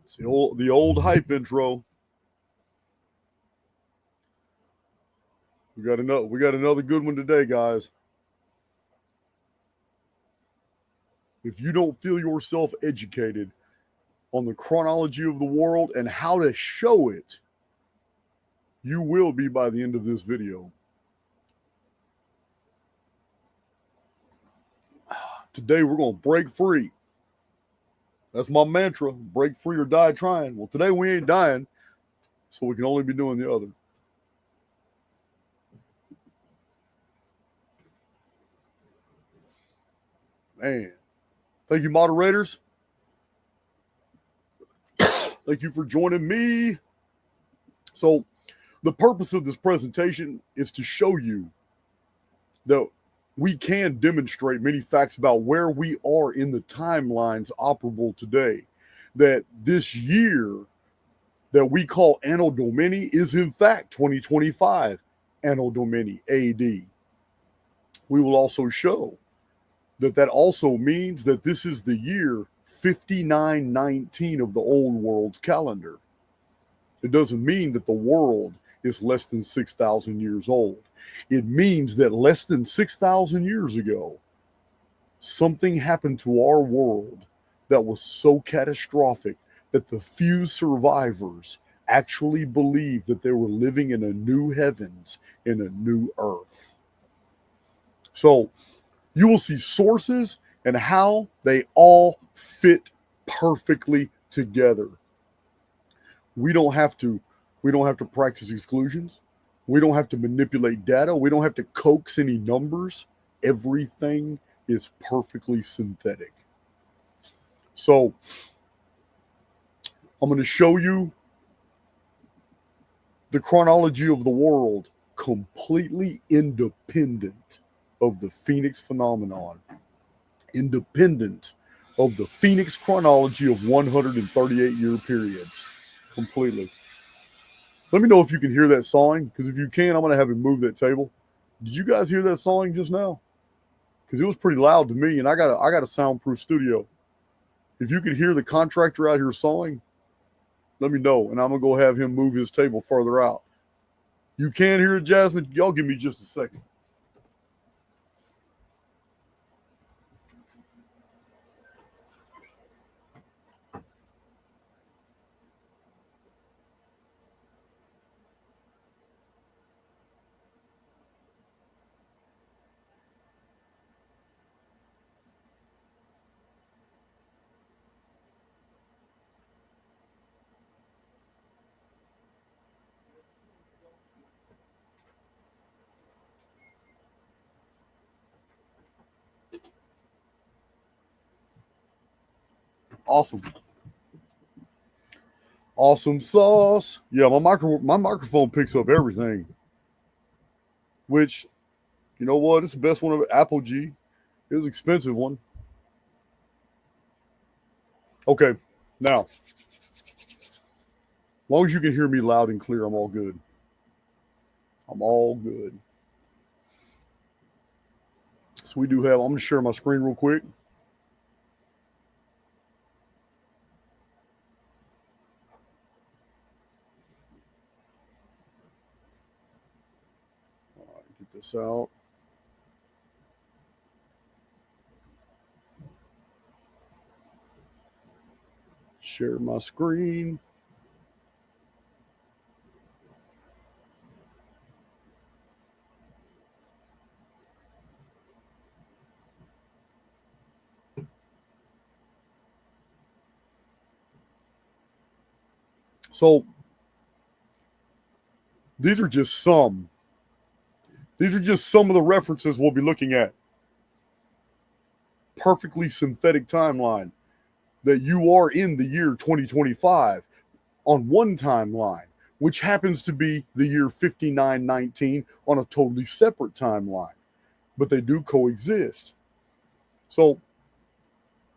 It's the old hype intro. We got another good one today, guys. If you don't feel yourself educated on the chronology of the world and how to show it, you will be by the end of this video. Today we're going to break free. That's my mantra, break free or die trying. Well, today we ain't dying, so we can only be doing the other. Man, thank you, moderators. Thank you for joining me. So the purpose of this presentation is to show you that we can demonstrate many facts about where we are in the timelines operable today. That this year that we call Anno Domini is in fact 2025 Anno Domini AD. We will also show that also means that this is the year 5919 of the old world's calendar. It doesn't mean that the world is less than 6,000 years old. It means that less than 6,000 years ago, something happened to our world that was so catastrophic that the few survivors actually believed that they were living in a new heavens, in a new earth. So you will see sources and how they all fit perfectly together. We don't have to practice exclusions. We don't have to manipulate data. We don't have to coax any numbers. Everything is perfectly synthetic. So I'm going to show you the chronology of the world completely independent of the Phoenix phenomenon, independent of the Phoenix chronology of 138-year periods, completely. Let me know if you can hear that sawing, because if you can, I'm going to have him move that table. Did you guys hear that sawing just now? Because it was pretty loud to me, and I got a soundproof studio. If you can hear the contractor out here sawing, let me know, and I'm going to go have him move his table further out. You can hear it, Jasmine? Y'all give me just a second. Awesome. Awesome sauce. Yeah, my microphone picks up everything. Which, you know what? It's the best one of Apple G. It was an expensive one. Okay, now, as long as you can hear me loud and clear, I'm all good. I'm all good. So we do have, I'm going to share my screen real quick. All right, get this out. Share my screen. So these are just some of the references we'll be looking at. Perfectly synthetic timeline that you are in the year 2025 on one timeline, which happens to be the year 5919 on a totally separate timeline, but they do coexist. So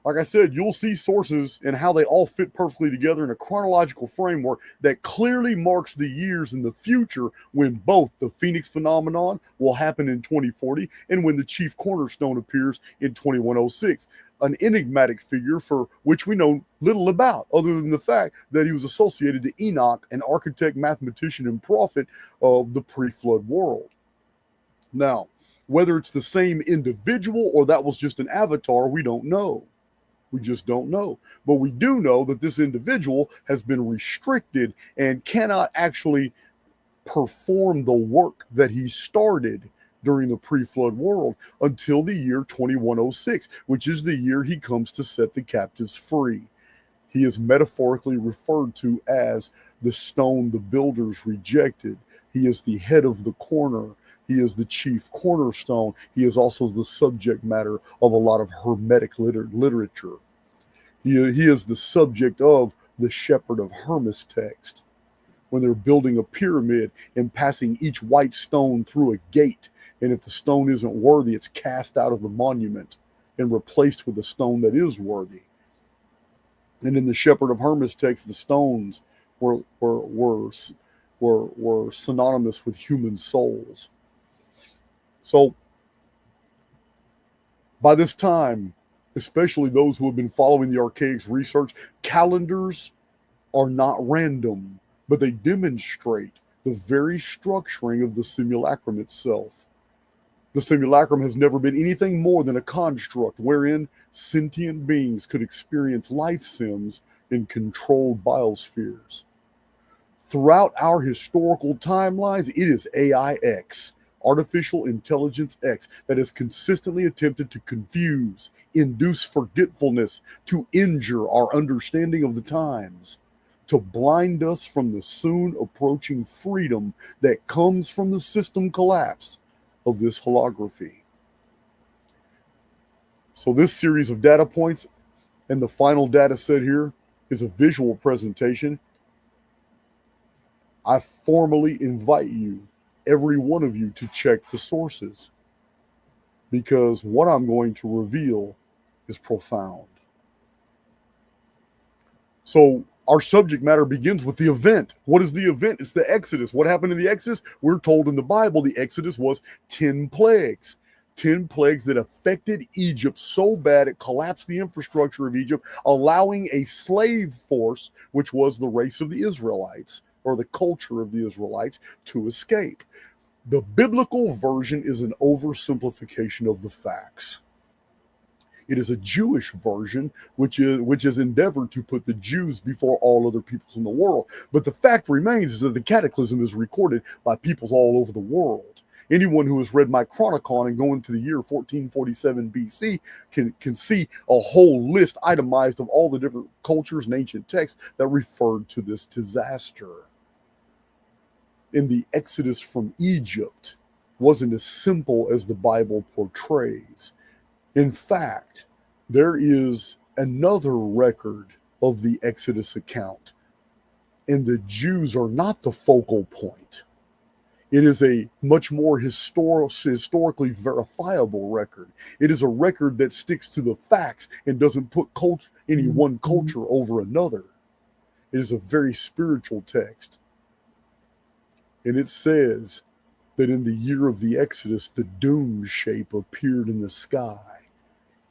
Like I said, you'll see sources and how they all fit perfectly together in a chronological framework that clearly marks the years in the future when both the Phoenix phenomenon will happen in 2040 and when the chief cornerstone appears in 2106. An enigmatic figure for which we know little about, other than the fact that he was associated to Enoch, an architect, mathematician, and prophet of the pre-flood world. Now, whether it's the same individual or that was just an avatar, we don't know. We just don't know. But we do know that this individual has been restricted and cannot actually perform the work that he started during the pre-flood world until the year 2106, which is the year he comes to set the captives free. He is metaphorically referred to as the stone the builders rejected. He is the head of the corner. He is the chief cornerstone. He is also the subject matter of a lot of Hermetic literature. He is the subject of the Shepherd of Hermas text, when they're building a pyramid and passing each white stone through a gate. And if the stone isn't worthy, it's cast out of the monument and replaced with a stone that is worthy. And in the Shepherd of Hermas text, the stones were synonymous with human souls. So by this time, especially those who have been following the Archaix research, calendars are not random, but they demonstrate the very structuring of the simulacrum itself. The simulacrum has never been anything more than a construct wherein sentient beings could experience life sims in controlled biospheres. Throughout our historical timelines, it is AIX, Artificial Intelligence X, that has consistently attempted to confuse, induce forgetfulness, to injure our understanding of the times, to blind us from the soon approaching freedom that comes from the system collapse of this holography. So this series of data points and the final data set here is a visual presentation. I formally invite you, every one of you, to check the sources, because what I'm going to reveal is profound. So our subject matter begins with the event. What is the event? It's the Exodus. What happened in the Exodus? We're told in the Bible the Exodus was 10 plagues. 10 plagues that affected Egypt so bad it collapsed the infrastructure of Egypt, allowing a slave force, which was the race of the Israelites, or the culture of the Israelites, to escape. The biblical version is an oversimplification of the facts. It is a Jewish version, which is endeavored to put the Jews before all other peoples in the world. But the fact remains is that the cataclysm is recorded by peoples all over the world. Anyone who has read my Chronicon and going to the year 1447 BC can see a whole list itemized of all the different cultures and ancient texts that referred to this disaster. In the Exodus from Egypt wasn't as simple as the Bible portrays. In fact, there is another record of the Exodus account, and the Jews are not the focal point. It is a much more historically verifiable record. It is a record that sticks to the facts and doesn't put any one culture over another. It is a very spiritual text. And it says that in the year of the Exodus, the doom shape appeared in the sky.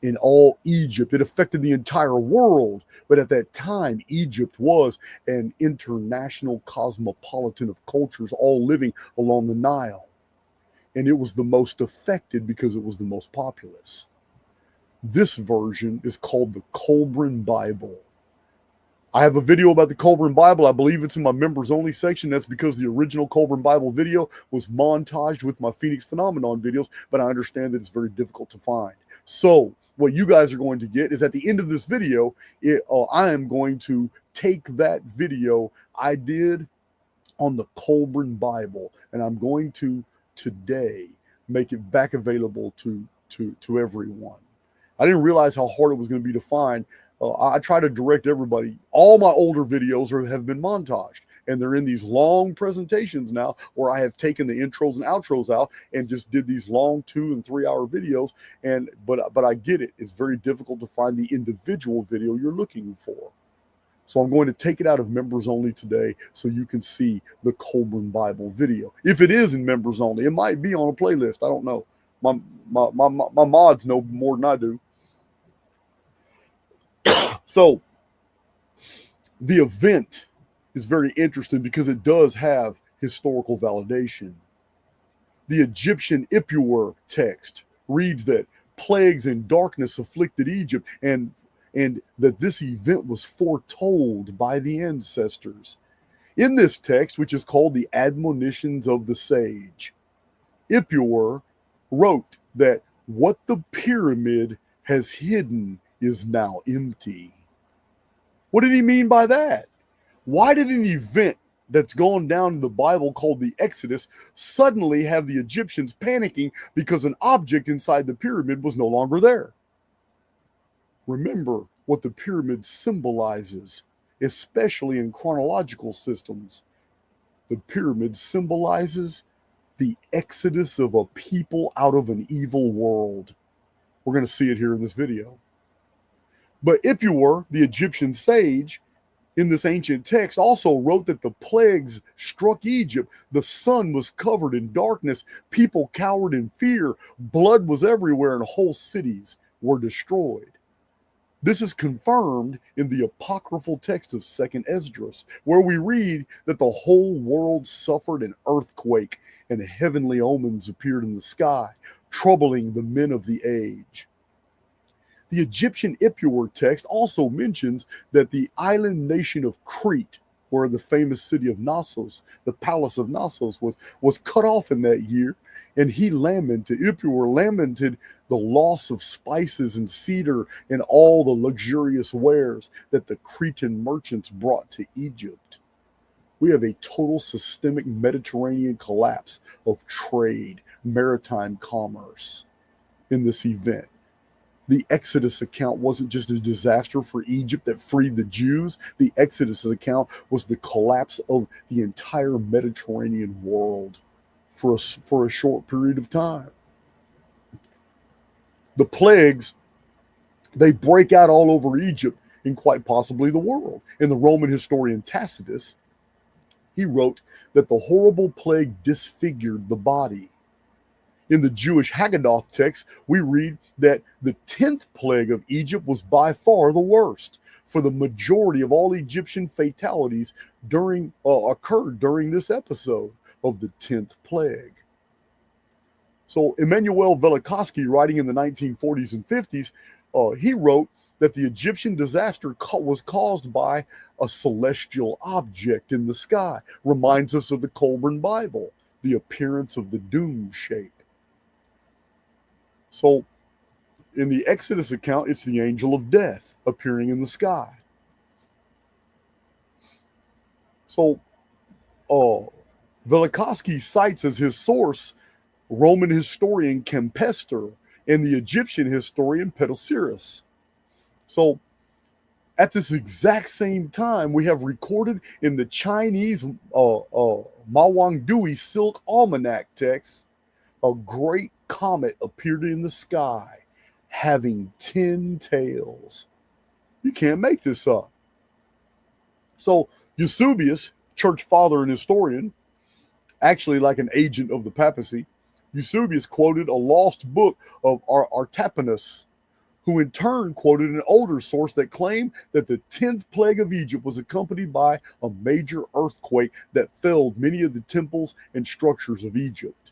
In all Egypt, it affected the entire world. But at that time, Egypt was an international cosmopolitan of cultures all living along the Nile. And it was the most affected because it was the most populous. This version is called the Colburn Bible. I have a video about the Colburn Bible. I believe it's in my members only section. That's because the original Colburn Bible video was montaged with my Phoenix Phenomenon videos, but I understand that it's very difficult to find. So what you guys are going to get is at the end of this video, I am going to take that video I did on the Colburn Bible, and I'm going to today make it back available to everyone. I didn't realize how hard it was going to be to find. I try to direct everybody. All my older videos have been montaged, and they're in these long presentations now where I have taken the intros and outros out and just did these long 2 and 3 hour videos. But I get it. It's very difficult to find the individual video you're looking for. So I'm going to take it out of members only today so you can see the Colburn Bible video. If it is in members only, it might be on a playlist. I don't know. My mods know more than I do. So the event is very interesting because it does have historical validation. The Egyptian Ipuwer text reads that plagues and darkness afflicted Egypt, and that this event was foretold by the ancestors. In this text, which is called the Admonitions of the Sage, Ipuwer wrote that what the pyramid has hidden is now empty. What did he mean by that? Why did an event that's gone down in the Bible called the Exodus suddenly have the Egyptians panicking because an object inside the pyramid was no longer there? Remember what the pyramid symbolizes, especially in chronological systems. The pyramid symbolizes the exodus of a people out of an evil world. We're going to see it here in this video. But Ipuwer, the Egyptian sage, in this ancient text also wrote that the plagues struck Egypt. The sun was covered in darkness. People cowered in fear. Blood was everywhere, and whole cities were destroyed. This is confirmed in the apocryphal text of 2nd Esdras, where we read that the whole world suffered an earthquake and heavenly omens appeared in the sky, troubling the men of the age. The Egyptian Ipuwer text also mentions that the island nation of Crete, where the famous city of Knossos, the palace of Knossos, was cut off in that year, and Ipuwer lamented the loss of spices and cedar and all the luxurious wares that the Cretan merchants brought to Egypt. We have a total systemic Mediterranean collapse of trade, maritime commerce in this event. The Exodus account wasn't just a disaster for Egypt that freed the Jews. The Exodus account was the collapse of the entire Mediterranean world for a short period of time. The plagues, they break out all over Egypt and quite possibly the world. And the Roman historian Tacitus, he wrote that the horrible plague disfigured the body. In the Jewish Haggadah text, we read that the 10th plague of Egypt was by far the worst, for the majority of all Egyptian fatalities occurred during this episode of the 10th plague. So Emanuel Velikovsky, writing in the 1940s and 50s, he wrote that the Egyptian disaster was caused by a celestial object in the sky. Reminds us of the Colburn Bible, the appearance of the doom shape. So in the Exodus account, it's the angel of death appearing in the sky. So Velikovsky cites as his source Roman historian Kempester and the Egyptian historian Petosiris. So at this exact same time, we have recorded in the Chinese Mawangdui Silk Almanac text, a great comet appeared in the sky having 10 tails. You can't make this up. So Eusebius, church father and historian, actually like an agent of the papacy, Eusebius quoted a lost book of Artapanus, who in turn quoted an older source that claimed that the 10th plague of Egypt was accompanied by a major earthquake that felled many of the temples and structures of Egypt.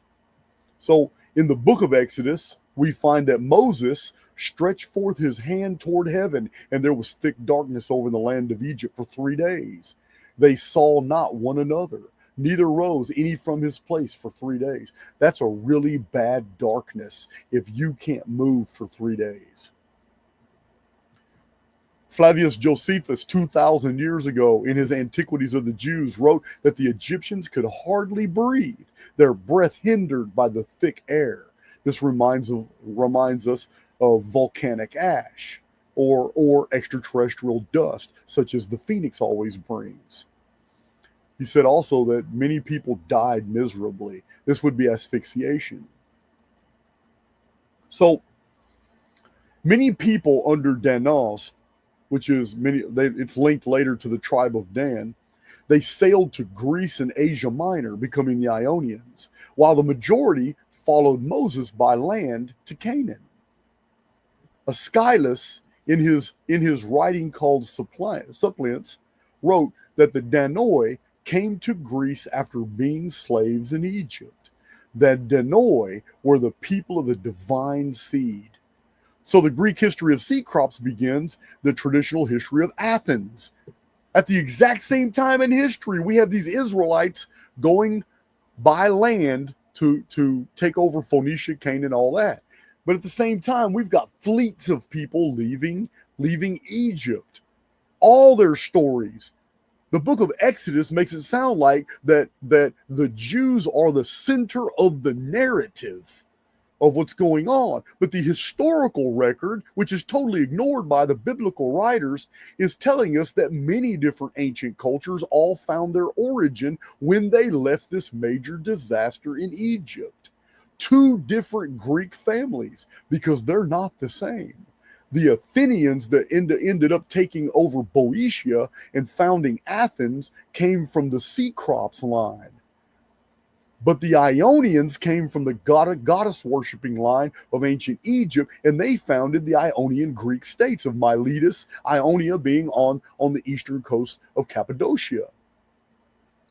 So in the book of Exodus, we find that Moses stretched forth his hand toward heaven, and there was thick darkness over the land of Egypt for 3 days. They saw not one another, neither rose any from his place for 3 days. That's a really bad darkness if you can't move for 3 days. Flavius Josephus, 2,000 years ago, in his Antiquities of the Jews, wrote that the Egyptians could hardly breathe, their breath hindered by the thick air. This reminds us of volcanic ash or extraterrestrial dust, such as the Phoenix always brings. He said also that many people died miserably. This would be asphyxiation. So many people under Danos, which is it's linked later to the tribe of Dan, they sailed to Greece and Asia Minor, becoming the Ionians, while the majority followed Moses by land to Canaan. Aeschylus, in his writing called Suppliants, wrote that the Danoi came to Greece after being slaves in Egypt. That Danoi were the people of the divine seed. So the Greek history of seed crops begins the traditional history of Athens. At the exact same time in history, we have these Israelites going by land to take over Phoenicia, Canaan, all that. But at the same time, we've got fleets of people leaving Egypt. All their stories. The book of Exodus makes it sound like that the Jews are the center of the narrative of what's going on. But the historical record, which is totally ignored by the biblical writers, is telling us that many different ancient cultures all found their origin when they left this major disaster in Egypt. Two different Greek families, because they're not the same. The Athenians that ended up taking over Boeotia and founding Athens came from the sea crops line. But the Ionians came from the goddess worshipping line of ancient Egypt, and they founded the Ionian Greek states of Miletus, Ionia being on the eastern coast of Cappadocia.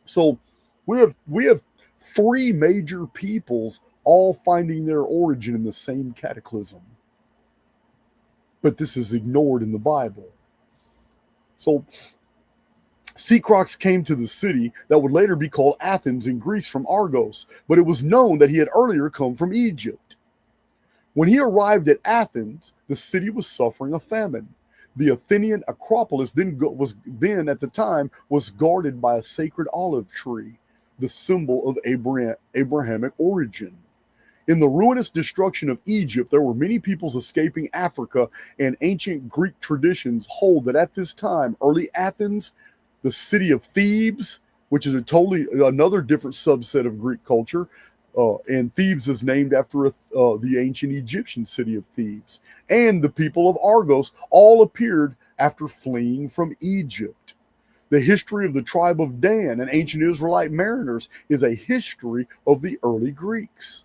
So we have three major peoples all finding their origin in the same cataclysm. But this is ignored in the Bible. So Cecrops came to the city that would later be called Athens in Greece from Argos, but it was known that he had earlier come from Egypt. When he arrived at Athens, the city was suffering a famine. The Athenian Acropolis then at the time was guarded by a sacred olive tree, the symbol of Abrahamic origin. In the ruinous destruction of Egypt, there were many peoples escaping Africa, and ancient Greek traditions hold that at this time, early Athens, the city of Thebes, which is another different subset of Greek culture, and Thebes is named after the ancient Egyptian city of Thebes, and the people of Argos all appeared after fleeing from Egypt. The history of the tribe of Dan and ancient Israelite mariners is a history of the early Greeks.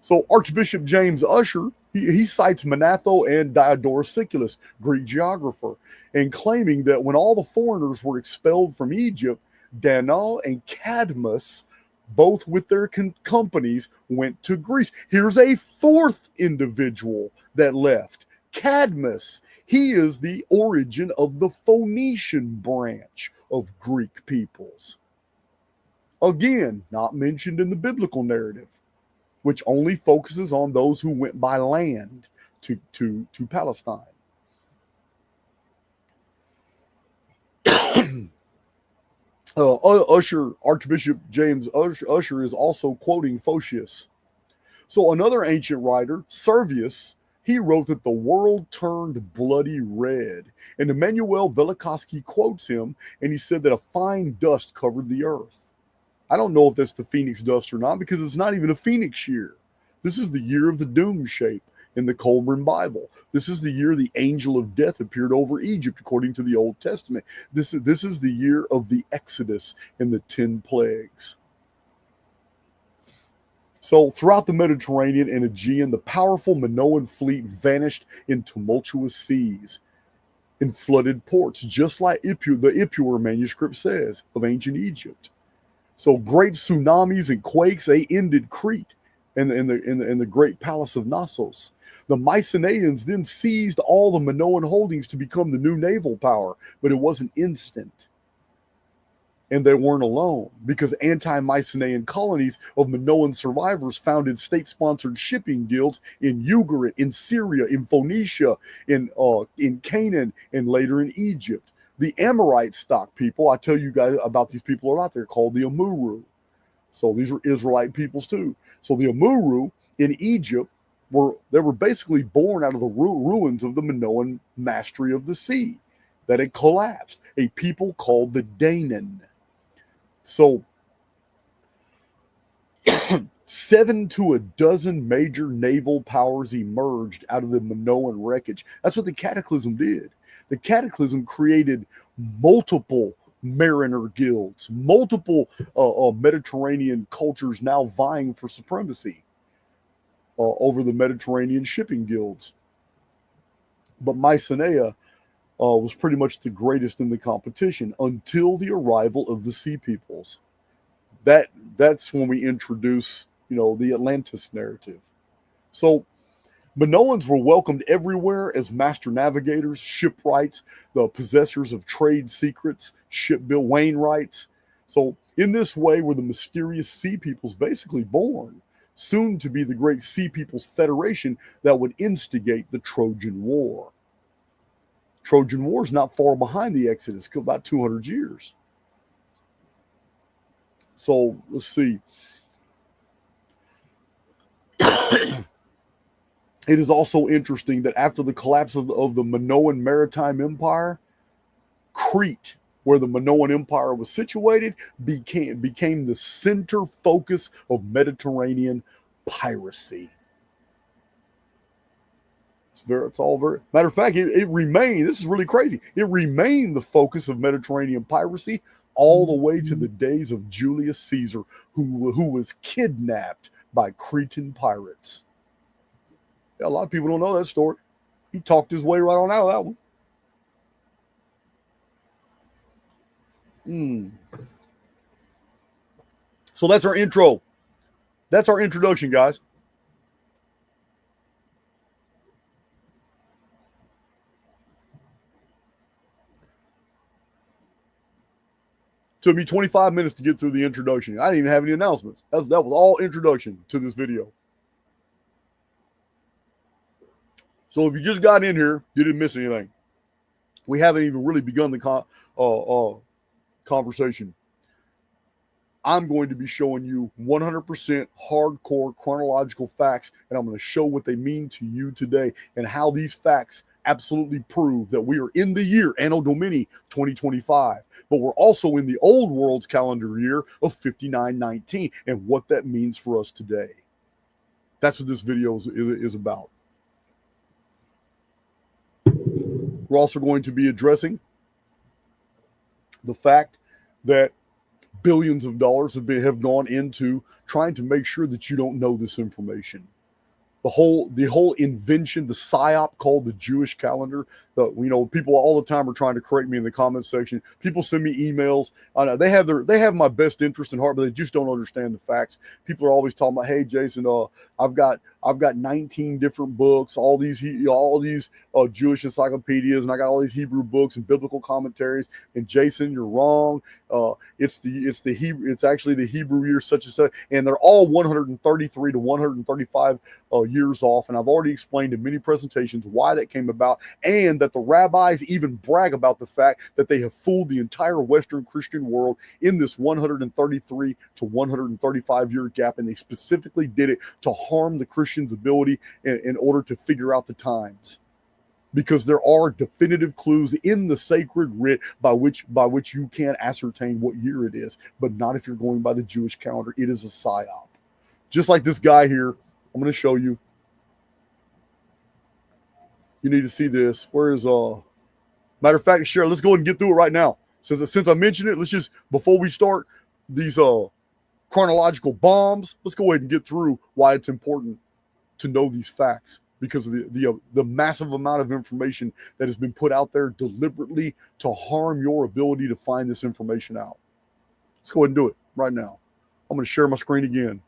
So Archbishop James Ussher, he cites Manetho and Diodorus Siculus, Greek geographer, and claiming that when all the foreigners were expelled from Egypt, Danae and Cadmus, both with their companies, went to Greece. Here's a fourth individual that left, Cadmus. He is the origin of the Phoenician branch of Greek peoples. Again, not mentioned in the biblical narrative, which only focuses on those who went by land to Palestine. Archbishop James Ussher is also quoting Photius. So another ancient writer, Servius, he wrote that the world turned bloody red. And Emanuel Velikovsky quotes him, and he said that a fine dust covered the earth. I don't know if that's the phoenix dust or not, because it's not even a phoenix year. This is the year of the doom shape in the Colburn Bible. This is the year the angel of death appeared over Egypt, according to the Old Testament. This is the year of the Exodus and the 10 plagues. So throughout the Mediterranean and Aegean, the powerful Minoan fleet vanished in tumultuous seas, in flooded ports, just like the Ipuwer manuscript says of ancient Egypt. So great tsunamis and quakes, they ended Crete and the great palace of Knossos. The Mycenaeans then seized all the Minoan holdings to become the new naval power, but it wasn't instant. And they weren't alone, because anti-Mycenaean colonies of Minoan survivors founded state-sponsored shipping deals in Ugarit, in Syria, in Phoenicia, in Canaan, and later in Egypt. The Amorite stock people, I tell you guys about these people a lot, they're called the Amuru. So these were Israelite peoples too. So the Amuru in Egypt were basically born out of the ruins of the Minoan mastery of the sea. that it collapsed. A people called the Danaan. So 7 to a dozen major naval powers emerged out of the Minoan wreckage. That's what the Cataclysm did. The Cataclysm created multiple mariner guilds, multiple Mediterranean cultures now vying for supremacy over the Mediterranean shipping guilds. But Mycenae was pretty much the greatest in the competition until the arrival of the Sea Peoples. That's when we introduce, the Atlantis narrative. So Minoans were welcomed everywhere as master navigators, shipwrights, the possessors of trade secrets, shipbuilding wainwrights. So in this way were the mysterious Sea Peoples basically born, soon to be the great Sea Peoples Federation that would instigate the Trojan War. Trojan War is not far behind the Exodus, about 200 years. So let's see. It is also interesting that after the collapse of the Minoan Maritime Empire, Crete, where the Minoan Empire was situated, became the center focus of Mediterranean piracy. It's all very, matter of fact, it remained, this is really crazy, it remained the focus of Mediterranean piracy all the way to the days of Julius Caesar, who was kidnapped by Cretan pirates. Yeah, a lot of people don't know that story. He talked his way right on out of that one. So that's our intro. That's our introduction, guys. Took me 25 minutes to get through the introduction. I didn't even have any announcements. That was all introduction to this video. So if you just got in here, you didn't miss anything. We haven't even really begun the conversation. I'm going to be showing you 100% hardcore chronological facts, and I'm going to show what they mean to you today and how these facts absolutely prove that we are in the year Anno Domini 2025, but we're also in the old world's calendar year of 5919 and what that means for us today. That's what this video is about. We're also going to be addressing the fact that billions of dollars have gone into trying to make sure that you don't know this information. The whole invention, the psyop called the Jewish calendar. People all the time are trying to correct me in the comment section. People send me emails. I know they have my best interest in heart, but they just don't understand the facts. People are always talking about, hey, Jason, I've got 19 different books, all these Jewish encyclopedias, and I got all these Hebrew books and biblical commentaries. And Jason, you're wrong. It's actually the Hebrew year such and such, and they're all 133 to 135 years off. And I've already explained in many presentations why that came about, and that the rabbis even brag about the fact that they have fooled the entire Western Christian world in this 133 to 135 year gap, and they specifically did it to harm the Christians' ability in order to figure out the times. Because there are definitive clues in the sacred writ by which you can ascertain what year it is, but not if you're going by the Jewish calendar. It is a psyop. Just like this guy here, I'm going to show you. You need to see this. Where is matter of fact, Cheryl, let's go ahead and get through it right now. Since I mentioned it, let's just, before we start these chronological bombs, let's go ahead and get through why it's important to know these facts, because of the massive amount of information that has been put out there deliberately to harm your ability to find this information out. Let's go ahead and do it right now. I'm going to share my screen again.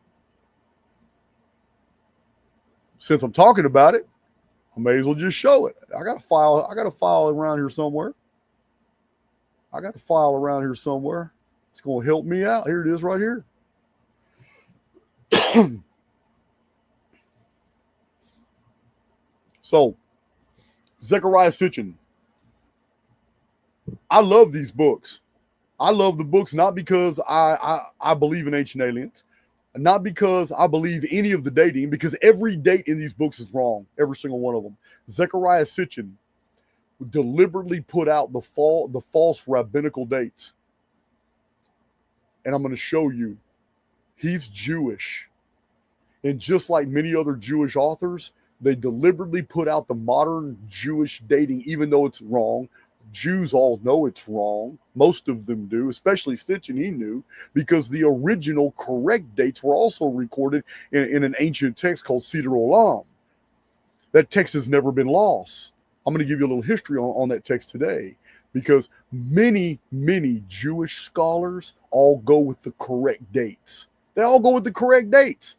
Since I'm talking about it, I may as well just show it. I got a file around here somewhere. It's going to help me out. Here it is right here. So, Zechariah Sitchin. I love these books. I love the books not because I believe in ancient aliens, not because I believe any of the dating, because every date in these books is wrong, every single one of them. Zechariah Sitchin deliberately put out the false rabbinical dates. And I'm going to show you he's Jewish. And just like many other Jewish authors, they deliberately put out the modern Jewish dating, even though it's wrong. Jews all know it's wrong. Most of them do, especially Stitch, and he knew, because the original correct dates were also recorded in an ancient text called Seder Olam. That text has never been lost. I'm going to give you a little history on that text today, because many Jewish scholars all go with the correct dates. They all go with the correct dates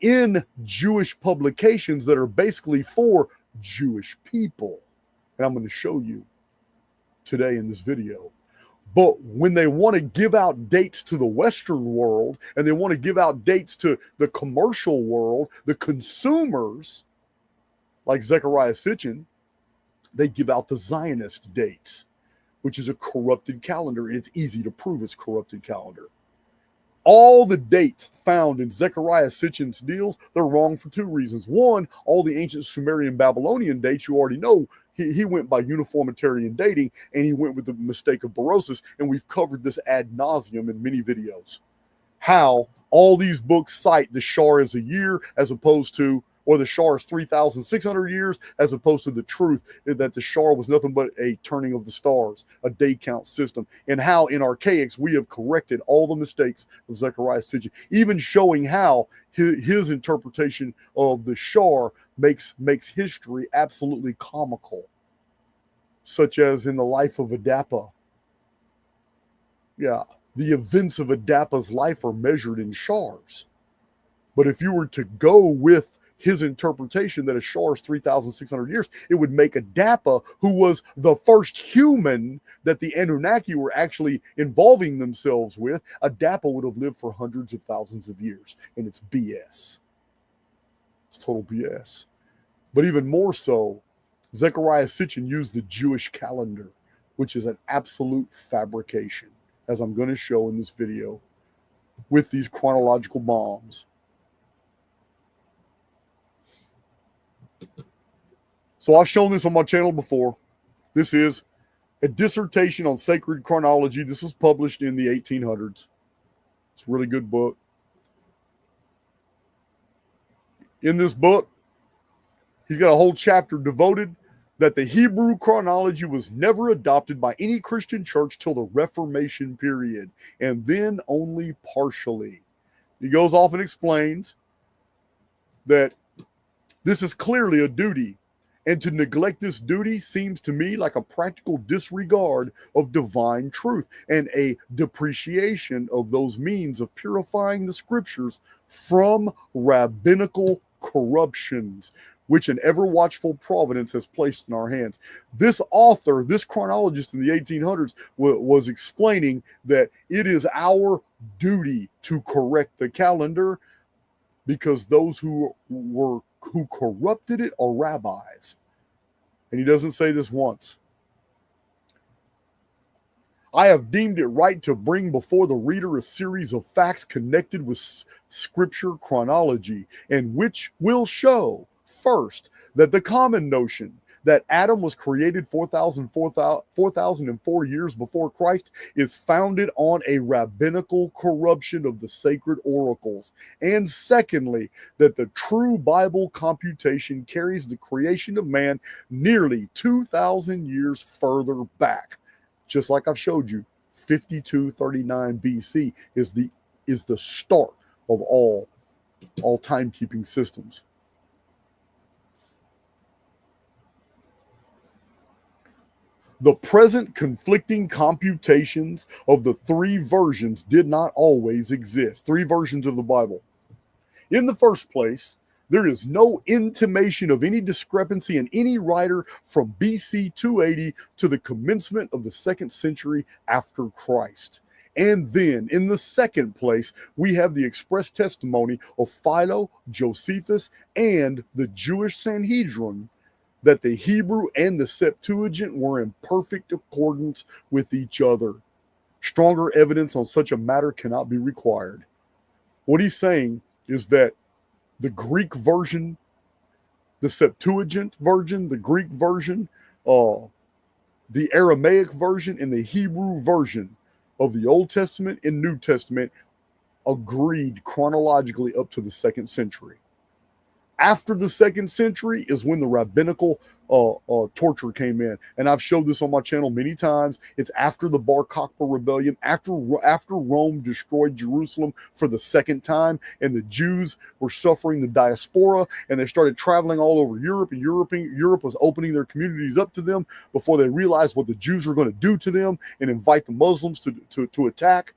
in Jewish publications that are basically for Jewish people. And I'm going to show you today in this video. But when they want to give out dates to the Western world, and they want to give out dates to the commercial world, the consumers, like Zechariah Sitchin, they give out the Zionist dates, which is a corrupted calendar, and it's easy to prove it's corrupted calendar. All the dates found in Zechariah Sitchin's deals, they're wrong for two reasons. One, all the ancient Sumerian Babylonian dates, you already know, he went by uniformitarian dating, and he went with the mistake of Berosus, and we've covered this ad nauseum in many videos. How all these books cite the Shar as a year as opposed to, or the Shar is 3,600 years, as opposed to the truth that the Shar was nothing but a turning of the stars, a day count system, and how in Archaix we have corrected all the mistakes of Zechariah Sitchin, even showing how his interpretation of the Shar makes history absolutely comical, such as in the life of Adapa. Yeah, the events of Adapa's life are measured in Shars. But if you were to go with his interpretation that a Shar is 3,600 years, it would make Adapa, who was the first human that the Anunnaki were actually involving themselves with, Adapa would have lived for hundreds of thousands of years. And it's BS. It's total BS. But even more so, Zechariah Sitchin used the Jewish calendar, which is an absolute fabrication, as I'm going to show in this video, with these chronological bombs. So I've shown this on my channel before. This is a dissertation on sacred chronology. This was published in the 1800s. It's a really good book. In this book, he's got a whole chapter devoted that the Hebrew chronology was never adopted by any Christian church till the Reformation period, and then only partially. He goes off and explains that this is clearly a duty, and to neglect this duty seems to me like a practical disregard of divine truth and a depreciation of those means of purifying the scriptures from rabbinical corruptions, which an ever-watchful providence has placed in our hands. This author, this chronologist in the 1800s, was explaining that it is our duty to correct the calendar because those who corrupted it are rabbis. And he doesn't say this once. I have deemed it right to bring before the reader a series of facts connected with scripture chronology, and which will show, first, that the common notion that Adam was created 4,004 years before Christ is founded on a rabbinical corruption of the sacred oracles. And secondly, that the true Bible computation carries the creation of man nearly 2,000 years further back. Just like I've showed you, 5239 BC is the start of all timekeeping systems. The present conflicting computations of the three versions did not always exist. Three versions of the Bible. In the first place, there is no intimation of any discrepancy in any writer from BC 280 to the commencement of the 2nd century after Christ. And then, in the second place, we have the express testimony of Philo, Josephus, and the Jewish Sanhedrin that the Hebrew and the Septuagint were in perfect accordance with each other. Stronger evidence on such a matter cannot be required. What he's saying is that the Greek version, the Septuagint version, the Greek version, the Aramaic version and the Hebrew version of the Old Testament and New Testament agreed chronologically up to the 2nd century. After the 2nd century is when the rabbinical torture came in. And I've showed this on my channel many times. It's after the Bar Kokhba rebellion, after Rome destroyed Jerusalem for the 2nd time, and the Jews were suffering the diaspora, and they started traveling all over Europe, and Europe was opening their communities up to them before they realized what the Jews were going to do to them and invite the Muslims to attack.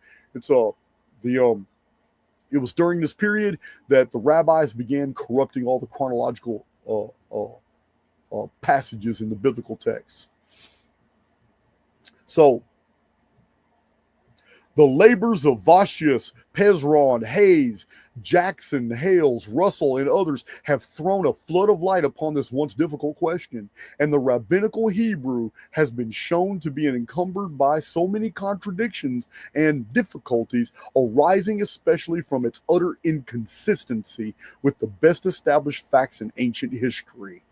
It was during this period that the rabbis began corrupting all the chronological passages in the biblical texts. So, the labors of Vossius, Pezron, Hayes, Jackson, Hales, Russell, and others have thrown a flood of light upon this once difficult question, and the rabbinical Hebrew has been shown to be encumbered by so many contradictions and difficulties, arising especially from its utter inconsistency with the best established facts in ancient history.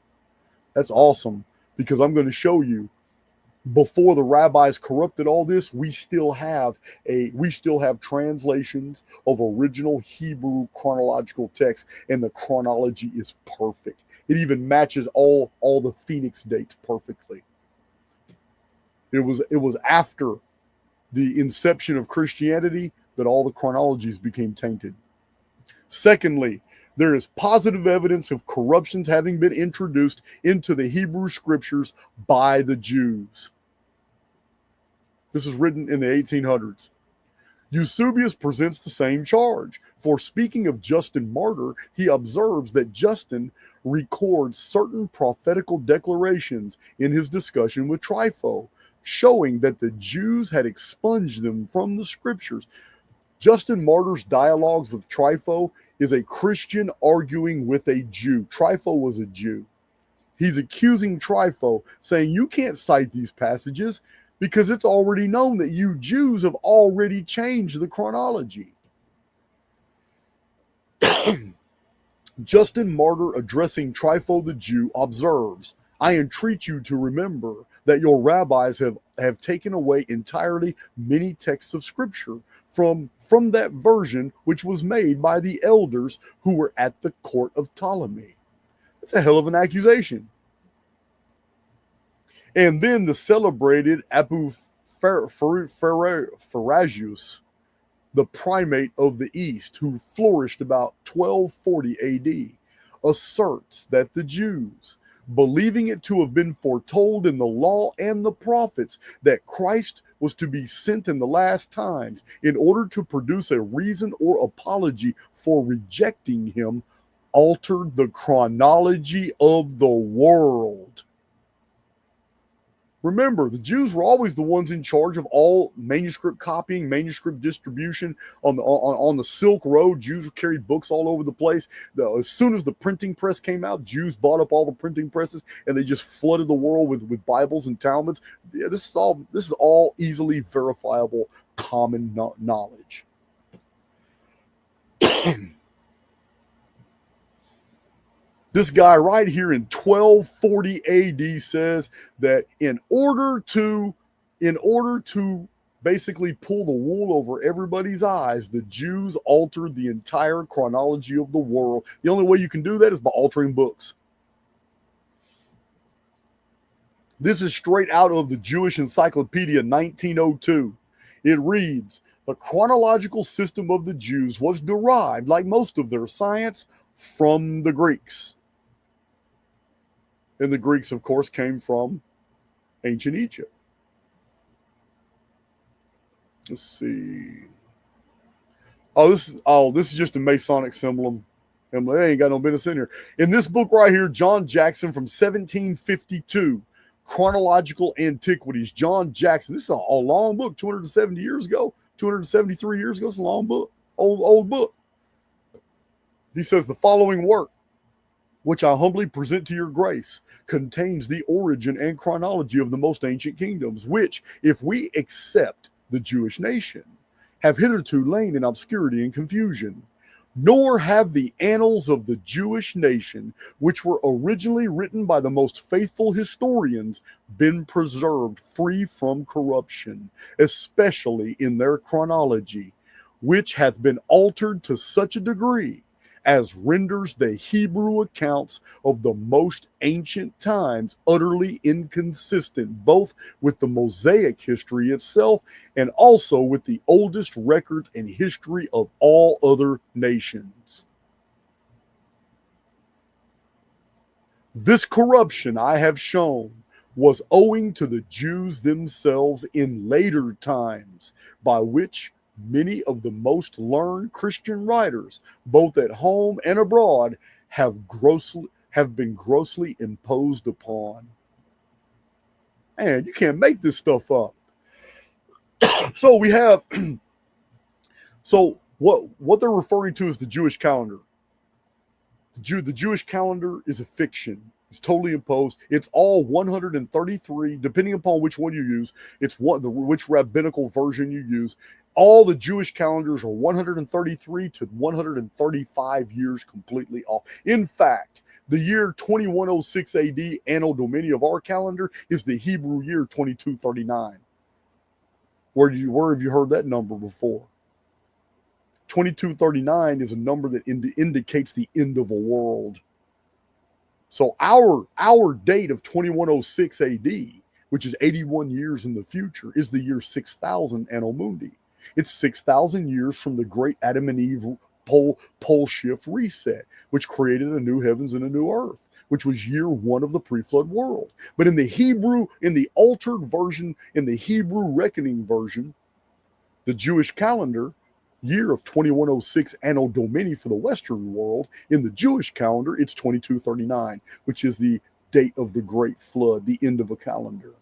That's awesome, because I'm going to show you, before the rabbis corrupted all this, we still have translations of original Hebrew chronological texts, and the chronology is perfect. It even matches all the Phoenix dates perfectly. It was after the inception of Christianity that all the chronologies became tainted. Secondly, there is positive evidence of corruptions having been introduced into the Hebrew scriptures by the Jews. This is written in the 1800s. Eusebius presents the same charge. For speaking of Justin Martyr, he observes that Justin records certain prophetical declarations in his discussion with Trypho, showing that the Jews had expunged them from the scriptures. Justin Martyr's dialogues with Trypho is a Christian arguing with a Jew. Trypho was a Jew. He's accusing Trypho, saying, you can't cite these passages because it's already known that you Jews have already changed the chronology. Justin Martyr, addressing Trypho the Jew, observes, I entreat you to remember that your rabbis have taken away entirely many texts of scripture from that version which was made by the elders who were at the court of Ptolemy. That's a hell of an accusation. And then the celebrated Abu Faragius, the primate of the East, who flourished about 1240 AD, asserts that the Jews, believing it to have been foretold in the law and the prophets that Christ was to be sent in the last times, in order to produce a reason or apology for rejecting him, altered the chronology of the world. Remember, the Jews were always the ones in charge of all manuscript copying, manuscript distribution. On the Silk Road, Jews carried books all over the place. As soon as the printing press came out, Jews bought up all the printing presses, and they just flooded the world with Bibles and Talmuds. Yeah, this is all easily verifiable common knowledge. This guy right here in 1240 AD says that in order to basically pull the wool over everybody's eyes, the Jews altered the entire chronology of the world. The only way you can do that is by altering books. This is straight out of the Jewish Encyclopedia, 1902. It reads, the chronological system of the Jews was derived, like most of their science, from the Greeks. And the Greeks, of course, came from ancient Egypt. Let's see. This is just a Masonic symbol. And they ain't got no business in here. In this book right here, John Jackson from 1752, Chronological Antiquities. John Jackson. This is a long book, 270 years ago, 273 years ago. It's a long book, old book. He says the following work, which I humbly present to your grace, contains the origin and chronology of the most ancient kingdoms, which, if we accept the Jewish nation, have hitherto lain in obscurity and confusion. nor have the annals of the Jewish nation, which were originally written by the most faithful historians, been preserved free from corruption, especially in their chronology, which hath been altered to such a degree as renders the Hebrew accounts of the most ancient times utterly inconsistent, both with the Mosaic history itself and also with the oldest records and history of all other nations. This corruption I have shown was owing to the Jews themselves in later times, by which many of the most learned Christian writers, both at home and abroad, have been grossly imposed upon. Man, you can't make this stuff up. So we have, so what they're referring to is the Jewish calendar. The Jewish calendar is a fiction. It's totally imposed. It's all 133, depending upon which one you use. It's which rabbinical version you use. All the Jewish calendars are 133 to 135 years completely off. In fact, the year 2106 AD, Anno Domini of our calendar, is the Hebrew year 2239. Where have you heard that number before? 2239 is a number that indicates the end of a world. So our date of 2106 AD, which is 81 years in the future, is the year 6000 Anno Mundi. It's 6,000 years from the great Adam and Eve pole shift reset, which created a new heavens and a new earth, which was year one of the pre-flood world. But in the Hebrew, in the altered version, in the Hebrew reckoning version, the Jewish calendar, year of 2106 Anno Domini for the Western world, in the Jewish calendar, it's 2239, which is the date of the Great Flood, the end of a calendar.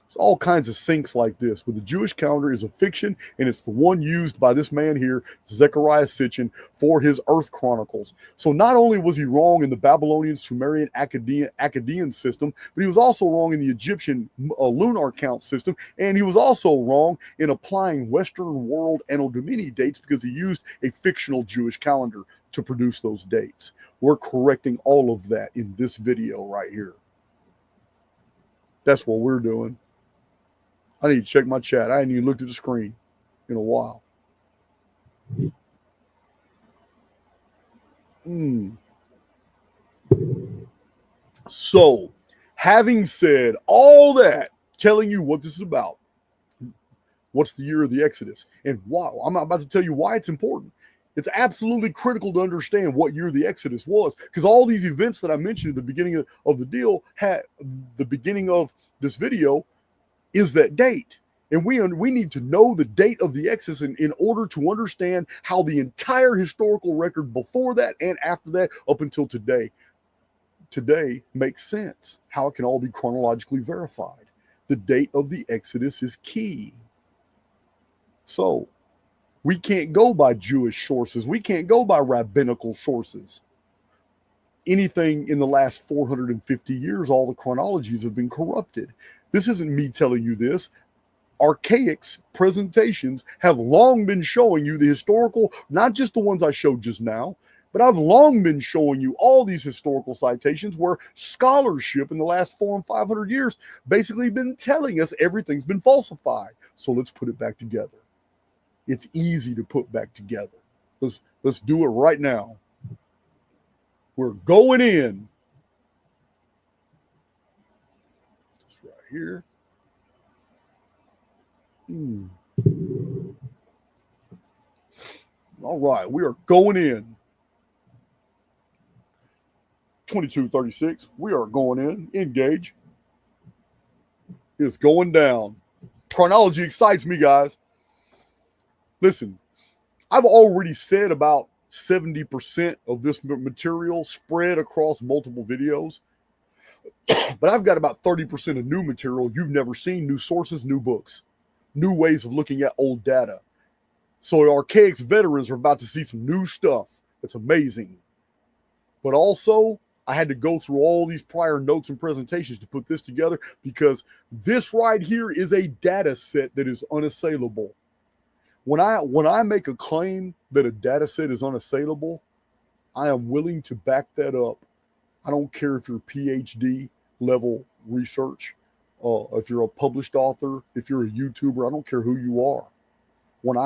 It's all kinds of syncs like this, but the Jewish calendar is a fiction, and it's the one used by this man here, Zechariah Sitchin, for his Earth Chronicles. So not only was he wrong in the Babylonian Sumerian Akkadian system, but he was also wrong in the Egyptian lunar count system, and he was also wrong in applying Western world Anno Domini dates because he used a fictional Jewish calendar to produce those dates. We're correcting all of that in this video right here. That's what we're doing. I need to check my chat. I hadn't even looked at the screen in a while. So, having said all that, telling you what this is about, what's the year of the Exodus, and why, I'm about to tell you why it's important. It's absolutely critical to understand what year the Exodus was, because all these events that I mentioned at the beginning of the deal, the beginning of this video, is that date. And we need to know the date of the Exodus in order to understand how the entire historical record before that and after that up until today makes sense, how it can all be chronologically verified. The date of the Exodus is key. So we can't go by Jewish sources. We can't go by rabbinical sources. Anything in the last 450 years, all the chronologies have been corrupted. This isn't me telling you this. Archaix presentations have long been showing you the historical, not just the ones I showed just now, but I've long been showing you all these historical citations where scholarship in the last 400 and 500 years basically been telling us everything's been falsified. So let's put it back together. It's easy to put back together. Let's do it right now. We're going in. It's right here. All right, we are going in. 2236. We are going in. Engage. It's going down. Chronology excites me, guys. Listen, I've already said about 70% of this material spread across multiple videos, but I've got about 30% of new material you've never seen, new sources, new books, new ways of looking at old data. So Archaix veterans are about to see some new stuff. It's amazing. But also, I had to go through all these prior notes and presentations to put this together, because this right here is a data set that is unassailable. When I make a claim that a data set is unassailable, I am willing to back that up. I don't care if you're PhD level research, if you're a published author, if you're a YouTuber, I don't care who you are. When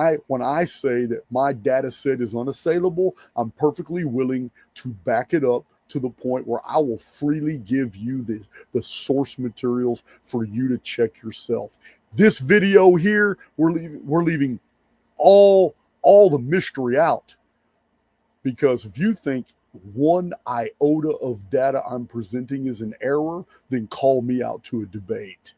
I say that my data set is unassailable, I'm perfectly willing to back it up to the point where I will freely give you the source materials for you to check yourself. This video here, we're leaving all the mystery out, because if you think one iota of data I'm presenting is an error, then call me out to a debate,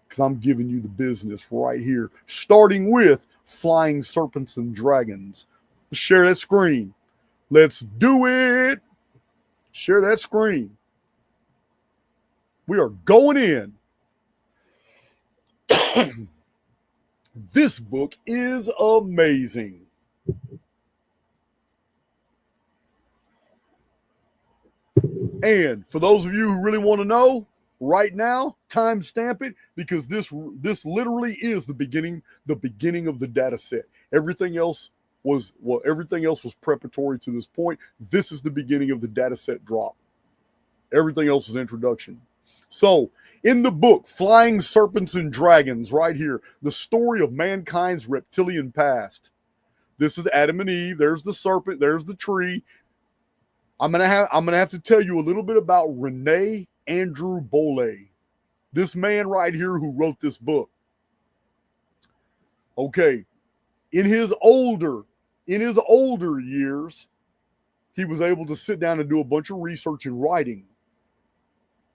because I'm giving you the business right here, starting with flying serpents and dragons. Share that screen. Let's do it. Share that screen. We are going in. This book is amazing. And for those of you who really want to know, right now, timestamp it, because this literally is the beginning of the data set. Everything else was preparatory to this point. This is the beginning of the data set drop. Everything else is introduction. So, in the book, Flying Serpents and Dragons, right here, the story of mankind's reptilian past. This is Adam and Eve. There's the serpent. There's the tree. I'm gonna have to tell you a little bit about Rene Andrew Bolle, this man right here who wrote this book. Okay, in his older years, he was able to sit down and do a bunch of research and writing,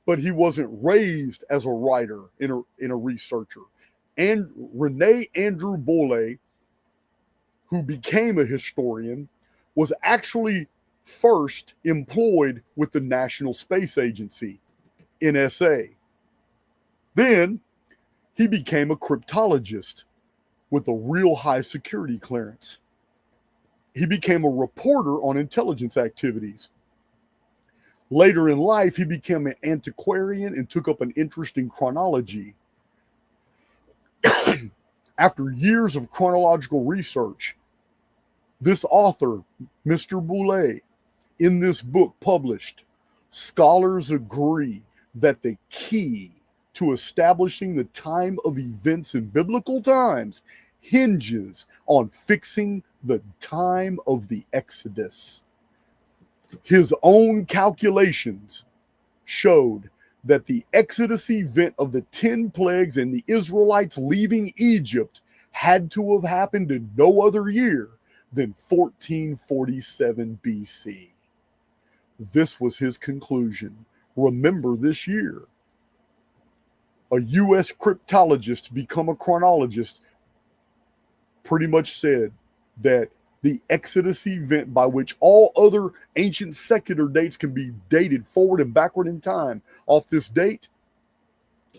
but he wasn't raised as a writer and a researcher. And Rene Andrew Bolle, who became a historian, was actually first employed with the National Space Agency, NSA. Then he became a cryptologist with a real high security clearance. He became a reporter on intelligence activities. Later in life, he became an antiquarian and took up an interest in chronology. After years of chronological research, this author, Mr. Bolle, in this book published, scholars agree that the key to establishing the time of events in biblical times hinges on fixing the time of the Exodus. His own calculations showed that the Exodus event of the 10 plagues and the Israelites leaving Egypt had to have happened in no other year than 1447 BC. This was his conclusion. Remember this year. A U.S. cryptologist to become a chronologist pretty much said that the Exodus event, by which all other ancient secular dates can be dated forward and backward in time, off this date,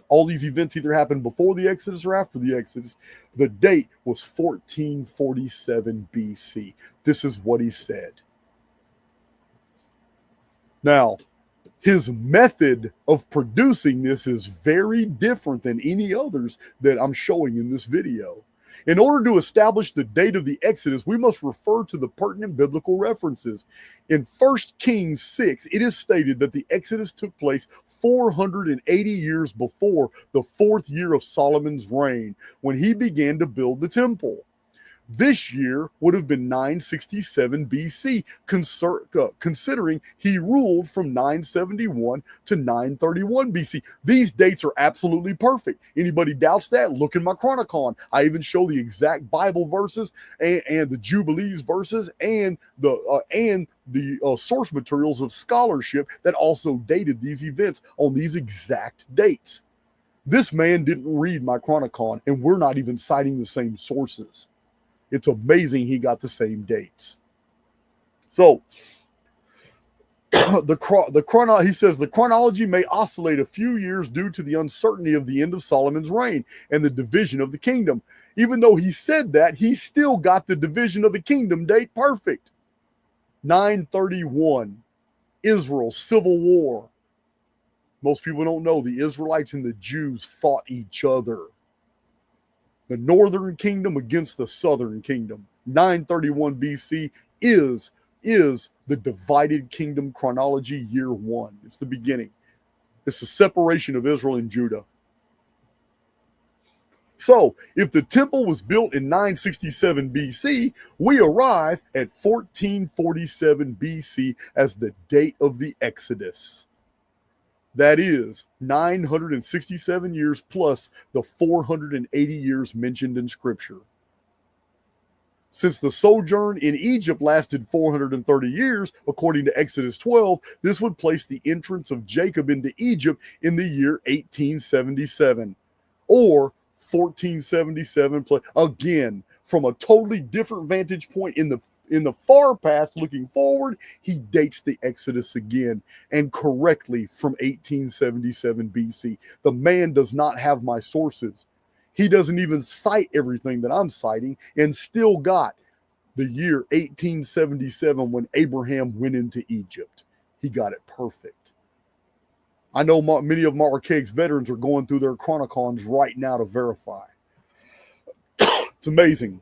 all these events either happened before the Exodus or after the Exodus. The date was 1447 BC. This is what he said. Now, his method of producing this is very different than any others that I'm showing in this video. In order to establish the date of the Exodus, we must refer to the pertinent biblical references. In 1 Kings 6, it is stated that the Exodus took place 480 years before the 4th year of Solomon's reign, when he began to build the temple. This year would have been 967 BC, considering he ruled from 971 to 931 BC. These dates are absolutely perfect. Anybody doubts that? Look in my Chronicon. I even show the exact Bible verses and the Jubilees verses and the source materials of scholarship that also dated these events on these exact dates. This man didn't read my Chronicon, and we're not even citing the same sources. It's amazing he got the same dates. So, he says the chronology may oscillate a few years due to the uncertainty of the end of Solomon's reign and the division of the kingdom. Even though he said that, he still got the division of the kingdom date perfect. 931, Israel, civil war. Most people don't know the Israelites and the Jews fought each other. The northern kingdom against the southern kingdom. 931 BC is the divided kingdom chronology year 1. It's the beginning. It's the separation of Israel and Judah. So, if the temple was built in 967 BC, we arrive at 1447 BC as the date of the Exodus. That is 967 years plus the 480 years mentioned in Scripture. Since the sojourn in Egypt lasted 430 years, according to Exodus 12, this would place the entrance of Jacob into Egypt in the year 1877, or 1477. Again, from a totally different vantage point in the far past, looking forward, he dates the Exodus again, and correctly, from 1877 BC. The man does not have my sources. He doesn't even cite everything that I'm citing, and still got the year 1877 when Abraham went into Egypt. He got it perfect. I know many of my Archaix veterans are going through their chronicons right now to verify. It's amazing.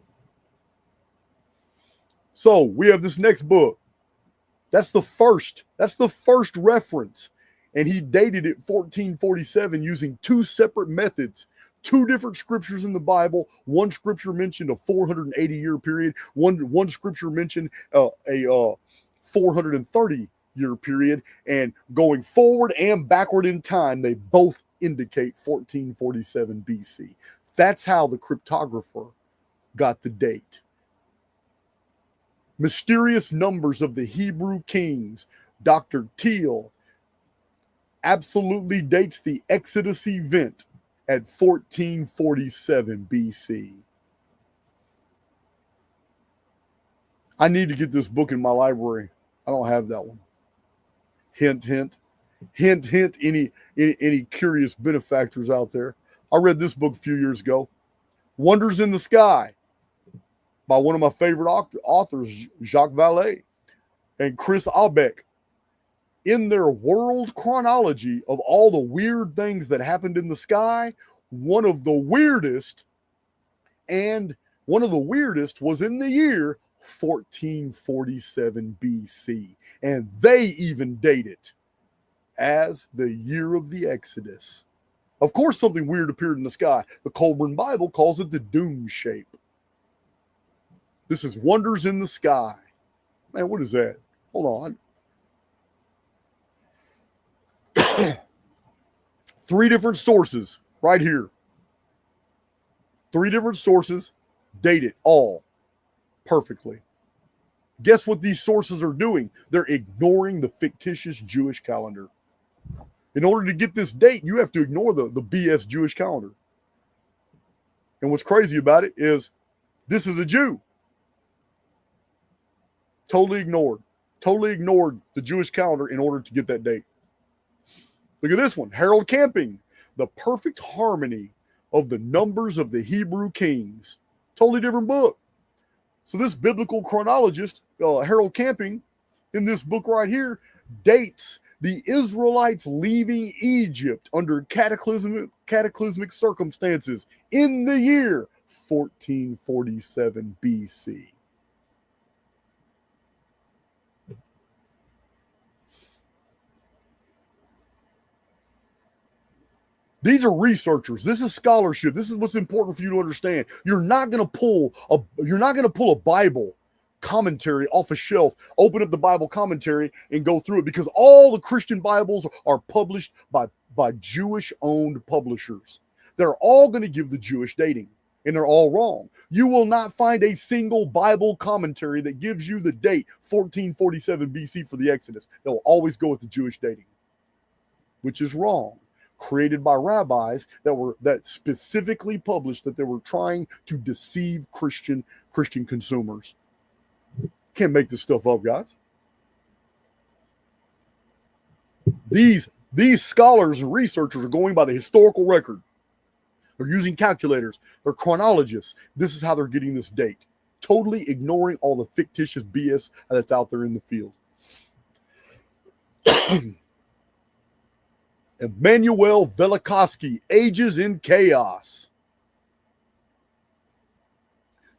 So we have this next book. That's the first reference. And he dated it 1447 using 2 separate methods. 2 different scriptures in the Bible. One scripture mentioned a 480-year period. One scripture mentioned a 430-year period. And going forward and backward in time, they both indicate 1447 BC. That's how the cryptographer got the date. Mysterious Numbers of the Hebrew Kings, Dr. Thiel, absolutely dates the Exodus event at 1447 BC. I need to get this book in my library. I don't have that one. Hint, hint. Hint, hint, any curious benefactors out there. I read this book a few years ago. Wonders in the Sky by one of my favorite authors, Jacques Vallée and Chris Aubeck. In their world chronology of all the weird things that happened in the sky, one of the weirdest was in the year 1447 BC. And they even date it as the year of the Exodus. Of course, something weird appeared in the sky. The Colburn Bible calls it the doom shape. This is Wonders in the Sky. Man, what is that? Hold on. 3 different sources right here. 3 different sources date it all perfectly. Guess what these sources are doing? They're ignoring the fictitious Jewish calendar. In order to get this date, you have to ignore the BS Jewish calendar. And what's crazy about it is this is a Jew. Totally ignored the Jewish calendar in order to get that date. Look at this one, Harold Camping, The Perfect Harmony of the Numbers of the Hebrew Kings. Totally different book. So this biblical chronologist, Harold Camping, in this book right here, dates the Israelites leaving Egypt under cataclysmic circumstances in the year 1447 BC. These are researchers. This is scholarship. This is what's important for you to understand. You're not going to pull a Bible commentary off a shelf, open up the Bible commentary and go through it, because all the Christian Bibles are published by Jewish-owned publishers. They're all going to give the Jewish dating, and they're all wrong. You will not find a single Bible commentary that gives you the date 1447 BC for the Exodus. They'll always go with the Jewish dating, which is wrong. Created by rabbis that specifically published that they were trying to deceive Christian consumers. Can't make this stuff up, guys. These scholars and researchers are going by the historical record. They're using calculators. They're chronologists. This is how they're getting this date. Totally ignoring all the fictitious BS that's out there in the field. Emanuel Velikovsky, Ages in Chaos.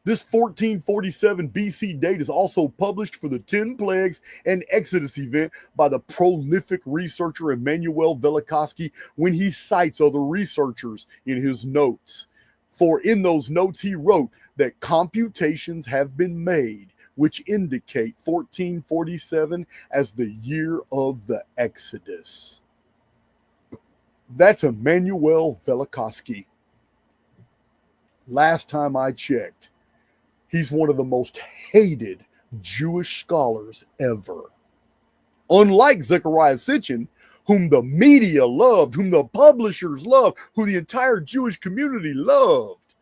This 1447 BC date is also published for the 10 plagues and Exodus event by the prolific researcher Emanuel Velikovsky when he cites other researchers in his notes. For in those notes he wrote that computations have been made which indicate 1447 as the year of the Exodus. That's Emanuel Velikovsky. Last time I checked, he's one of the most hated Jewish scholars ever. Unlike Zechariah Sitchin, whom the media loved, whom the publishers loved, who the entire Jewish community loved,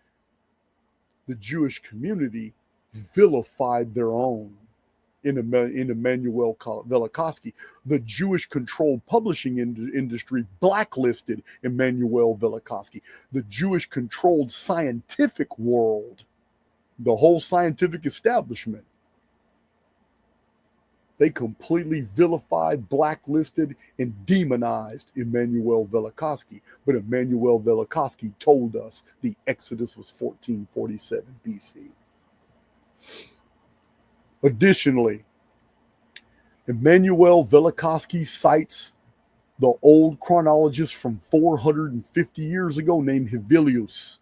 the Jewish community vilified their own in Emanuel Velikovsky. The Jewish-controlled publishing industry blacklisted Emanuel Velikovsky. The Jewish-controlled scientific world, the whole scientific establishment, they completely vilified, blacklisted, and demonized Emanuel Velikovsky. But Emanuel Velikovsky told us the Exodus was 1447 BC. Additionally, Emanuel Velikovsky cites the old chronologist from 450 years ago named Hevelius.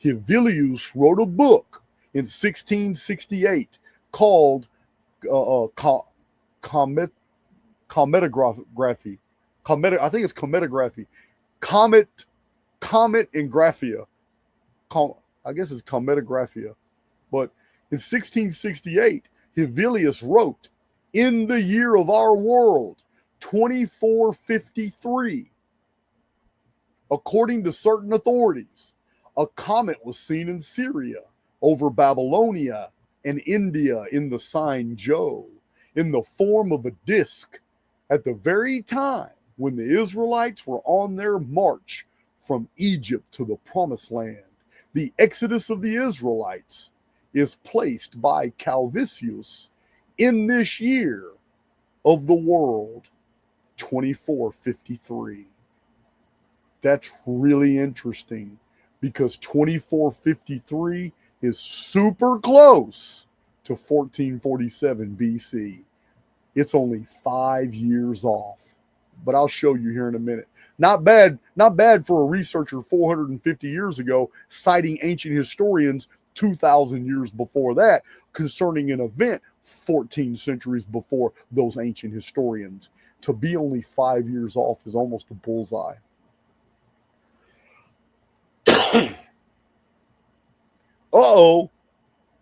Hevelius wrote a book in 1668 called cometography. I think it's cometography. Comet and Graphia. I guess it's cometography. But in 1668, Hevelius wrote, in the year of our world, 2453, according to certain authorities, a comet was seen in Syria, over Babylonia and India in the sign Joe, in the form of a disk, at the very time when the Israelites were on their march from Egypt to the Promised Land. The exodus of the Israelites is placed by Calvisius in this year of the world, 2453. That's really interesting because 2453 is super close to 1447 BC. It's only 5 years off, but I'll show you here in a minute. Not bad for a researcher 450 years ago citing ancient historians 2,000 years before that concerning an event 14 centuries before those ancient historians. To be only 5 years off is almost a bullseye. Uh-oh.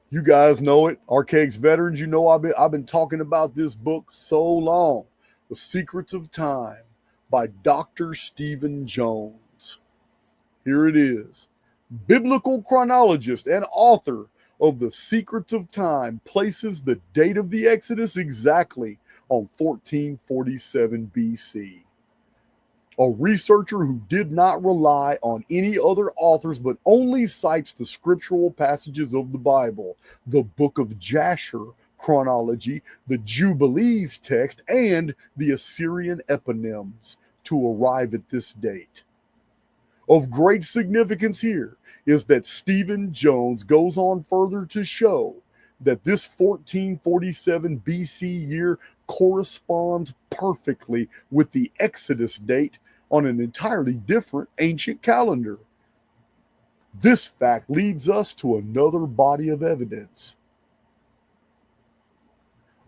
You guys know it. Archaix veterans, you know I've been talking about this book so long. The Secrets of Time by Dr. Stephen Jones. Here it is. Biblical chronologist and author of The Secrets of Time places the date of the Exodus exactly on 1447 BC. A researcher who did not rely on any other authors but only cites the scriptural passages of the Bible, the book of Jasher, Chronology, the Jubilees text, and the Assyrian eponyms to arrive at this date. Of great significance here is that Stephen Jones goes on further to show that this 1447 BC year corresponds perfectly with the Exodus date on an entirely different ancient calendar. This fact leads us to another body of evidence.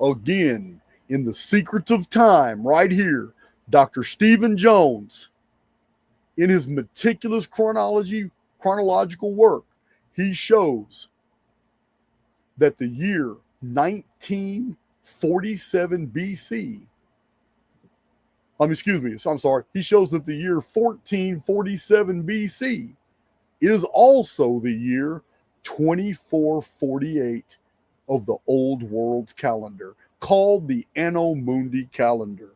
Again, in The Secrets of Time, right here, Dr. Stephen Jones, in his meticulous chronological work, he shows that the year 1947 BC, he shows that the year 1447 BC is also the year 2448 of the Old World's calendar, called the Anno Mundi calendar.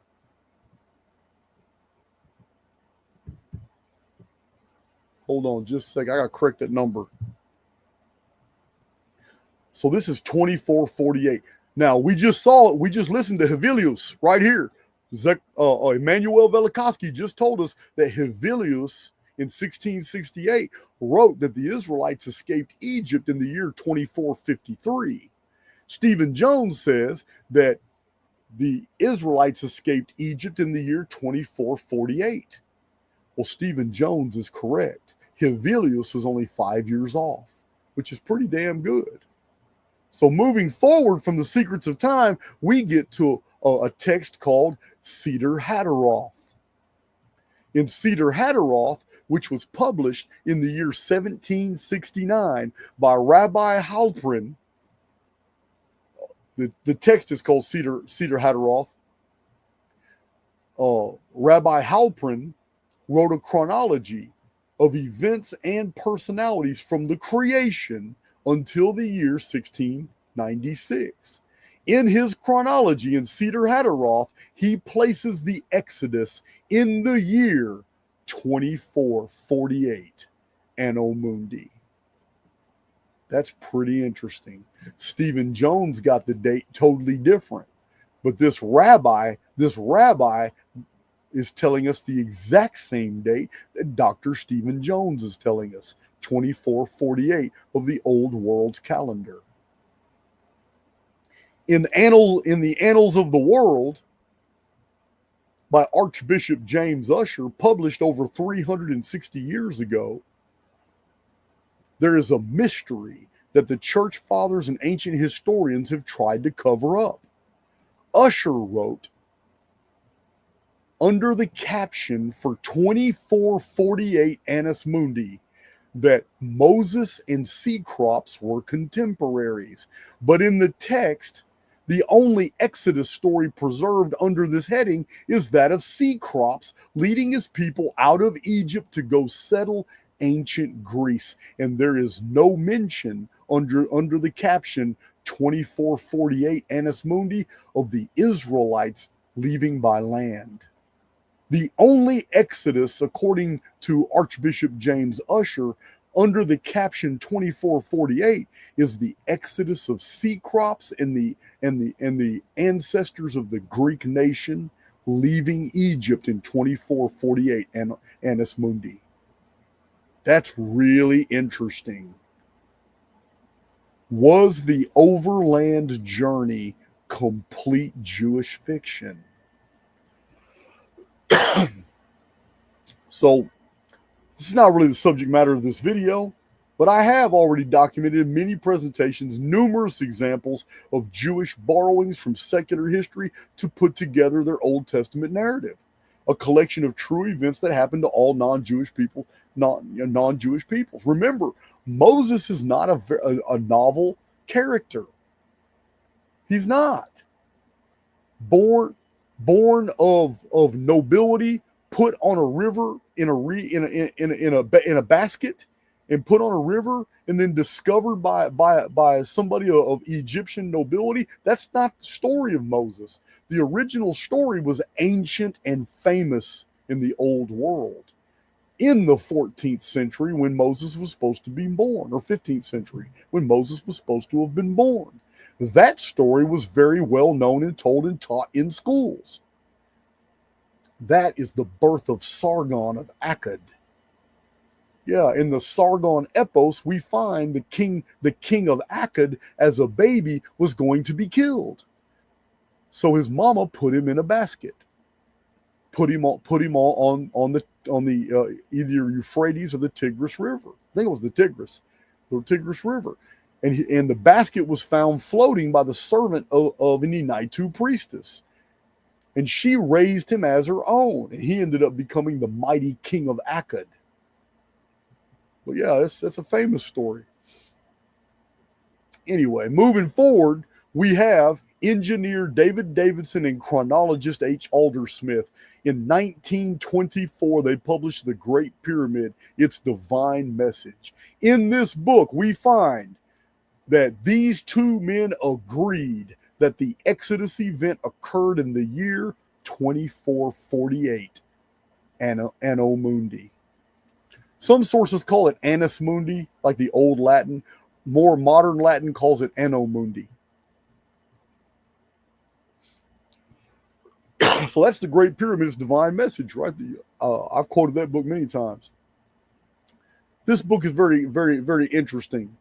Hold on just a second. I got to correct that number. So this is 2448. Now, we just saw it. We just listened to Hevelius right here. Emanuel Velikovsky just told us that Hevelius in 1668 wrote that the Israelites escaped Egypt in the year 2453. Stephen Jones says that the Israelites escaped Egypt in the year 2448. Well, Stephen Jones is correct. Willis was only 5 years off, which is pretty damn good. So moving forward from the Secrets of Time, we get to a text called Seder Olam. In Seder Olam, which was published in the year 1769 by Rabbi Halprin, the text is called Seder Olam. Rabbi Halprin wrote a chronology of events and personalities from the creation until the year 1696. In his chronology in Seder Olam, he places the Exodus in the year 2448 Anno Mundi. That's pretty interesting. Stephen Jones got the date totally different, but this rabbi is telling us the exact same date that Dr. Stephen Jones is telling us, 2448 of the Old World's calendar. In the Annals of the World by Archbishop James Ussher, published over 360 years ago, there is a mystery that the church fathers and ancient historians have tried to cover up. Ussher wrote, under the caption for 2448 Annus Mundi, that Moses and Cecrops were contemporaries. But in the text, the only Exodus story preserved under this heading is that of Cecrops leading his people out of Egypt to go settle ancient Greece. And there is no mention under the caption 2448 Annus Mundi of the Israelites leaving by land. The only Exodus, according to Archbishop James Ussher, under the caption 2448 is the Exodus of Cecrops and the ancestors of the Greek nation leaving Egypt in 2448 Annus Mundi. That's really interesting. Was the overland journey complete Jewish fiction? So, this is not really the subject matter of this video, but I have already documented in many presentations numerous examples of Jewish borrowings from secular history to put together their Old Testament narrative, a collection of true events that happened to all non-Jewish people, non-Jewish peoples. Remember, Moses is not a novel character. He's not. Born of nobility, put on a river in a basket, and put on a river, and then discovered by somebody of Egyptian nobility. That's not the story of Moses. The original story was ancient and famous in the old world in the 14th century when Moses was supposed to be born, or 15th century when Moses was supposed to have been born. That story was very well known and told and taught in schools. That is the birth of Sargon of Akkad. Yeah, in the Sargon epos, we find the king of Akkad as a baby was going to be killed. So his mama put him in a basket, put him on the either Euphrates or the Tigris River. I think it was the Tigris River, and the basket was found floating by the servant of an Enaitu priestess, and she raised him as her own, and he ended up becoming the mighty king of Akkad. Well, yeah, that's a famous story. Anyway, moving forward, we have engineer David Davidson and chronologist H. Aldersmith. In 1924, they published The Great Pyramid, Its Divine Message. In this book, we find that these two men agreed that the Exodus event occurred in the year 2448, Anno Mundi. Some sources call it Annus Mundi, like the old Latin. More modern Latin calls it Anno Mundi. So that's the Great Pyramid's divine message, right? I've quoted that book many times. This book is very, very, very interesting.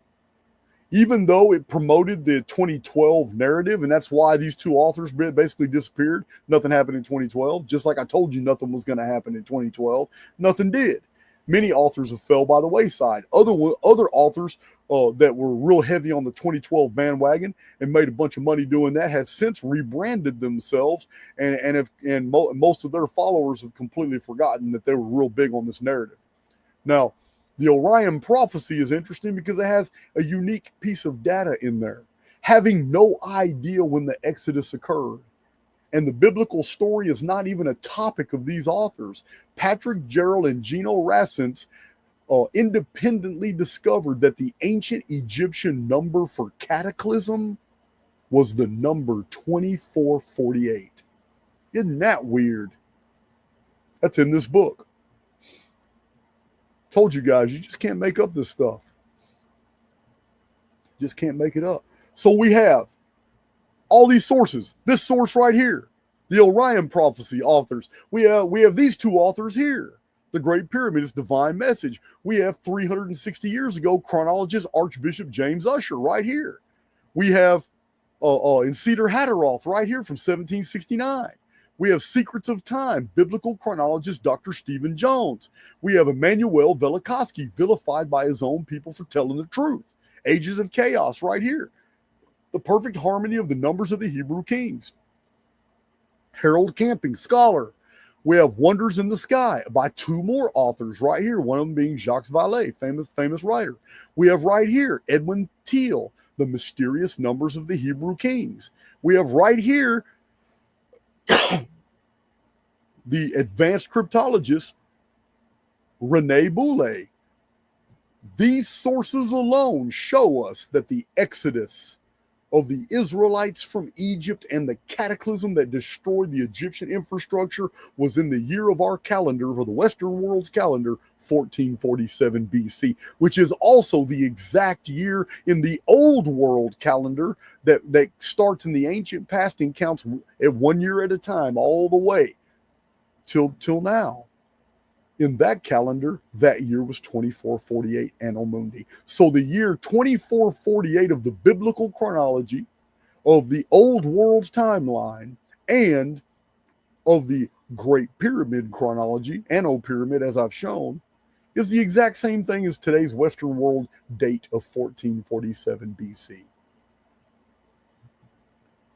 Even though it promoted the 2012 narrative, and that's why these two authors basically disappeared. Nothing happened in 2012. Just like I told you nothing was going to happen in 2012. Nothing did. Many authors have fell by the wayside. Other authors that were real heavy on the 2012 bandwagon and made a bunch of money doing that have since rebranded themselves, and most of their followers have completely forgotten that they were real big on this narrative. Now, the Orion prophecy is interesting because it has a unique piece of data in there. Having no idea when the Exodus occurred, and the biblical story is not even a topic of these authors. Patrick Gerald and Gino Rassens independently discovered that the ancient Egyptian number for cataclysm was the number 2448. Isn't that weird? That's in this book. Told you guys, you just can't make up this stuff. Just can't make it up. So we have all these sources. This source right here, the Orion prophecy authors. We have these two authors here. The Great Pyramid is divine message. We have 360 years ago chronologist Archbishop James Ussher right here. We have in Cedar Hatteroth right here from 1769. We have Secrets of Time, biblical chronologist Dr. Stephen Jones. We have Emmanuel Velikovsky, vilified by his own people for telling the truth. Ages of Chaos right here. The Perfect Harmony of the Numbers of the Hebrew Kings. Harold Camping, scholar. We have Wonders in the Sky by two more authors right here, one of them being Jacques Vallée, famous writer. We have right here Edwin Teal, The Mysterious Numbers of the Hebrew Kings. We have right here the advanced cryptologist René Boulay. These sources alone show us that the exodus of the Israelites from Egypt and the cataclysm that destroyed the Egyptian infrastructure was in the year of our calendar, for the Western world's calendar, 1447 BC, which is also the exact year in the old world calendar that starts in the ancient past and counts at 1 year at a time all the way till now. In that calendar, that year was 2448 Anno Mundi. So the year 2448 of the biblical chronology, of the old world's timeline, and of the Great Pyramid chronology, Anno Pyramid, as I've shown, is the exact same thing as today's Western world date of 1447 BC.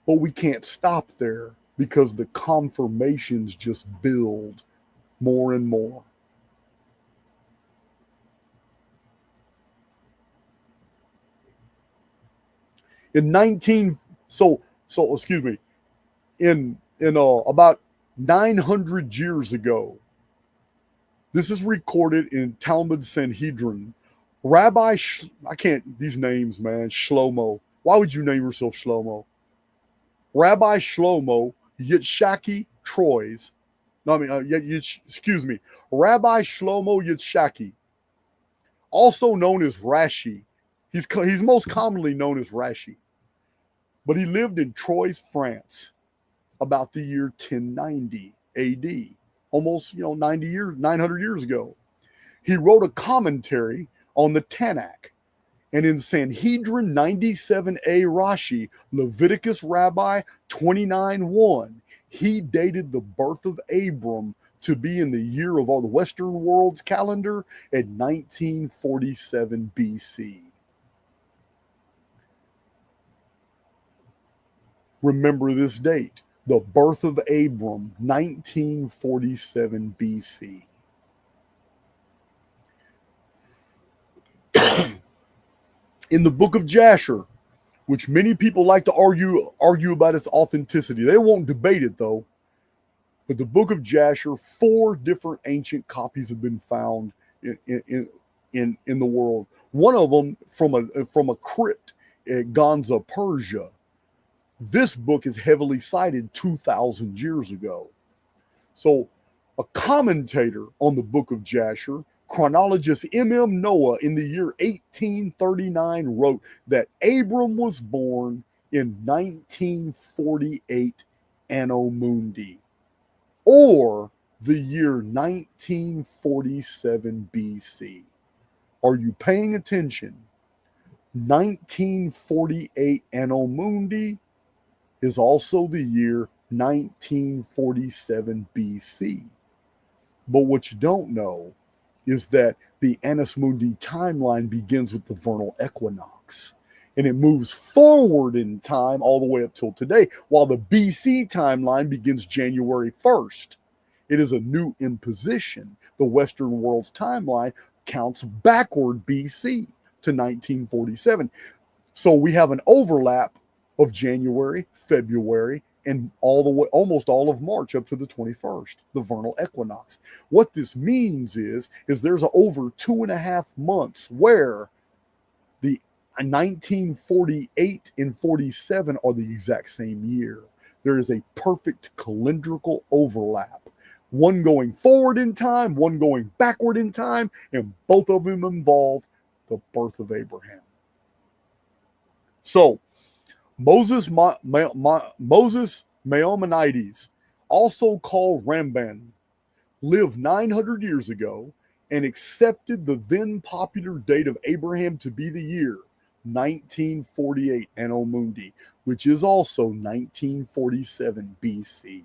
But we can't stop there because the confirmations just build more and more. In about 900 years ago, this is recorded in Talmud Sanhedrin. Rabbi, I can't, these names, man, Shlomo. Why would you name yourself Shlomo? Rabbi Shlomo Yitzhaki Troyes. No, I mean, Rabbi Shlomo Yitzhaki, also known as Rashi. He's most commonly known as Rashi. But he lived in Troyes, France, about the year 1090 AD, almost 900 years ago. He wrote a commentary on the Tanakh, and in Sanhedrin 97a Rashi, Leviticus Rabbi 29:1, he dated the birth of Abram to be in the year of all the Western world's calendar at 1947 BC. Remember this date, the birth of Abram, 1947 BC. In the book of Jasher, which many people like to argue about its authenticity. They won't debate it though. But the book of Jasher, 4 different ancient copies have been found in the world. One of them from a crypt at Gonza, Persia. This book is heavily cited 2,000 years ago. So a commentator on the book of Jasher, chronologist M.M. Noah, in the year 1839 wrote that Abram was born in 1948 Anno Mundi, or the year 1947 BC. Are you paying attention? 1948 Anno Mundi is also the year 1947 BC. But what you don't know is that the Annus Mundi timeline begins with the vernal equinox, and it moves forward in time all the way up till today, while the BC timeline begins January 1st. It is a new imposition. The Western world's timeline counts backward BC to 1947. So we have an overlap of January, February, and all the way, almost all of March up to the 21st, the vernal equinox. What this means is there's over 2.5 months where the 1948 and 47 are the exact same year. There is a perfect calendrical overlap. One going forward in time, one going backward in time, and both of them involve the birth of Abraham. So, Moses Maimonides, also called Ramban, lived 900 years ago and accepted the then popular date of Abraham to be the year 1948 Anno Mundi, which is also 1947 BC.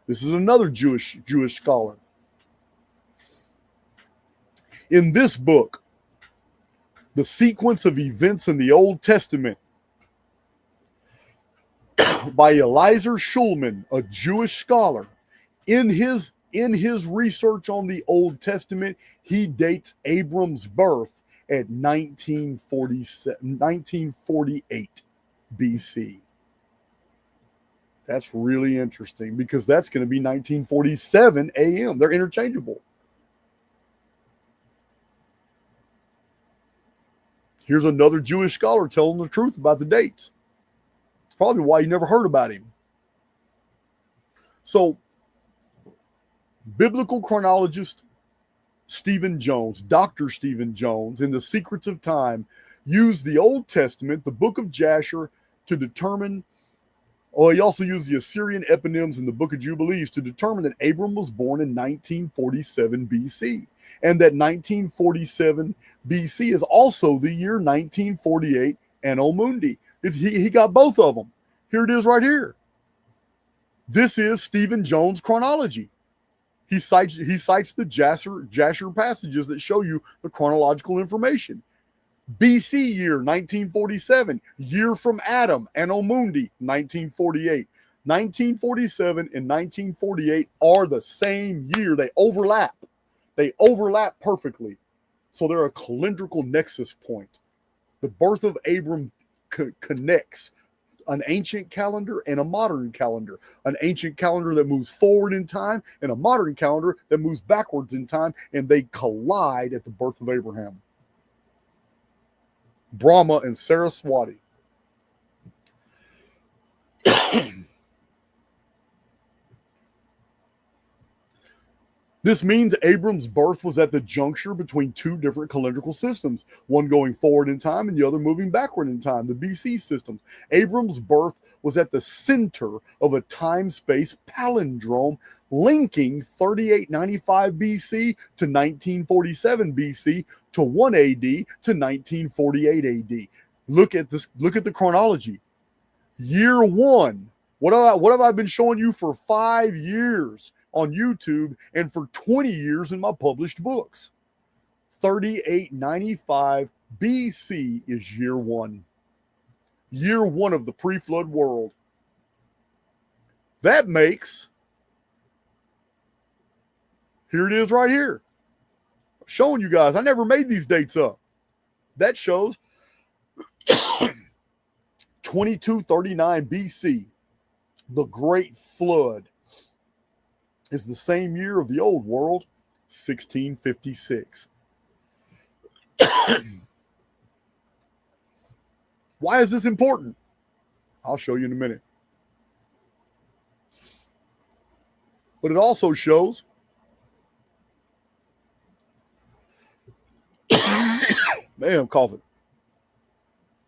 This is another Jewish scholar. In this book, The Sequence of Events in the Old Testament, by Eliezer Schulman, a Jewish scholar, in his research on the Old Testament, he dates Abram's birth at 1948 BC. That's really interesting because that's going to be 1947 AM. They're interchangeable. Here's another Jewish scholar telling the truth about the dates. It's probably why you never heard about him. So, biblical chronologist Stephen Jones, Dr. Stephen Jones, in The Secrets of Time, used the Old Testament, the book of Jasher, to determine, he also used the Assyrian eponyms in the book of Jubilees to determine that Abram was born in 1947 BC, and that 1947 BC is also the year 1948 Anno Mundi. He got both of them. Here it is right here. This is Stephen Jones' chronology. He cites the Jasher passages that show you the chronological information. BC year 1947, year from Adam, Anno Mundi 1948. 1947 and 1948 are the same year. They overlap. They overlap perfectly. So they're a calendrical nexus point. The birth of Abram connects an ancient calendar and a modern calendar. An ancient calendar that moves forward in time and a modern calendar that moves backwards in time, and they collide at the birth of Abraham. Brahma and Saraswati. This means Abram's birth was at the juncture between two different calendrical systems, one going forward in time and the other moving backward in time, the BC system. Abram's birth was at the center of a time-space palindrome linking 3895 BC to 1947 BC to 1 AD to 1948 AD. Look at this. Look at the chronology. Year one. What have I been showing you for 5 years on YouTube and for 20 years in my published books? 3895 BC is year one. Year one of the pre-flood world. That makes, here it is right here. I'm showing you guys. I never made these dates up. That shows 2239 BC. The Great Flood is the same year of the Old World, 1656. Why is this important? I'll show you in a minute. But it also shows man, I'm coughing.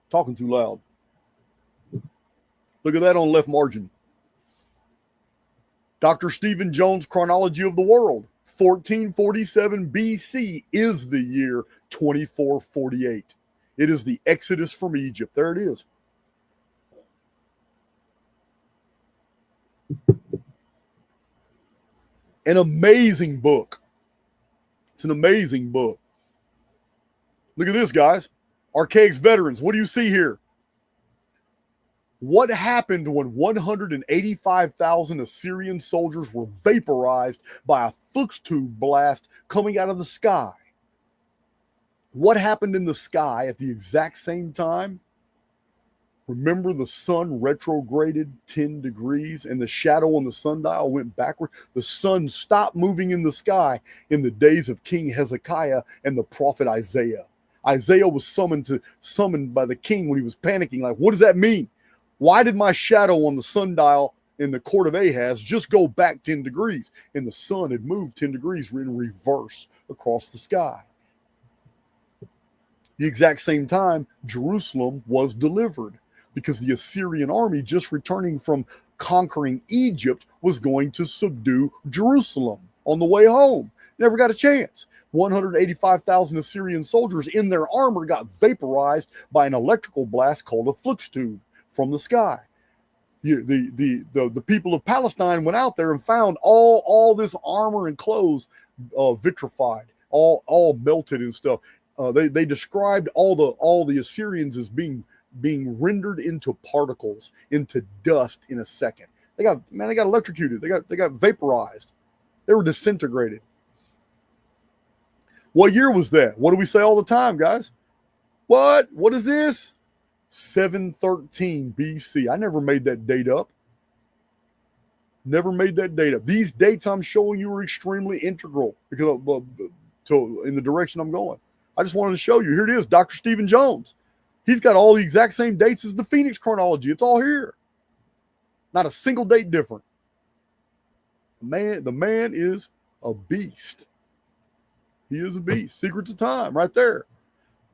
Talking too loud. Look at that on left margin. Dr. Stephen Jones' Chronology of the World, 1447 BC is the year 2448. It is the Exodus from Egypt. There it is. An amazing book. It's an amazing book. Look at this, guys. Archaix veterans. What do you see here? What happened when 185,000 Assyrian soldiers were vaporized by a Fluxtube blast coming out of the sky? What happened in the sky at the exact same time? Remember, the sun retrograded 10 degrees and the shadow on the sundial went backward. The sun stopped moving in the sky in the days of King Hezekiah and the prophet Isaiah. Isaiah was summoned by the king when he was panicking. Like, what does that mean? Why did my shadow on the sundial in the court of Ahaz just go back 10 degrees? And the sun had moved 10 degrees in reverse across the sky. The exact same time, Jerusalem was delivered, because the Assyrian army, just returning from conquering Egypt, was going to subdue Jerusalem on the way home. Never got a chance. 185,000 Assyrian soldiers in their armor got vaporized by an electrical blast called a Fluxtube from the sky. The people of Palestine went out there and found all this armor and clothes vitrified, all melted and stuff. They described all the Assyrians as being rendered into particles, into dust in a second. They got electrocuted. They got vaporized. They were disintegrated. What year was that? What do we say all the time, guys? What is this? 713 BC. I never made that date up. Never made that date up. These dates I'm showing you are extremely integral because in the direction I'm going. I just wanted to show you. Here it is, Dr. Stephen Jones. He's got all the exact same dates as the Phoenix chronology. It's all here. Not a single date different. The man is a beast. He is a beast. Secrets of Time, right there.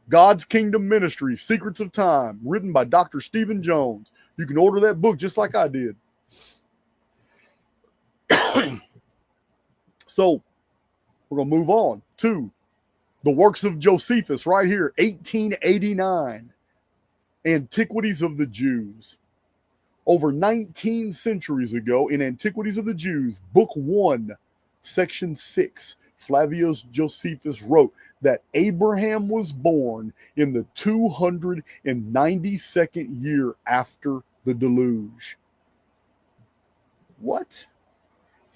God's Kingdom Ministry, Secrets of Time, written by Dr. Stephen Jones. You can order that book just like I did. So, we're going to move on to the works of Josephus right here, 1889. Antiquities of the Jews. Over 19 centuries ago, in Antiquities of the Jews, Book 1, Section 6, Flavius Josephus wrote that Abraham was born in the 292nd year after the deluge. What?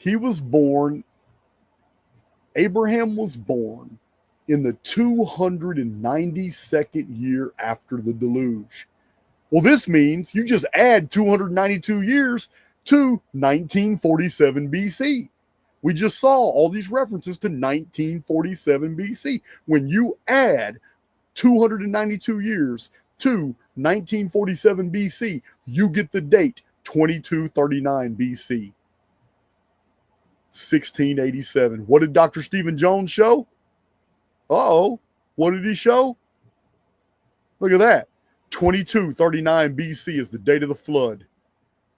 Abraham was born in the 292nd year after the deluge. Well, this means you just add 292 years to 1947 BC. We just saw all these references to 1947 BC. When you add 292 years to 1947 BC, you get the date 2239 BC. 1687. What did Dr. Stephen Jones show? Uh-oh. What did he show? Look at that. 2239 BC is the date of the flood.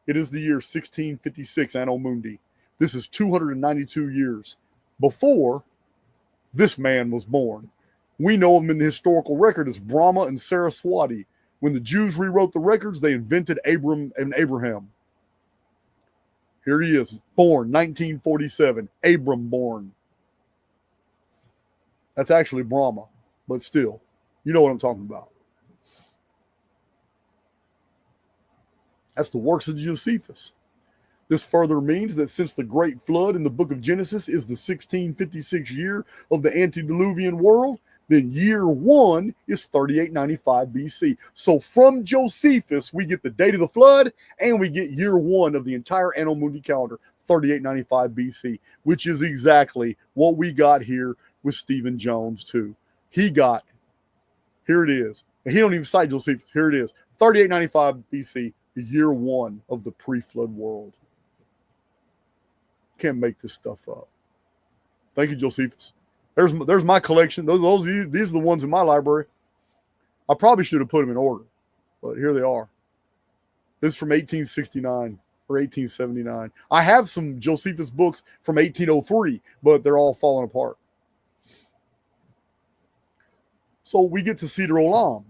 It is the year 1656 Anno Mundi. This is 292 years before this man was born. We know him in the historical record as Brahma and Saraswati. When the Jews rewrote the records, they invented Abram and Abraham. Here he is, born 1947. Abram born. That's actually Brahma, but still, you know what I'm talking about. That's the works of Josephus. This further means that since the great flood in the book of Genesis is the 1656 year of the antediluvian world, then year 1 is 3895 BC. So from Josephus, we get the date of the flood and we get year 1 of the entire Anno Mundi calendar, 3895 BC, which is exactly what we got here with Stephen Jones too. He got, here it is. And he don't even cite Josephus. Here it is, 3895 BC, the year 1 of the pre-flood world. Can't make this stuff up. Thank you, Josephus. There's my collection. These are the ones in my library. I probably should have put them in order, but here they are. This is from 1869. or 1879. I have some Josephus books from 1803, but they're all falling apart. So we get to Seder Olam.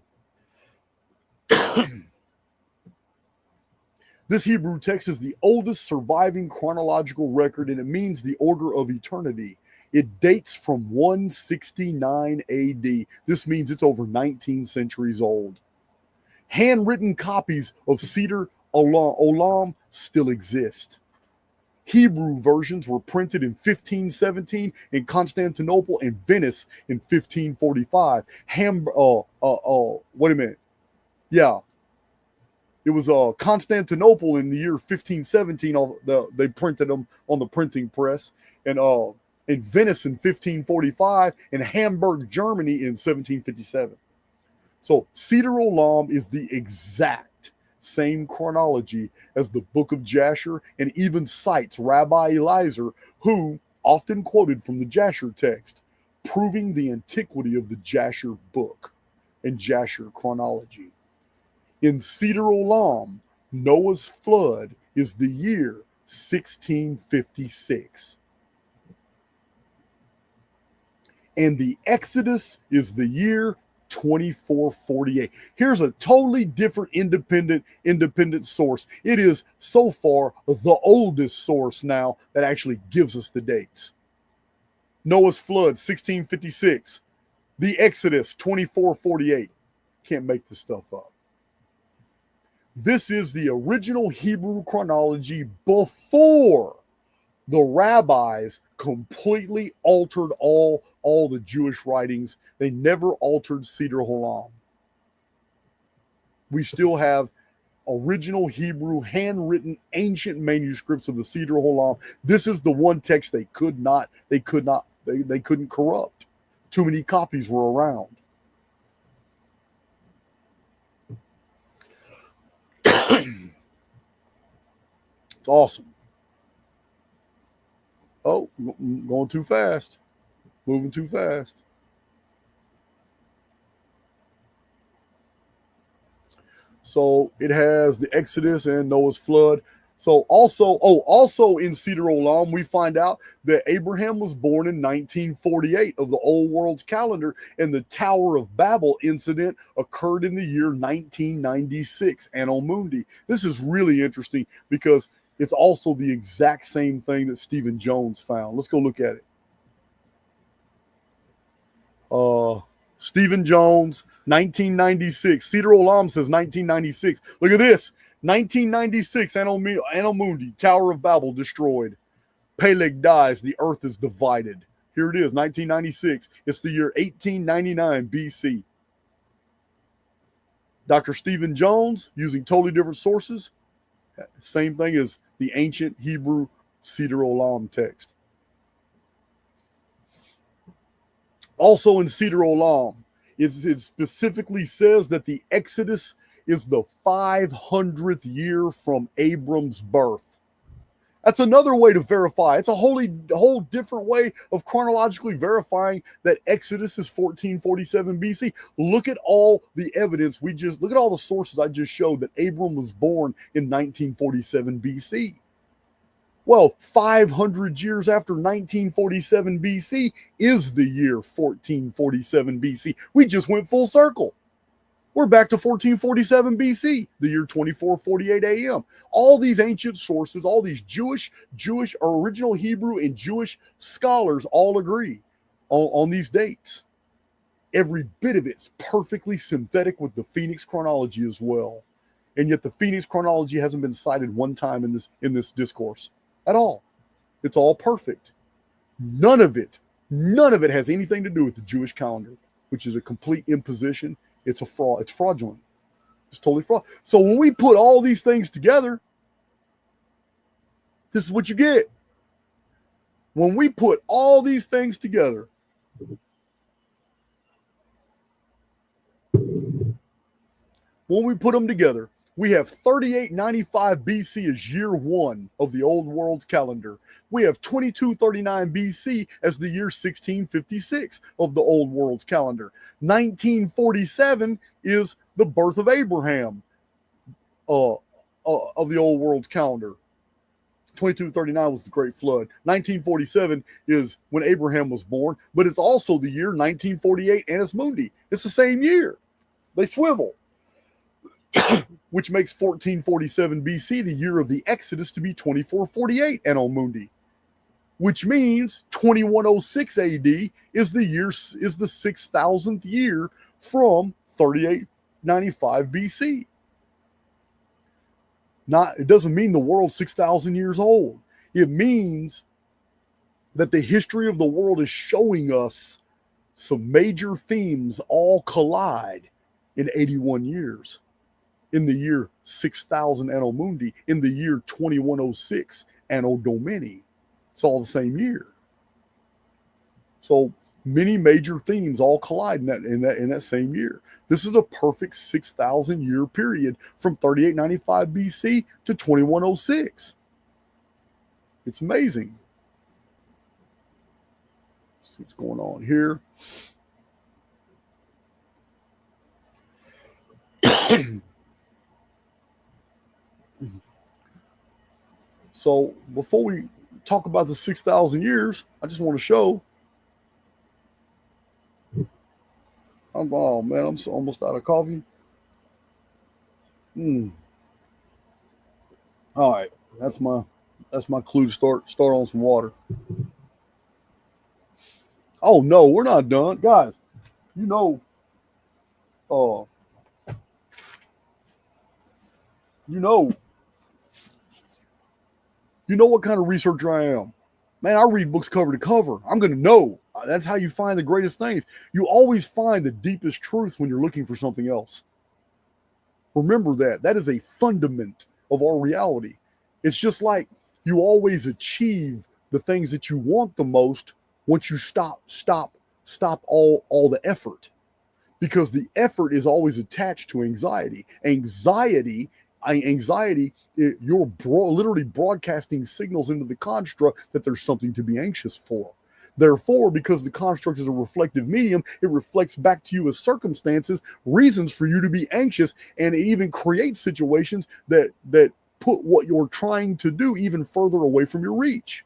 This Hebrew text is the oldest surviving chronological record, and it means the order of eternity. It dates from 169 AD. This means it's over 19 centuries old. Handwritten copies of Seder Olam still exist. Hebrew versions were printed in 1517 in Constantinople and Venice in 1545. Wait a minute. Yeah. It was Constantinople in the year 1517. They printed them on the printing press. And in Venice in 1545, and Hamburg, Germany in 1757. So Seder Olam is the exact same chronology as the Book of Jasher, and even cites Rabbi Eliezer, who often quoted from the Jasher text, proving the antiquity of the Jasher book and Jasher chronology. In Seder Olam, Noah's flood is the year 1656. And the Exodus is the year 2448. Here's a totally different independent source. It is so far the oldest source now that actually gives us the dates. Noah's flood 1656. The Exodus 2448. Can't make this stuff up. This is the original Hebrew chronology before the rabbis completely altered all the Jewish writings. They never altered Seder Olam. We still have original Hebrew handwritten ancient manuscripts of the Seder Olam. This is the one text they couldn't corrupt. Too many copies were around. It's awesome. Oh, going too fast. Moving too fast. So it has the Exodus and Noah's flood. So also in Seder Olam, we find out that Abraham was born in 1948 of the Old World's calendar, and the Tower of Babel incident occurred in the year 1996, Anno Mundi. This is really interesting because it's also the exact same thing that Stephen Jones found. Let's go look at it. Stephen Jones, 1996. Seder Olam says 1996. Look at this. 1996, Anno Mundi, Tower of Babel destroyed. Peleg dies, the earth is divided. Here it is, 1996. It's the year 1899 BC. Dr. Stephen Jones, using totally different sources, same thing as the ancient Hebrew Seder Olam text. Also in Seder Olam, it specifically says that the Exodus is the 500th year from Abram's birth. That's another way to verify. It's a whole different way of chronologically verifying that Exodus is 1447 BC. Look at all the evidence look at all the sources I just showed that Abram was born in 1947 BC. Well, 500 years after 1947 BC is the year 1447 BC. We just went full circle. We're back to 1447 BC, the year 2448 AM. All these ancient sources, all these Jewish or original Hebrew and Jewish scholars all agree on these dates. Every bit of it's perfectly synthetic with the Phoenix chronology as well. And yet the Phoenix chronology hasn't been cited one time in this discourse at all. It's all perfect. None of it has anything to do with the Jewish calendar, which is a complete imposition. It's a fraud. It's fraudulent. It's totally fraud. So when we put all these things together, this is what you get. When we put all these things together, we have 3895 BC as year one of the Old World's calendar. We have 2239 BC as the year 1656 of the Old World's calendar. 1947 is the birth of Abraham of the Old World's calendar. 2239 was the Great Flood. 1947 is when Abraham was born, but it's also the year 1948 Annus Mundi. It's the same year. They swivel, which makes 1447 BC the year of the Exodus to be 2448 Anno Mundi, which means 2106 AD is the 6,000th year from 3895 BC. It doesn't mean the world's 6,000 years old. It means that the history of the world is showing us some major themes all collide in 81 years. In the year 6,000 Anno Mundi, in the year 2106 Anno Domini. It's all the same year. So many major themes all collide in that same year. This is a perfect 6,000 year period from 3895 BC to 2106. It's amazing. Let's see what's going on here. So before we talk about the 6,000 years, I just want to show. Oh man, I'm so almost out of coffee. All right, that's my clue to start on some water. Oh no, we're not done, guys. You know what kind of researcher I am. Man, I read books cover to cover. I'm going to know. That's how you find the greatest things. You always find the deepest truth when you're looking for something else. Remember that. That is a fundament of our reality. It's just like you always achieve the things that you want the most once you stop all the effort. Because the effort is always attached to anxiety. Anxiety, you're literally broadcasting signals into the construct that there's something to be anxious for. Therefore, because the construct is a reflective medium, it reflects back to you as circumstances, reasons for you to be anxious, and it even creates situations that put what you're trying to do even further away from your reach.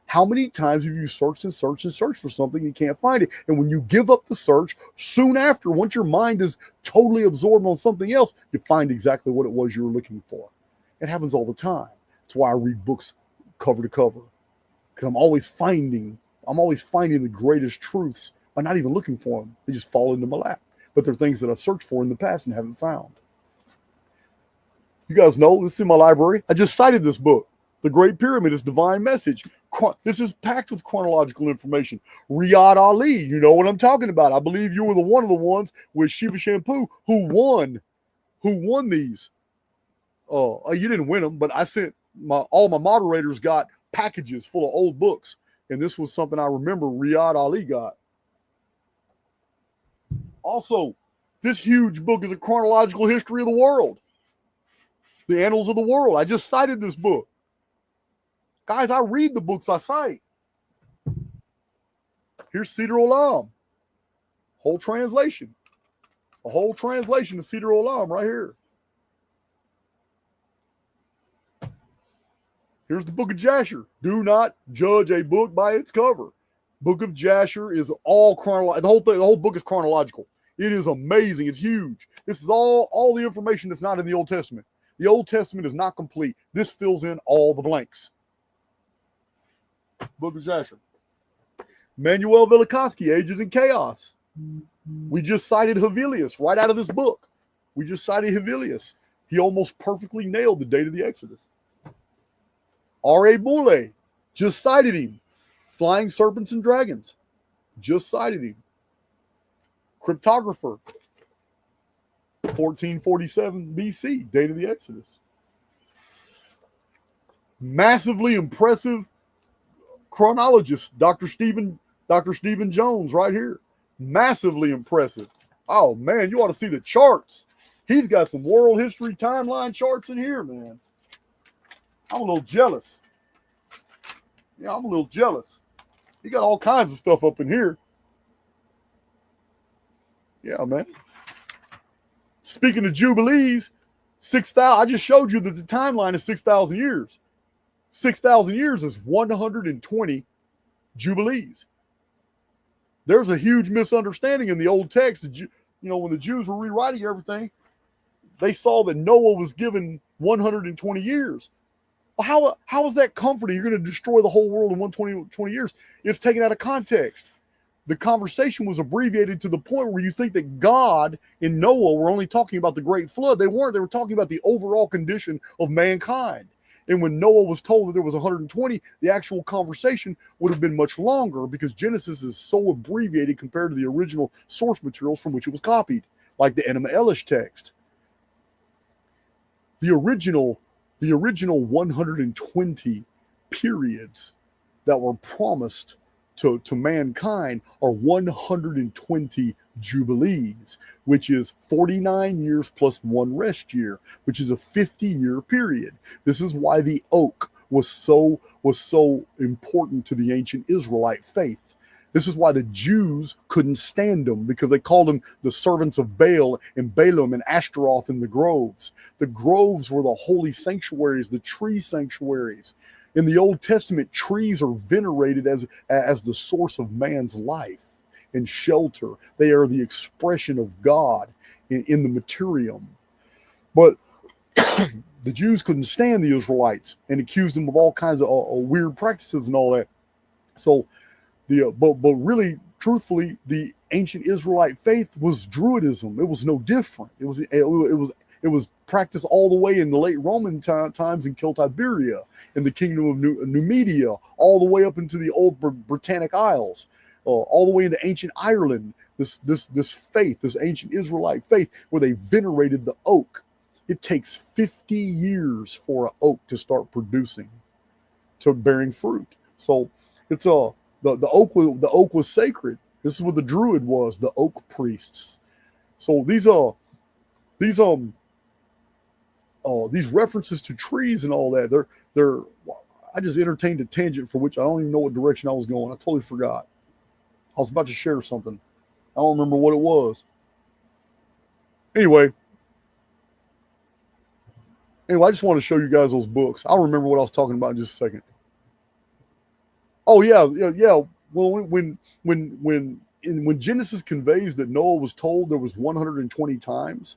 How many times have you searched and searched and searched for something and can't find it? And when you give up the search, soon after, once your mind is totally absorbed on something else, you find exactly what it was you were looking for. It happens all the time. That's why I read books cover to cover. Because I'm always finding the greatest truths by not even looking for them. They just fall into my lap. But they're things that I've searched for in the past and haven't found. You guys know, this is in my library. I just cited this book. The Great Pyramid is Divine Message. This is packed with chronological information. Riyadh Ali, you know what I'm talking about. I believe you were one of the ones with Shiva Shampoo who won these. You didn't win them, but I sent all my moderators got packages full of old books. And this was something I remember Riyadh Ali got. Also, this huge book is a chronological history of the world. The Annals of the World. I just cited this book. Guys, I read the books I cite. Here's Seder Olam. Whole translation. A whole translation of Seder Olam right here. Here's the Book of Jasher. Do not judge a book by its cover. Book of Jasher is all chronological. The whole book is chronological. It is amazing. It's huge. This is all the information that's not in the Old Testament. The Old Testament is not complete. This fills in all the blanks. Book of Jasher. Manuel Velikovsky, Ages and Chaos. We just cited Hevelius right out of this book. We just cited Hevelius. He almost perfectly nailed the date of the Exodus. R.A. Boulay, just cited him. Flying Serpents and Dragons. Just cited him. Cryptographer. 1447 BC, date of the Exodus. Massively impressive chronologist, Dr. Stephen Jones, right here. Massively impressive. Oh man, you ought to see the charts. He's got some world history timeline charts in here, man. I'm a little jealous. Yeah, I'm a little jealous. He got all kinds of stuff up in here. Yeah, man. Speaking of Jubilees, 6,000. I just showed you that the timeline is 6,000 years. 6,000 years is 120 jubilees. There's a huge misunderstanding in the old text. When the Jews were rewriting everything, they saw that Noah was given 120 years. Well, how is that comforting? You're going to destroy the whole world in 120 years. It's taken out of context. The conversation was abbreviated to the point where you think that God and Noah were only talking about the great flood. They weren't. They were talking about the overall condition of mankind. And when Noah was told that there was 120, the actual conversation would have been much longer, because Genesis is so abbreviated compared to the original source materials from which it was copied, like the Enema Elish text. The original 120 periods that were promised to mankind are 120 jubilees, which is 49 years plus one rest year, which is a 50-year period. This is why the oak was so important to the ancient Israelite faith. This is why the Jews couldn't stand them, because they called them the servants of Baal and Balaam and Ashtaroth in the groves. The groves were the holy sanctuaries, the tree sanctuaries. In the Old Testament, trees are venerated as the source of man's life and shelter. They are the expression of God in the materium. But the Jews couldn't stand the Israelites and accused them of all kinds of weird practices and all that. So, but really, truthfully, the ancient Israelite faith was Druidism. It was no different. It was practiced all the way in the late Roman times in Celtiberia, in the kingdom of Numidia, all the way up into the old Britannic Isles, all the way into ancient Ireland. This faith, this ancient Israelite faith, where they venerated the oak. It takes 50 years for an oak to start producing, to bearing fruit. So it's the oak was sacred. This is what the Druid was, the oak priests. So these references to trees and all that, they're I just entertained a tangent for which I don't even know what direction I was going. I totally forgot. I was about to share something. I don't remember what it was. Anyway, I just want to show you guys those books. I'll remember what I was talking about in just a second. Oh yeah. Well, when Genesis conveys that Noah was told there was 120 times,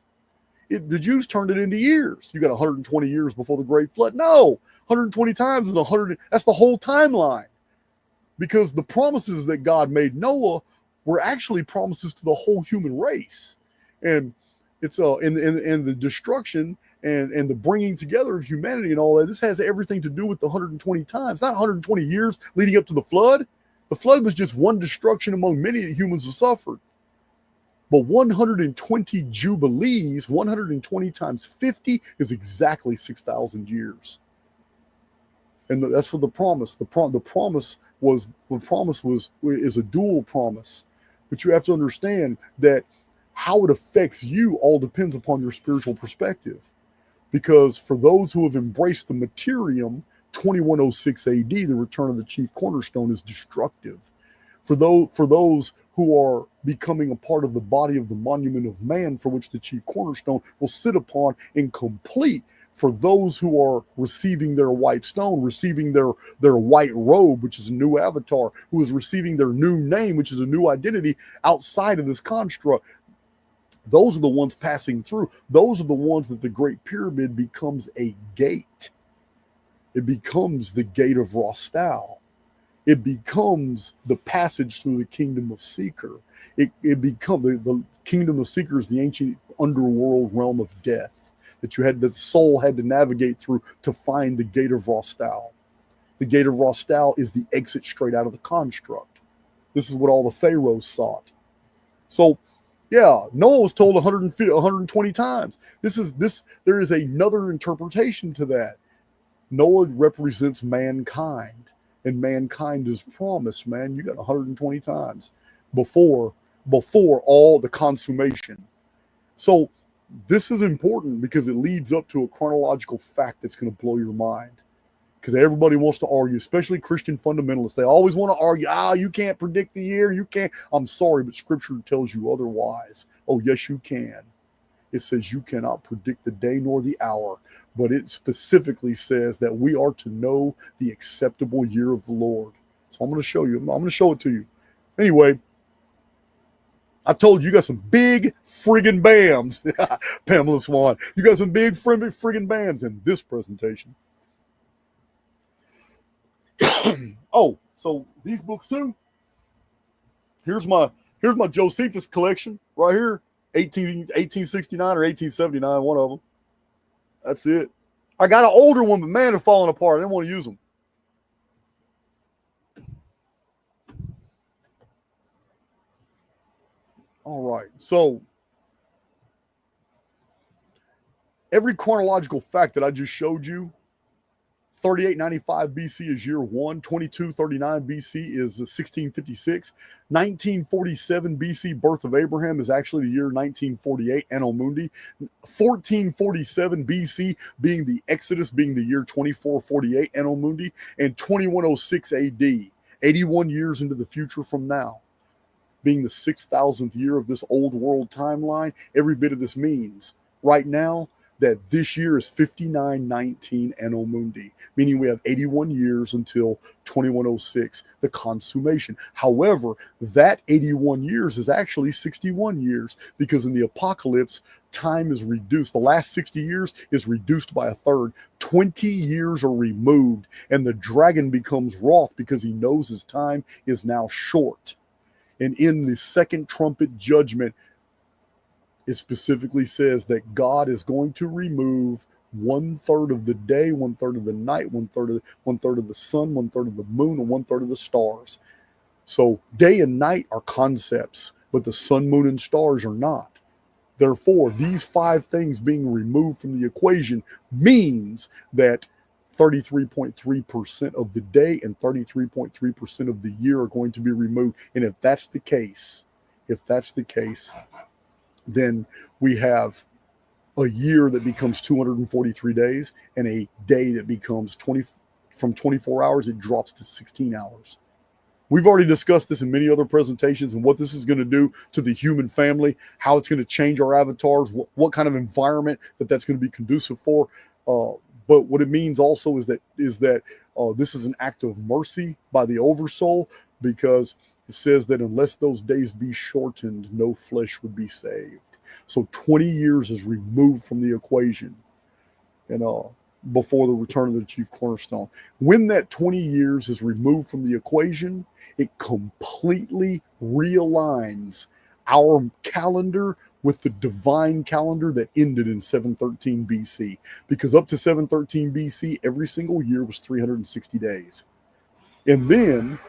the Jews turned it into years. You got 120 years before the Great Flood. No, 120 times is 100. That's the whole timeline, because the promises that God made Noah were actually promises to the whole human race, and it's in the destruction and the bringing together of humanity and all that. This has everything to do with the 120 times, not 120 years leading up to the flood. The flood was just one destruction among many that humans have suffered. But 120 jubilees, 120 times 50 is exactly 6,000 years. And that's what the promise. The promise is a dual promise. But you have to understand that how it affects you all depends upon your spiritual perspective. Because for those who have embraced the materium, 2106 AD, the return of the chief cornerstone, is destructive. For those who are becoming a part of the body of the monument of man, for which the chief cornerstone will sit upon and complete, for those who are receiving their white stone, receiving their white robe, which is a new avatar, who is receiving their new name, which is a new identity outside of this construct, those are the ones passing through. Those are the ones that the Great Pyramid becomes a gate. It becomes the gate of Rostal. It becomes the passage through the kingdom of Seeker. It becomes the kingdom of Seeker is the ancient underworld realm of death that the soul had to navigate through to find the gate of Rostal. The gate of Rostal is the exit straight out of the construct. This is what all the pharaohs sought. So, yeah, Noah was told 120 times. There is another interpretation to that. Noah represents mankind, and mankind is promised, man. You got 120 times before all the consummation. So this is important because it leads up to a chronological fact that's going to blow your mind. Because everybody wants to argue, especially Christian fundamentalists. They always want to argue, you can't predict the year, you can't. I'm sorry, but Scripture tells you otherwise. Oh, yes, you can. it says you cannot predict the day nor the hour, but it specifically says that we are to know the acceptable year of the Lord. So I'm going to show you. I'm going to show it to you. Anyway, I told you, you got some big friggin' BAMs. Pamela Swan, you got some big friggin' BAMs in this presentation. Oh, so these books too. Here's my Josephus collection right here. 1869 or 1879, one of them. That's it. I got an older one, but man, they're falling apart. I didn't want to use them. All right. So every chronological fact that I just showed you, 3895 BC is year 1, 2239 BC is 1656, 1947 BC, birth of Abraham, is actually the year 1948, Anno Mundi, 1447 BC being the Exodus, being the year 2448, Anno Mundi, and 2106 AD, 81 years into the future from now, being the 6,000th year of this old world timeline. Every bit of this means right now that this year is 5919 Anno Mundi, meaning we have 81 years until 2106, the consummation. However, that 81 years is actually 61 years, because in the apocalypse, time is reduced. The last 60 years is reduced by a third. 20 years are removed, and the dragon becomes wroth because he knows his time is now short. And in the second trumpet judgment, it specifically says that God is going to remove 1/3 of the day, 1/3 of the night, 1/3 of the sun, 1/3 of the moon, and 1/3 of the stars. So day and night are concepts, but the sun, moon, and stars are not. Therefore, these 5 things being removed from the equation means that 33.3% of the day and 33.3% of the year are going to be removed. And if that's the case, then we have a year that becomes 243 days and a day that becomes from 24 hours, it drops to 16 hours. We've already discussed this in many other presentations and what this is going to do to the human family, how it's going to change our avatars, what kind of environment that's going to be conducive for. But what it means also is that this is an act of mercy by the oversoul, because it says that unless those days be shortened, no flesh would be saved. So 20 years is removed from the equation, before the return of the chief cornerstone. When that 20 years is removed from the equation, it completely realigns our calendar with the divine calendar that ended in 713 BC. Because up to 713 BC, every single year was 360 days. And then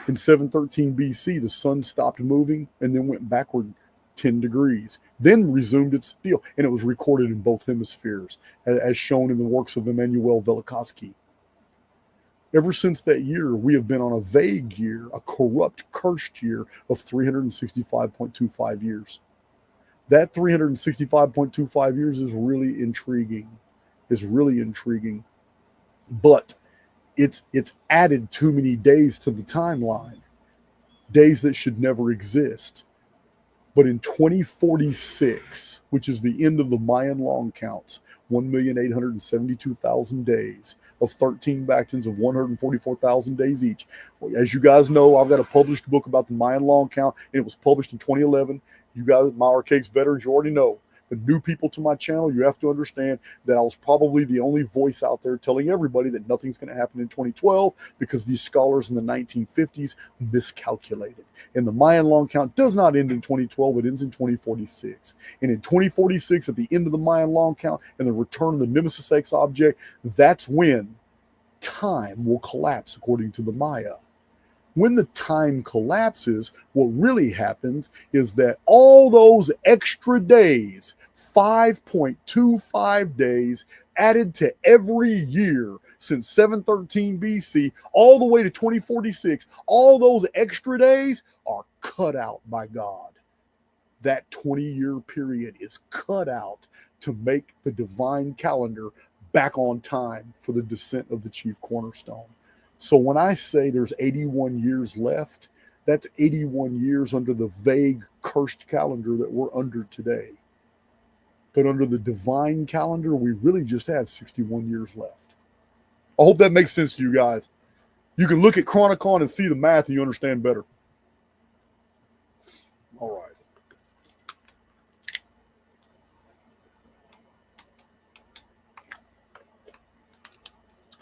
in 713 BC, the sun stopped moving and then went backward 10 degrees, then resumed its deal. And it was recorded in both hemispheres, as shown in the works of Immanuel Velikovsky. Ever since that year, we have been on a vague year, a corrupt, cursed year of 365.25 years. That 365.25 years is really intriguing. But it's added too many days to the timeline, days that should never exist. But in 2046, which is the end of the Mayan long counts, 1,872,000 days of 13 Bactans of 144,000 days each. As you guys know, I've got a published book about the Mayan long count, and it was published in 2011. You guys, my Archaix veterans, you already know. But new people to my channel, you have to understand that I was probably the only voice out there telling everybody that nothing's going to happen in 2012, because these scholars in the 1950s miscalculated. And the Mayan long count does not end in 2012, it ends in 2046. And in 2046, at the end of the Mayan long count and the return of the Nemesis X object, that's when time will collapse according to the Maya. When the time collapses, what really happens is that all those extra days, 5.25 days added to every year since 713 BC, all the way to 2046, all those extra days are cut out by God. That 20-year period is cut out to make the divine calendar back on time for the descent of the chief cornerstone. So when I say there's 81 years left, that's 81 years under the vague, cursed calendar that we're under today. But under the divine calendar, we really just have 61 years left. I hope that makes sense to you guys. You can look at Chronicon and see the math and you understand better. All right.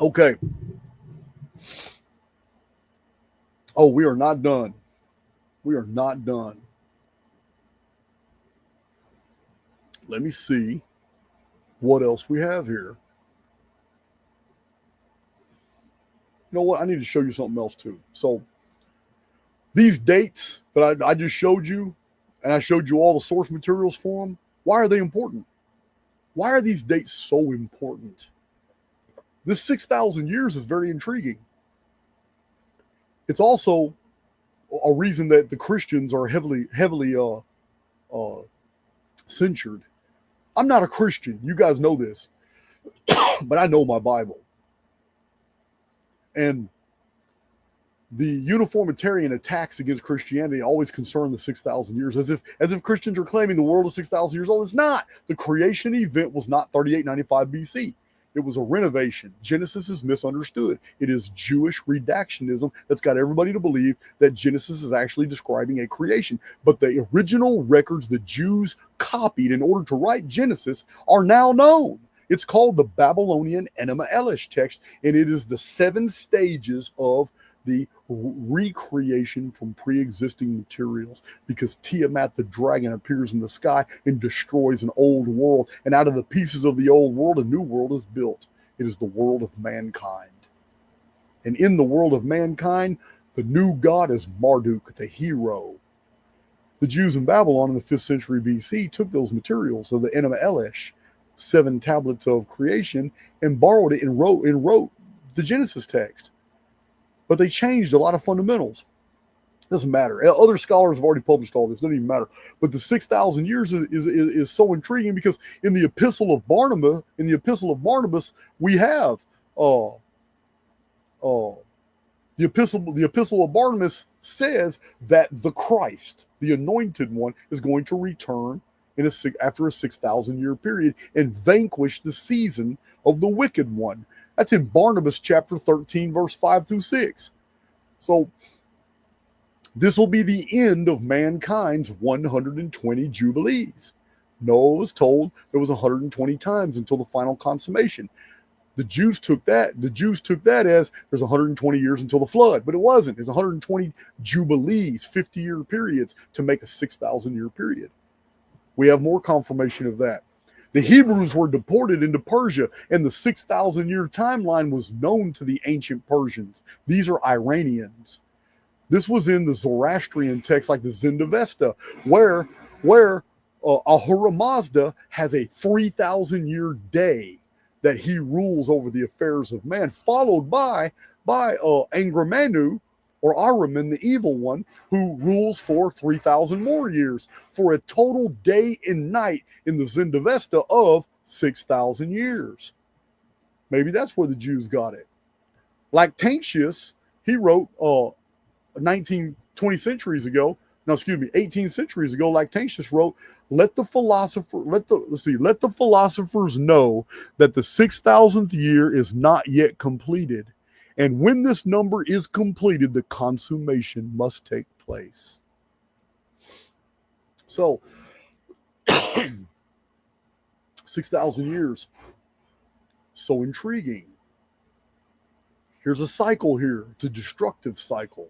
Okay. Oh, we are not done. We are not done. Let me see what else we have here. You know what? I need to show you something else too. So these dates that I just showed you, and I showed you all the source materials for them, why are they important? Why are these dates so important? This 6,000 years is very intriguing. It's also a reason that the Christians are heavily censured. I'm not a Christian. You guys know this. But I know my Bible. And the uniformitarian attacks against Christianity always concern the 6,000 years, as if Christians are claiming the world is 6,000 years old. It's not. The creation event was not 3895 BC. It was a renovation. Genesis is misunderstood. It is Jewish redactionism that's got everybody to believe that Genesis is actually describing a creation. But the original records the Jews copied in order to write Genesis are now known. It's called the Babylonian Enema Elish text, and it is the 7 stages of the recreation from pre-existing materials, because Tiamat the dragon appears in the sky and destroys an old world, and out of the pieces of the old world a new world is built. It is the world of mankind, and in the world of mankind the new god is Marduk, the hero. The Jews in Babylon in the 5th century BC took those materials of the Enema Elish, 7 tablets of creation, and borrowed it and wrote the Genesis text. But they changed a lot of fundamentals. Doesn't matter. Other scholars have already published all this. Doesn't even matter. But the 6,000 years is so intriguing, because in the Epistle of Barnabas, we have the Epistle of Barnabas says that the Christ, the Anointed One, is going to return after a 6,000 year period and vanquish the season of the wicked one. That's in Barnabas chapter 13, verse 5 through 6. So this will be the end of mankind's 120 jubilees. Noah was told there was 120 times until the final consummation. The Jews took that as there's 120 years until the flood, but it wasn't. It's 120 jubilees, 50-year periods, to make a 6,000 year period. We have more confirmation of that. The Hebrews were deported into Persia, and the 6,000 year timeline was known to the ancient Persians. These are Iranians. This was in the Zoroastrian text, like the Zendavesta, where Ahura Mazda has a 3,000 year day that he rules over the affairs of man, followed by Angramanu, or Ahriman, the evil one, who rules for 3,000 more years, for a total day and night in the Zendavesta of 6,000 years. Maybe that's where the Jews got it. Lactantius, he wrote 18 centuries ago, Lactantius wrote, let the philosophers know that the 6,000th year is not yet completed. And when this number is completed, the consummation must take place. So, 6,000 years. So intriguing. Here's a cycle here. It's a destructive cycle.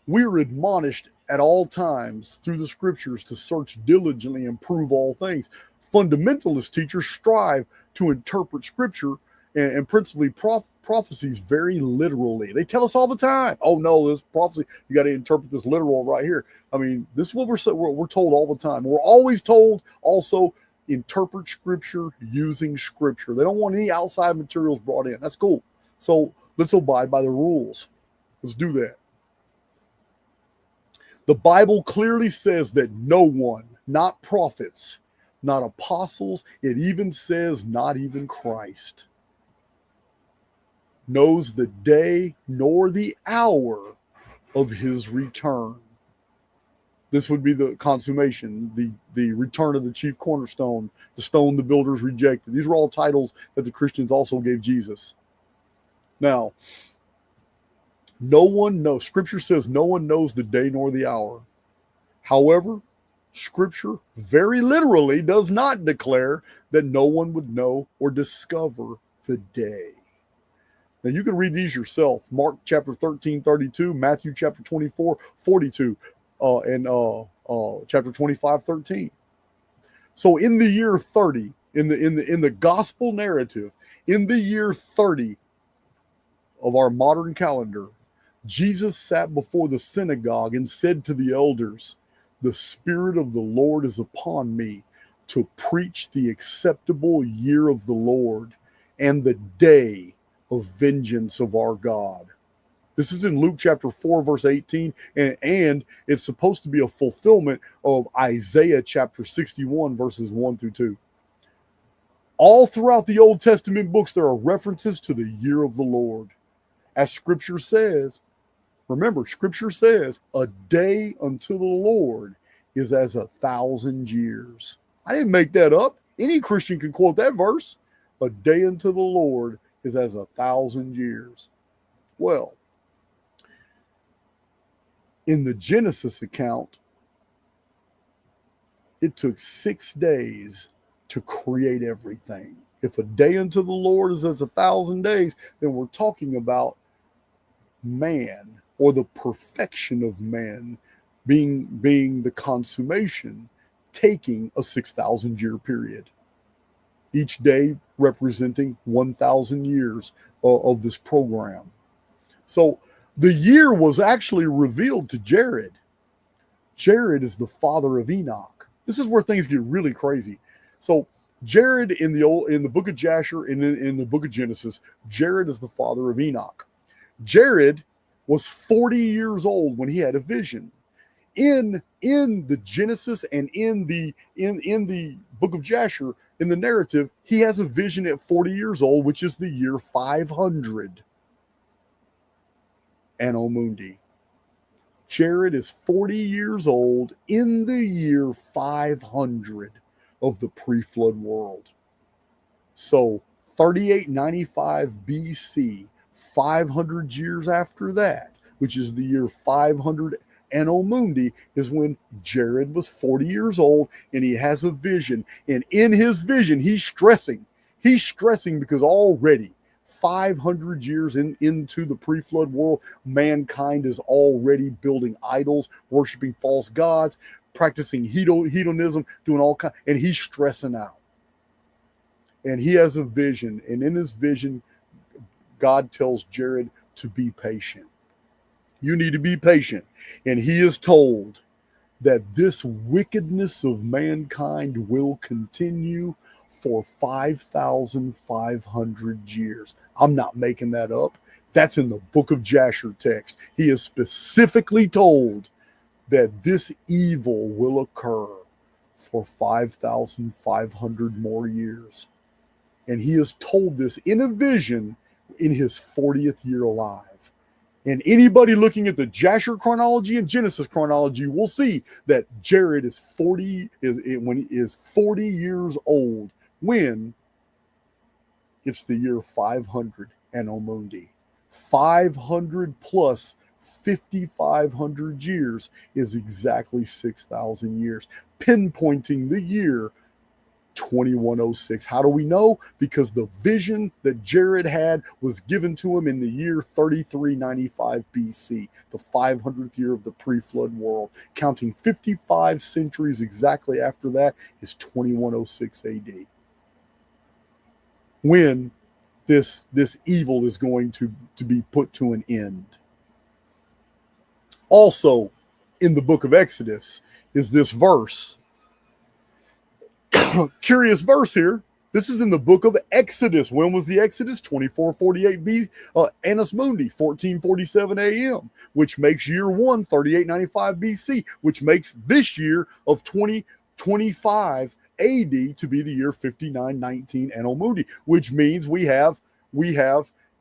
We are admonished at all times through the scriptures to search diligently and prove all things. Fundamentalist teachers strive to interpret scripture and principally prophecies very literally. They tell us all the time, oh no, this prophecy, you got to interpret this literal right here. I mean, this is what we're told all the time. We're always told also, interpret scripture using scripture. They don't want any outside materials brought in. That's cool. So let's abide by the rules. Let's do that. The Bible clearly says that no one, not prophets, not apostles, it even says not even Christ, knows the day nor the hour of his return. This would be the consummation, the return of the chief cornerstone, the stone the builders rejected. These were all titles that the Christians also gave Jesus. Now, no one knows. Scripture says no one knows the day nor the hour. However, Scripture very literally does not declare that no one would know or discover the day. Now, you can read these yourself. Mark chapter 13, 32, Matthew chapter 24, 42, and chapter 25, 13. So in the year 30, in the gospel narrative, in the year 30 of our modern calendar, Jesus sat before the synagogue and said to the elders, "The Spirit of the Lord is upon me to preach the acceptable year of the Lord and the day of vengeance of our God." This is in Luke chapter 4, verse 18, and it's supposed to be a fulfillment of Isaiah chapter 61, verses 1 through 2. All throughout the Old Testament books, there are references to the year of the Lord. As Scripture says, remember, Scripture says, a day unto the Lord is as 1,000 years. I didn't make that up. Any Christian can quote that verse. A day unto the Lord is as 1,000 years. Well, in the Genesis account, it took 6 days to create everything. If a day unto the Lord is as 1,000 days, then we're talking about man, or the perfection of man, being the consummation, taking a 6,000 year period. Each day representing 1,000 years of this program. So the year was actually revealed to Jared. Jared is the father of Enoch. This is where things get really crazy. So Jared in the book of Jasher and in the book of Genesis, Jared is the father of Enoch. Jared was 40 years old when he had a vision. In the Genesis and in the book of Jasher, in the narrative, he has a vision at 40 years old, which is the year 500 Anno Mundi. Jared is 40 years old in the year 500 of the pre-flood world. So 3895 BC, 500 years after that, which is the year 500 Anno Mundi, is when Jared was 40 years old and he has a vision. And in his vision, he's stressing because already 500 years into the pre-flood world, mankind is already building idols, worshiping false gods, practicing hedonism, doing all kinds, and he's stressing out. And he has a vision, and in his vision, God tells Jared to be patient. You need to be patient. And he is told that this wickedness of mankind will continue for 5,500 years. I'm not making that up. That's in the book of Jasher text. He is specifically told that this evil will occur for 5,500 more years. And he is told this in a vision in his 40th year alive. And anybody looking at the Jasher chronology and Genesis chronology will see that Jared is 40 years old when it's the year 500 Anno Mundi. 500 plus 5,500 years is exactly 6,000 years, pinpointing the year 2106. How do we know? Because the vision that Jared had was given to him in the year 3395 BC, the 500th year of the pre-flood world. Counting 55 centuries exactly after that is 2106 AD. When this evil is going to be put to an end. Also, in the book of Exodus is this verse. Curious verse here. This is in the book of Exodus. When was the Exodus? 2448 B. Annus Mundi, 1447 AM, which makes year 1, 3895 BC, which makes this year of 2025 AD to be the year 5919 Anno Mundi, which means we have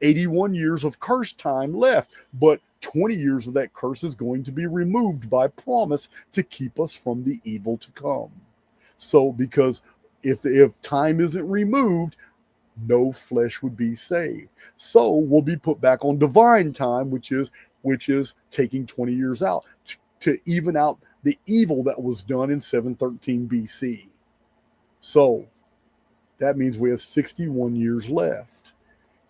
81 years of curse time left, but 20 years of that curse is going to be removed by promise to keep us from the evil to come. So, because if time isn't removed, no flesh would be saved. So we'll be put back on divine time, which is taking 20 years out to even out the evil that was done in 713 BC. So that means we have 61 years left.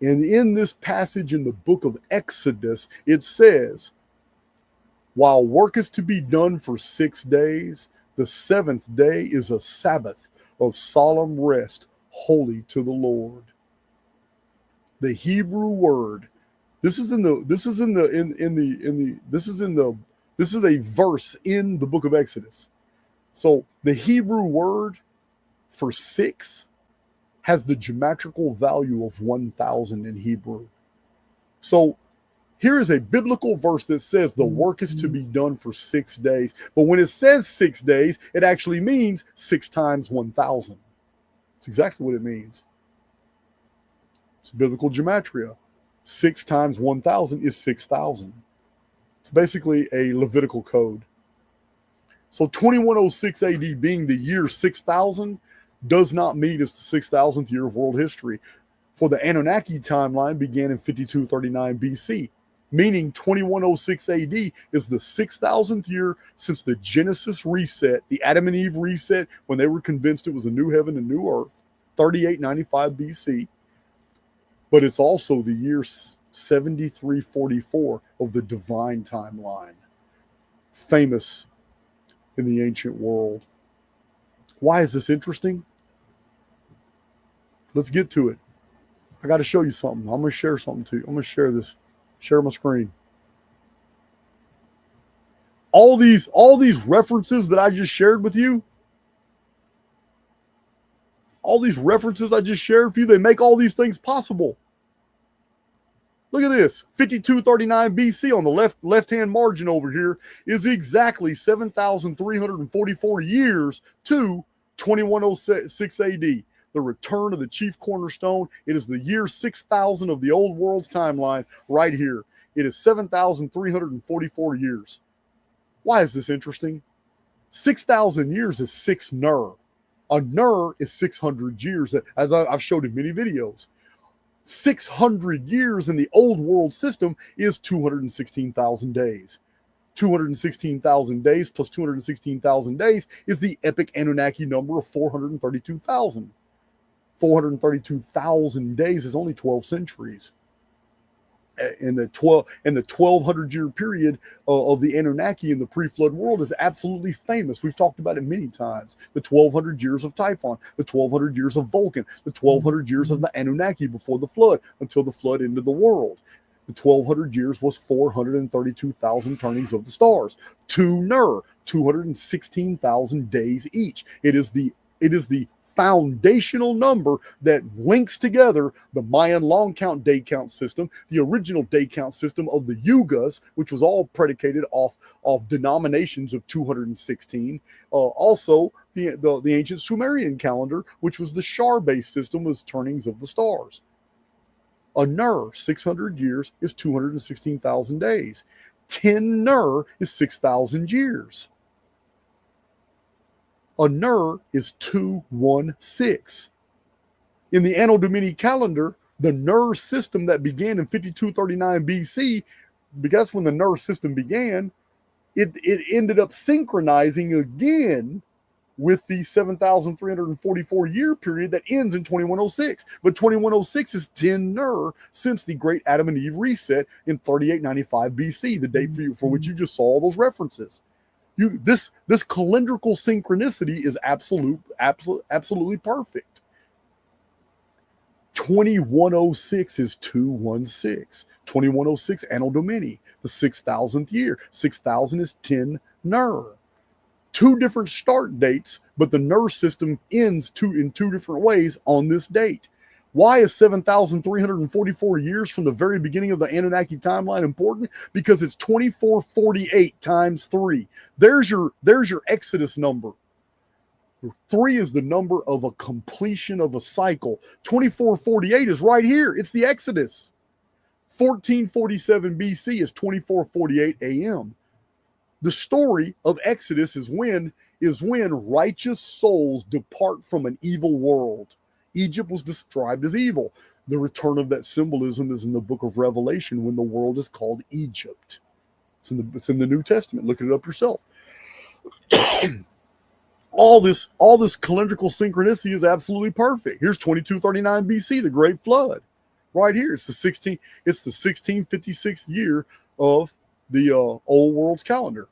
And in this passage in the book of Exodus, it says, while work is to be done for 6 days, the seventh day is a Sabbath of solemn rest, holy to the Lord. The Hebrew word, this is a verse in the book of Exodus. So the Hebrew word for 6 has the geometrical value of 1,000 in Hebrew. So here is a biblical verse that says the work is to be done for 6 days. But when it says 6 days, it actually means 6 times 1,000. That's exactly what it means. It's biblical gematria. 6 times 1,000 is 6,000. It's basically a Levitical code. So 2106 AD being the year 6,000 does not mean it's the 6,000th year of world history. For the Anunnaki timeline began in 5239 BC, meaning 2106 AD is the 6,000th year since the Genesis reset, the Adam and Eve reset, when they were convinced it was a new heaven and new earth, 3895 BC. But it's also the year 7344 of the divine timeline, famous in the ancient world. Why is this interesting? Let's get to it. I got to show you something. I'm going to share something to you. I'm going to share this. Share my screen. All these references that I just shared with you, all these references I just shared with you, they make all these things possible. Look at this. 5239 BC on the left-hand margin over here is exactly 7,344 years to 2106 AD. The return of the chief cornerstone. It is the year 6,000 of the old world's timeline right here. It is 7,344 years. Why is this interesting? 6,000 years is 6 Ner. A Ner is 600 years, as I've showed in many videos. 600 years in the old world system is 216,000 days. 216,000 days plus 216,000 days is the epic Anunnaki number of 432,000. 432,000 days is only 12 centuries. And the 1,200 year period of the Anunnaki in the pre-flood world is absolutely famous. We've talked about it many times. The 1,200 years of Typhon, the 1,200 years of Vulcan, the 1,200 years of the Anunnaki before the flood, until the flood ended the world. The 1,200 years was 432,000 turnings of the stars. 2 Ner, 216,000 days each. It is the foundational number that links together the Mayan long count day count system, the original day count system of the Yugas, which was all predicated off denominations of 216. Also, the ancient Sumerian calendar, which was the Shar-based system, was turnings of the stars. A Ner, 600 years, is 216,000 days. 10 Ner is 6,000 years. A Ner is 216. In the Anno Domini calendar, the Ner system that began in 5239 BC, because when the Ner system began, it ended up synchronizing again with the 7,344 year period that ends in 2106. But 2106 is 10 Ner since the great Adam and Eve reset in 3895 BC, the date for which you just saw all those references. This calendrical synchronicity is absolutely perfect. 2106 is 216. 2106 Anno Domini, the 6,000th year. 6,000 is 10 Ner. 2 different start dates, but the Ner system ends in 2 different ways on this date. Why is 7,344 years from the very beginning of the Anunnaki timeline important? Because it's 2448 times 3. There's your Exodus number. 3 is the number of a completion of a cycle. 2448 is right here. It's the Exodus. 1447 BC is 2448 AM. The story of Exodus is when righteous souls depart from an evil world. Egypt was described as evil. The return of that symbolism is in the book of Revelation when the world is called Egypt. It's in the New Testament. Look it up yourself. all this calendrical synchronicity is absolutely perfect. Here's 2239 BC, the Great Flood. Right here. It's the 1656th year of the old world's calendar.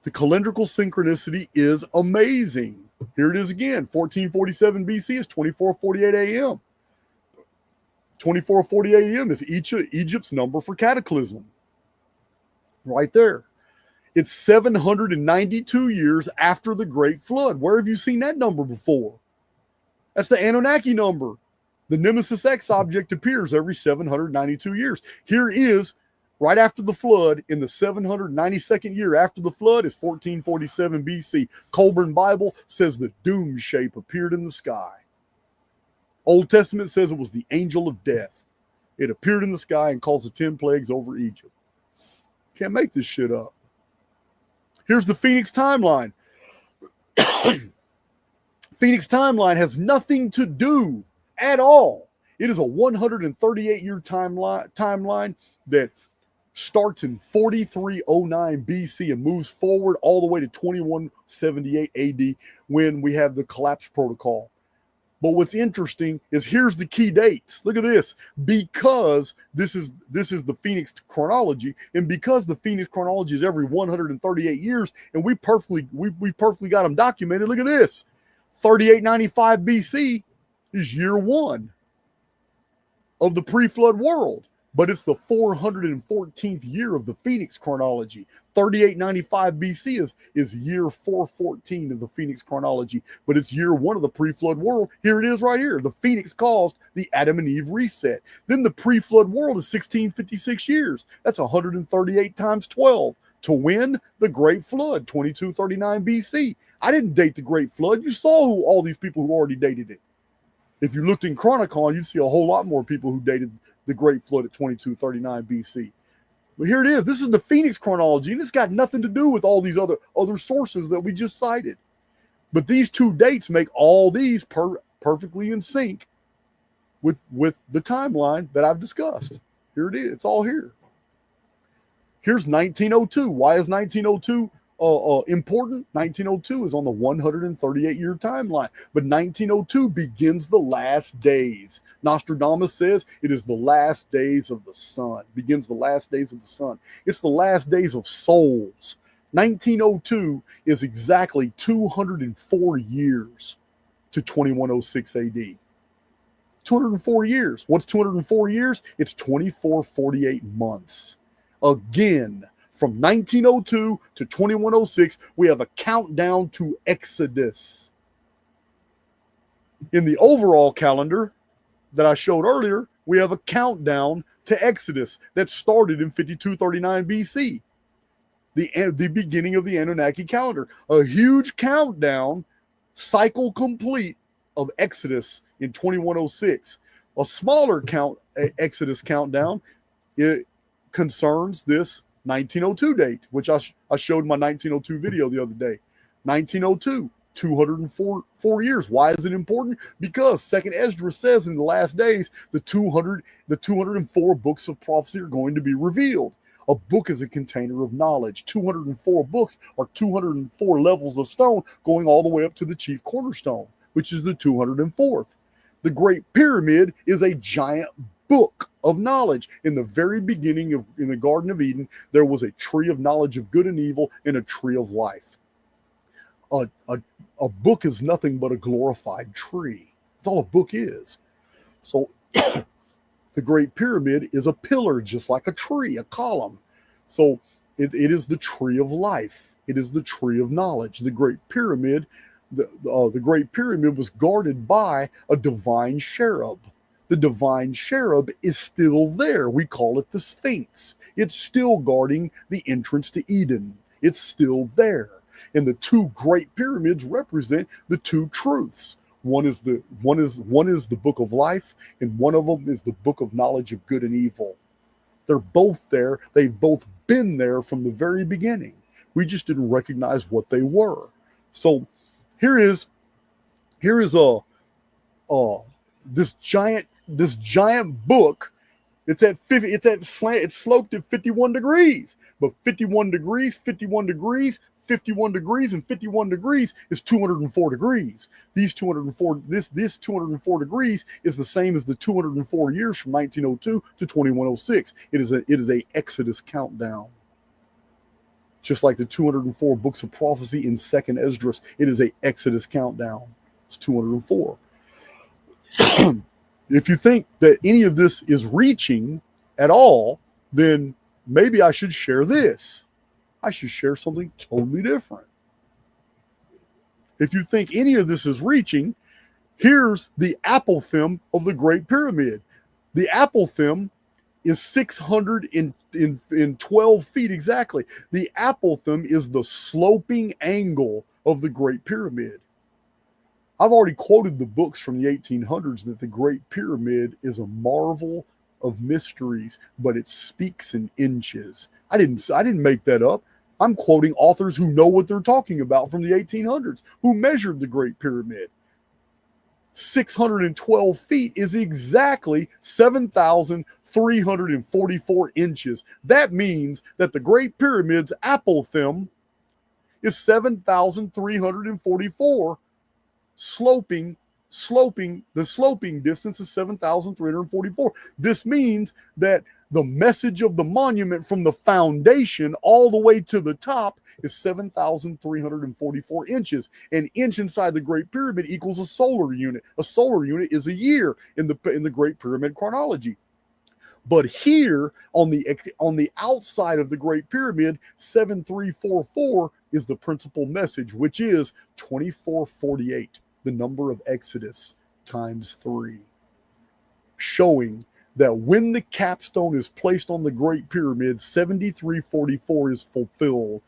The calendrical synchronicity is amazing. Here it is again. 1447 BC is 2448 AM. 2448 AM is Egypt's number for cataclysm. Right there. It's 792 years after the Great Flood. Where have you seen that number before? That's the Anunnaki number. The Nemesis X object appears every 792 years. Here is, right after the flood, in the 792nd year after the flood, is 1447 BC. Colburn Bible says the doom shape appeared in the sky. Old Testament says it was the angel of death. It appeared in the sky and caused the 10 plagues over Egypt. Can't make this shit up. Here's the Phoenix timeline. Phoenix timeline has nothing to do at all. It is a 138-year timeline that starts in 4309 BC and moves forward all the way to 2178 AD when we have the collapse protocol. But what's interesting is here's the key dates. Look at this. Because this is the Phoenix chronology, and because the Phoenix chronology is every 138 years, and we perfectly got them documented. Look at this. 3895 BC is year one of the pre-flood world, but it's the 414th year of the Phoenix chronology. 3895 BC is year 414 of the Phoenix chronology, but it's year one of the pre-flood world. Here it is right here. The Phoenix caused the Adam and Eve reset. Then the pre-flood world is 1656 years. That's 138 times 12. To win the Great Flood, 2239 BC. I didn't date the Great Flood. You saw who all these people who already dated it. If you looked in Chronicon, you'd see a whole lot more people who dated the Great Flood at 2239 BC. But here it is. This is the Phoenix chronology, and it's got nothing to do with all these other sources that we just cited. But these two dates make all these perfectly in sync with the timeline that I've discussed. Here it is. It's all here. Here's 1902. Why is 1902 important? 1902 is on the 138-year timeline, but 1902 begins the last days. Nostradamus says it is the last days of the sun. Begins the last days of the sun. It's the last days of souls. 1902 is exactly 204 years to 2106 AD. 204 years. What's 204 years? It's 2448 months. Again, from 1902 to 2106, we have a countdown to Exodus. In the overall calendar that I showed earlier, we have a countdown to Exodus that started in 5239 BC, the beginning of the Anunnaki calendar. A huge countdown, cycle complete, of Exodus in 2106. A smaller Exodus countdown, it concerns this 1902 date, which I showed in my 1902 video the other day. 1902, 204 years. Why is it important? Because Second Esdras says in the last days, the 204 books of prophecy are going to be revealed. A book is a container of knowledge. 204 books are 204 levels of stone going all the way up to the chief cornerstone, which is the 204th. The Great Pyramid is a giant book of knowledge. In the very beginning in the Garden of Eden, there was a tree of knowledge of good and evil and a tree of life. A book is nothing but a glorified tree. That's all a book is. So the Great Pyramid is a pillar, just like a tree, a column. So it is the tree of life. It is the tree of knowledge. The Great Pyramid, the Great Pyramid was guarded by a divine cherub. The divine cherub is still there. We call it the Sphinx. It's still guarding the entrance to Eden. It's still there. And the two great pyramids represent the two truths. One is the book of life, and one of them is the book of knowledge of good and evil. They're both there. They've both been there from the very beginning. We just didn't recognize what they were. So here is this giant book. It's sloped at 51 degrees, but 51 degrees, 51 degrees, 51 degrees, and 51 degrees is 204 degrees. This 204 degrees is the same as the 204 years from 1902 to 2106. It is a Exodus countdown. Just like the 204 books of prophecy in Second Esdras, it is a Exodus countdown. It's 204. If you think that any of this is reaching at all, then maybe I should share this. I should share something totally different. If you think any of this is reaching, here's the apophthegm of the Great Pyramid. The apophthegm is 612 feet exactly. The apophthegm is the sloping angle of the Great Pyramid. I've already quoted the books from the 1800s that the Great Pyramid is a marvel of mysteries, but it speaks in inches. I didn't make that up. I'm quoting authors who know what they're talking about from the 1800s, who measured the Great Pyramid. 612 feet is exactly 7,344 inches. That means that the Great Pyramid's apophthegm is 7,344. The sloping distance is 7,344. This means that the message of the monument from the foundation all the way to the top is 7,344 inches. An inch inside the Great Pyramid equals a solar unit. A solar unit is a year in the Great Pyramid chronology. But here on the outside of the Great Pyramid, 7344 is the principal message, which is 2448, the number of Exodus times 3, showing that when the capstone is placed on the Great Pyramid, 7344 is filled.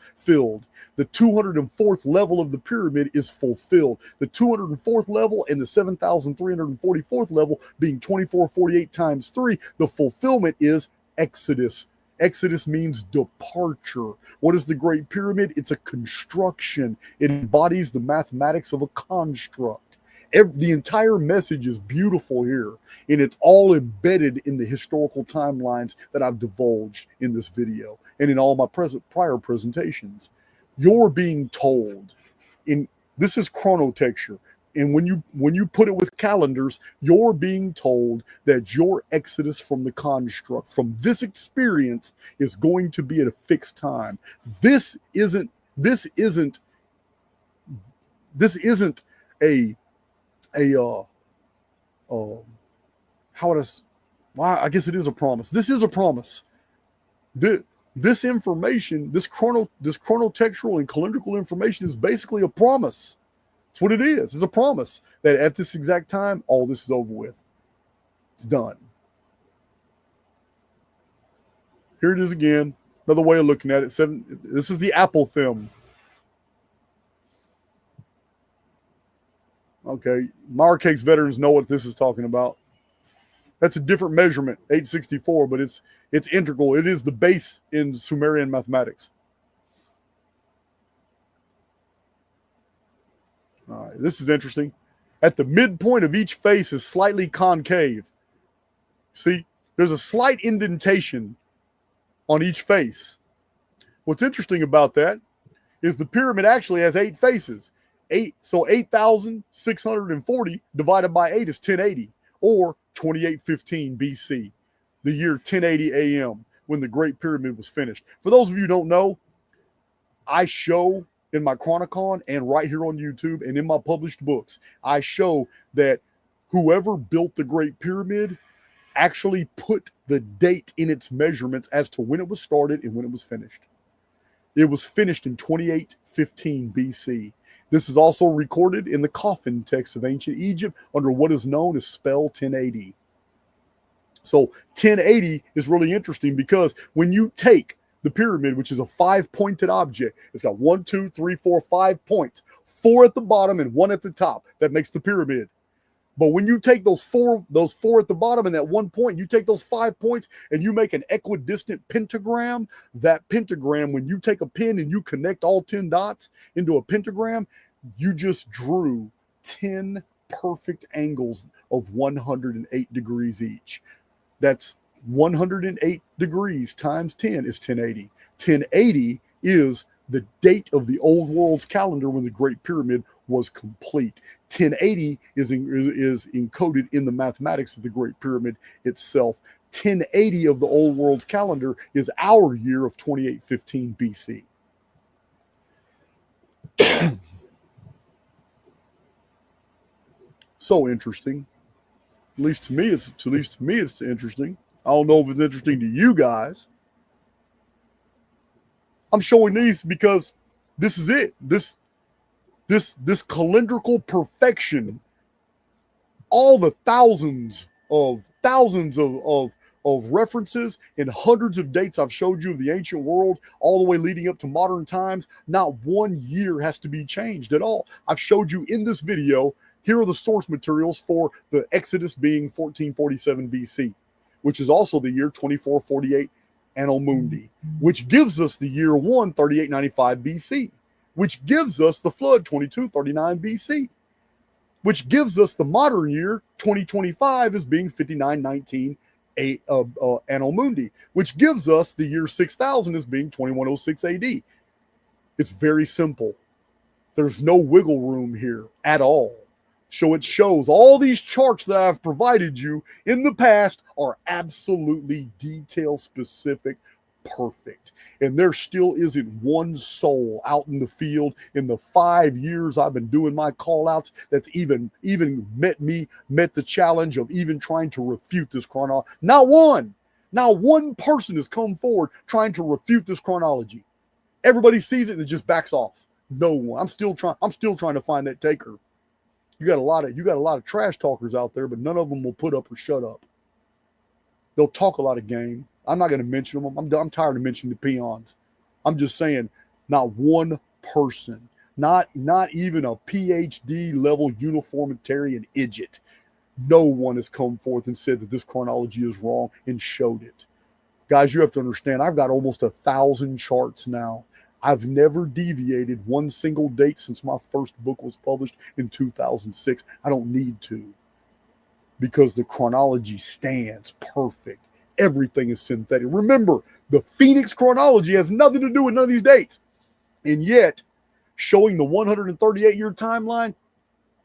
The 204th level of the pyramid is fulfilled. The 204th level and the 7,344th level being 2448 times 3, the fulfillment is Exodus. Exodus means departure. What is the Great Pyramid? It's a construction. It embodies the mathematics of a construct. The entire message is beautiful here, and it's all embedded in the historical timelines that I've divulged in this video and in all my prior presentations. You're being told, this is chronotexture, and when you put it with calendars, you're being told that your exodus from the construct, from this experience, is going to be at a fixed time. This isn't a I guess it is a promise. This is a promise. This information, this chronotextual and calendrical information is basically a promise. It's what it is. It's a promise that at this exact time, all this is over with. It's done. Here it is again. Another way of looking at it. This is the apophthegm. Okay, my Archaix veterans know what this is talking about. That's a different measurement, 864, but it's integral. It is the base in Sumerian mathematics. All right, this is interesting. At the midpoint of each face is slightly concave. See, there's a slight indentation on each face. What's interesting about that is the pyramid actually has 8 faces. 8,640 divided by 8 is 1080, or 2815 BC, the year 1080 AM, when the Great Pyramid was finished. For those of you who don't know, I show in my Chronicon and right here on YouTube and in my published books, I show that whoever built the Great Pyramid actually put the date in its measurements as to when it was started and when it was finished. It was finished in 2815 BC. This is also recorded in the coffin text of ancient Egypt under what is known as spell 1080. So 1080 is really interesting because when you take the pyramid, which is a 5-pointed object, it's got 1, 2, 3, 4, 5 points. 4 at the bottom and 1 at the top. That makes the pyramid. But when you take those four at the bottom and that 1 point, you take those 5 points and you make an equidistant pentagram. That pentagram, when you take a pin and you connect all 10 dots into a pentagram, you just drew 10 perfect angles of 108 degrees each. That's 108 degrees times 10 is 1080. 1080 is the date of the old world's calendar when the Great Pyramid was complete. 1080 is encoded in the mathematics of the Great Pyramid itself. 1080 of the old world's calendar is our year of 2815 BC. So interesting. At least to me, it's interesting. I don't know if it's interesting to you guys. I'm showing these because this is it. This calendrical perfection, all the thousands of references and hundreds of dates I've showed you of the ancient world, all the way leading up to modern times, not one year has to be changed at all. I've showed you in this video, here are the source materials for the Exodus being 1447 BC, which is also the year 2448 Anno Mundi, which gives us the year 1, 3895 BC, which gives us the flood 2239 BC, which gives us the modern year 2025 as being 5919 Anno Mundi, which gives us the year 6000 as being 2106 AD. It's very simple. There's no wiggle room here at all. So it shows all these charts that I've provided you in the past are absolutely detail specific, perfect. And there still isn't one soul out in the field in the 5 years I've been doing my call outs that's even met the challenge of even trying to refute this chronology. Not one person has come forward trying to refute this chronology. Everybody sees it and it just backs off. No one. I'm still trying to find that taker. You got a lot of trash talkers out there, but none of them will put up or shut up. They'll talk a lot of game. I'm not going to mention them. I'm tired of mentioning the peons. I'm just saying, not one person, not even a PhD level uniformitarian idiot. No one has come forth and said that this chronology is wrong and showed it. Guys, you have to understand, I've got almost 1,000 charts now. I've never deviated one single date since my first book was published in 2006. I don't need to, because the chronology stands perfect. Everything is synthetic. Remember, the Phoenix chronology has nothing to do with none of these dates. And yet, showing the 138-year timeline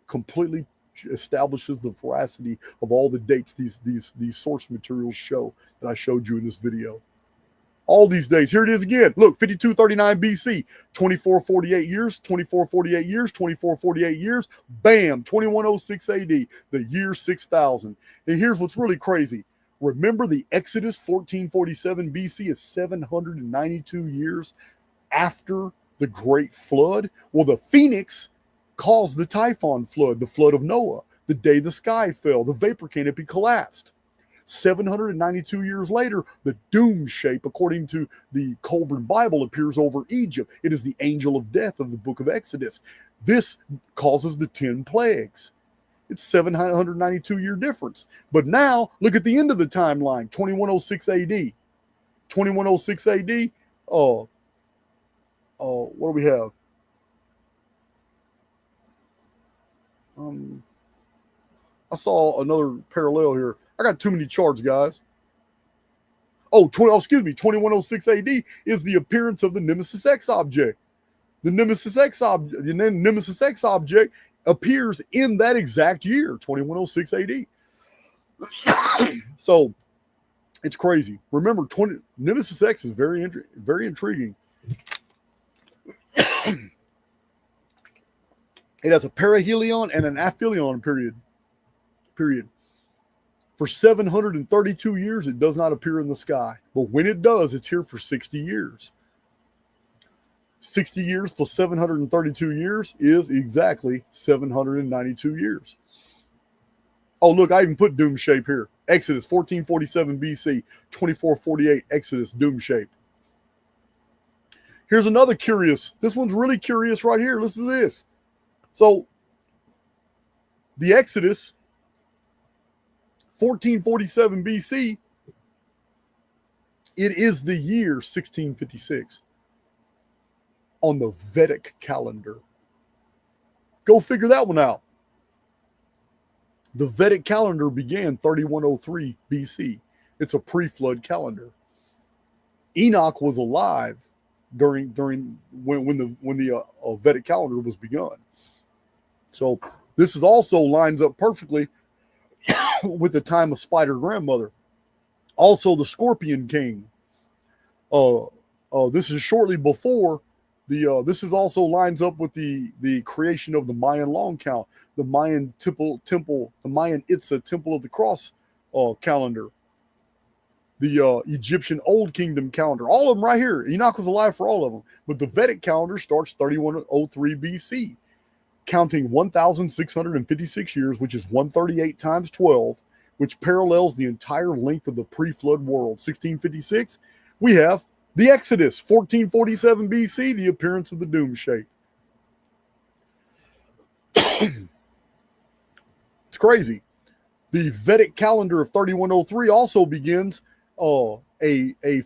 completely establishes the veracity of all the dates these source materials show that I showed you in this video. All these days. Here it is again. Look, 5239 BC, 2448 years, 2448 years, 2448 years. Bam, 2106 AD, the year 6000. And here's what's really crazy. Remember, the Exodus 1447 BC is 792 years after the Great Flood. Well, the Phoenix caused the Typhon flood, the flood of Noah, the day the sky fell, the vapor canopy collapsed. 792 years later, the doom shape, according to the Colburn Bible, appears over Egypt. It is the angel of death of the book of Exodus. This causes the 10 plagues. It's 792-year difference. But now, look at the end of the timeline, 2106 AD. 2106 AD, what do we have? I saw another parallel here. I got too many charts, guys. 2106 AD is the appearance of the Nemesis X object. The Nemesis X object appears in that exact year, 2106 AD. So it's crazy. Remember, Nemesis X is very intriguing. It has a perihelion and an aphelion period. For 732 years, it does not appear in the sky. But when it does, it's here for 60 years. 60 years plus 732 years is exactly 792 years. Oh, look, I even put doom shape here. Exodus 1447 BC, 2448 Exodus doom shape. Here's another curious. This one's really curious right here. Listen to this. So the Exodus, 1447 BC, it is the year 1656 on the Vedic calendar. Go figure that one out. The Vedic calendar began 3103 BC. It's a pre-flood calendar. Enoch was alive during when the Vedic calendar was begun. So this is also lines up perfectly with the time of Spider Grandmother. Also, the Scorpion King. This is shortly before the. This is also lines up with the creation of the Mayan long count, the Mayan temple, the Mayan Itza Temple of the Cross calendar, the Egyptian Old Kingdom calendar. All of them right here. Enoch was alive for all of them, but the Vedic calendar starts 3103 BC, counting 1,656 years, which is 138 times 12. Which parallels the entire length of the pre-flood world. 1656, we have the Exodus. 1447 BC, the appearance of the doom shape. It's crazy. The Vedic calendar of 3103 also begins a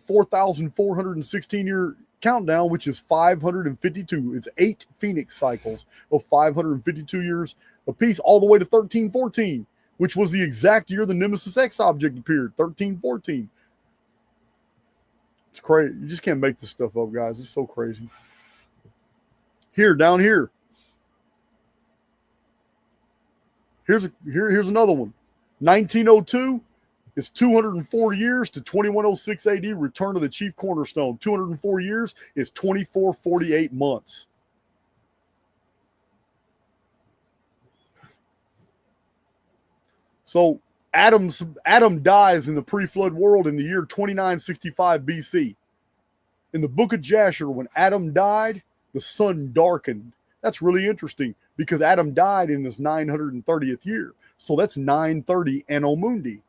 4,416 year countdown, which is 552. It's 8 phoenix cycles of 552 years apiece, all the way to 1314. Which was the exact year the Nemesis X object appeared, 1314. It's crazy. You just can't make this stuff up, guys. It's so crazy. Here, down here. Here's another one. 1902 is 204 years to 2106 AD, return of the chief cornerstone. 204 years is 2448 months. So Adam dies in the pre-flood world in the year 2965 BC. In the book of Jasher, when Adam died, the sun darkened. That's really interesting because Adam died in his 930th year. So that's 930 Anno Mundi.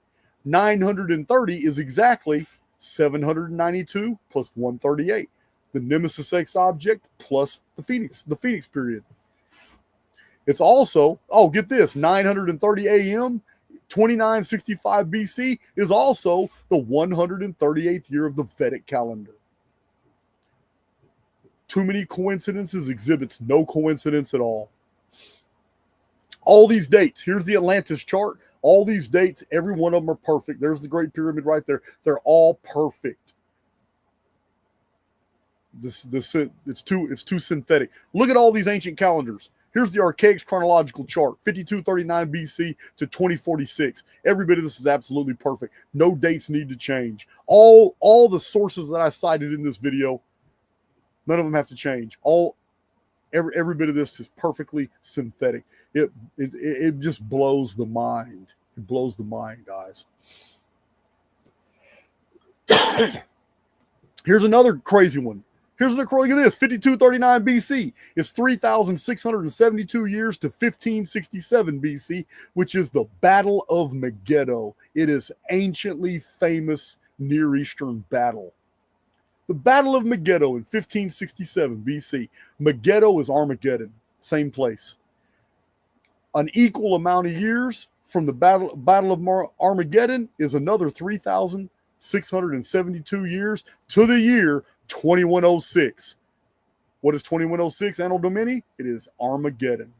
930 is exactly 792 plus 138. The Nemesis X object plus the Phoenix period. It's also, get this, 930 AM, 2965 BC is also the 138th year of the Vedic calendar. Too many coincidences exhibits no coincidence at all. All these dates, here's the Atlantis chart. All these dates, every one of them are perfect. There's the Great Pyramid right there. They're all perfect. It's too synthetic. Look at all these ancient calendars. Here's the Archaix chronological chart, 5239 BC to 2046. Every bit of this is absolutely perfect. No dates need to change. All the sources that I cited in this video, none of them have to change. Every bit of this is perfectly synthetic. It just blows the mind. It blows the mind, guys. Here's another crazy one. Look at this, 5239 BC is 3,672 years to 1567 BC, which is the Battle of Megiddo. It is anciently famous Near Eastern battle. The Battle of Megiddo in 1567 BC. Megiddo is Armageddon, same place. An equal amount of years from the Battle of Armageddon is another 3,672 years to the year 2106. What is 2106 Anno Domini? It is Armageddon.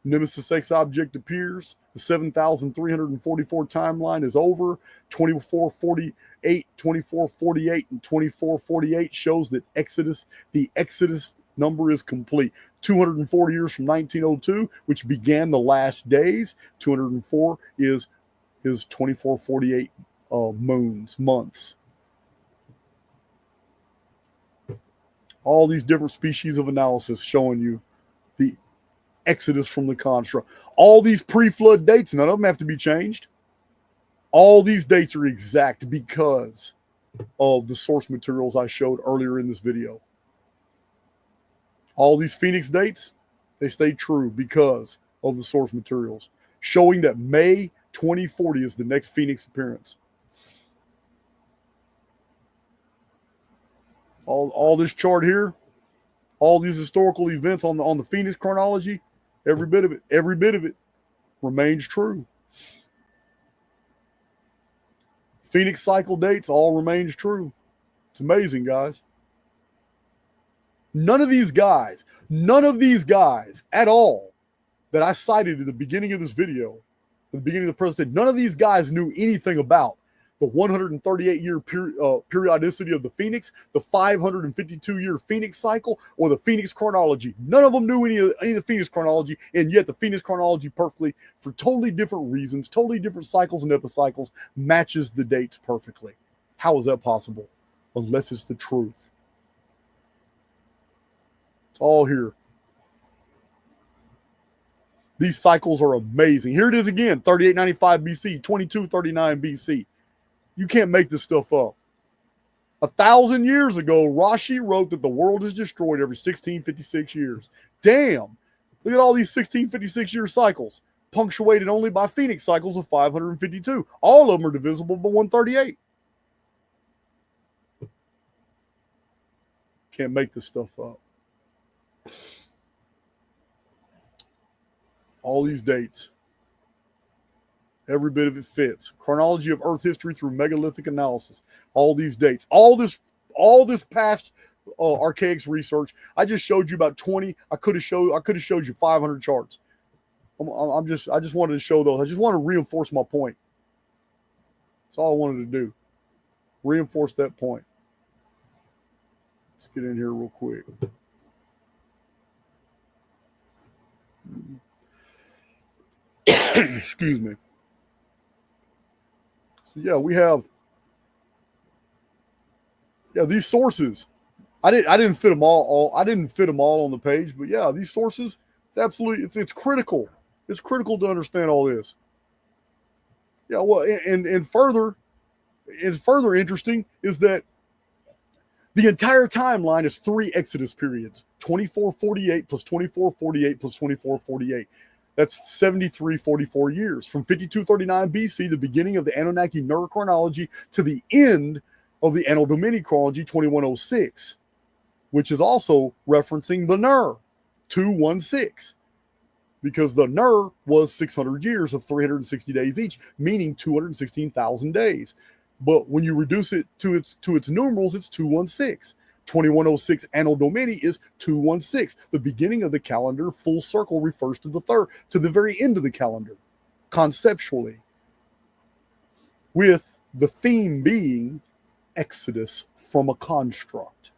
Nemesis X object appears. The 7,344 timeline is over. 2448, and 2448 shows that the Exodus number is complete. 204 years from 1902, which began the last days. 204 is 2448 months. All these different species of analysis showing you the Exodus from the construct. All these pre-flood dates, none of them have to be changed. All these dates are exact because of the source materials I showed earlier in this video. All these Phoenix dates, they stay true because of the source materials, showing that May 2040 is the next Phoenix appearance. All this chart here, all these historical events on the Phoenix chronology, every bit of it remains true. Phoenix cycle dates all remains true. It's amazing, guys. None of these guys at all that I cited at the beginning of this video, at the beginning of the presentation, none of these guys knew anything about the 138-year periodicity of the Phoenix, the 552-year Phoenix cycle, or the Phoenix chronology. None of them knew any of the Phoenix chronology, and yet the Phoenix chronology perfectly, for totally different reasons, totally different cycles and epicycles, matches the dates perfectly. How is that possible? Unless it's the truth. It's all here. These cycles are amazing. Here it is again, 3895 BC, 2239 BC. You can't make this stuff up. 1,000 years ago, Rashi wrote that the world is destroyed every 1656 years. Damn. Look at all these 1656-year cycles, punctuated only by Phoenix cycles of 552. All of them are divisible by 138. Can't make this stuff up. All these dates. Every bit of it fits. Chronology of Earth history through megalithic analysis. All these dates. All this past Archaix research. I just showed you about 20. I could have showed you 500 charts. I just wanted to show those. I just want to reinforce my point. That's all I wanted to do. Reinforce that point. Let's get in here real quick. Excuse me. So yeah, we have these sources. I didn't fit them all I didn't fit them all on the page, but yeah, these sources, it's critical. It's critical to understand all this. Yeah, well, and further interesting is that the entire timeline is 3 Exodus periods, 2448 plus 2448 plus 2448. That's 7344 years, from 5239 BC, the beginning of the Anunnaki Ner chronology, to the end of the Anno Domini chronology, 2106, which is also referencing the Ner, 216, because the Ner was 600 years of 360 days each, meaning 216,000 days. But when you reduce it to its numerals, it's 216. 2106 Anno Domini is 216. The beginning of the calendar, full circle, refers to the very end of the calendar, conceptually, with the theme being Exodus from a construct.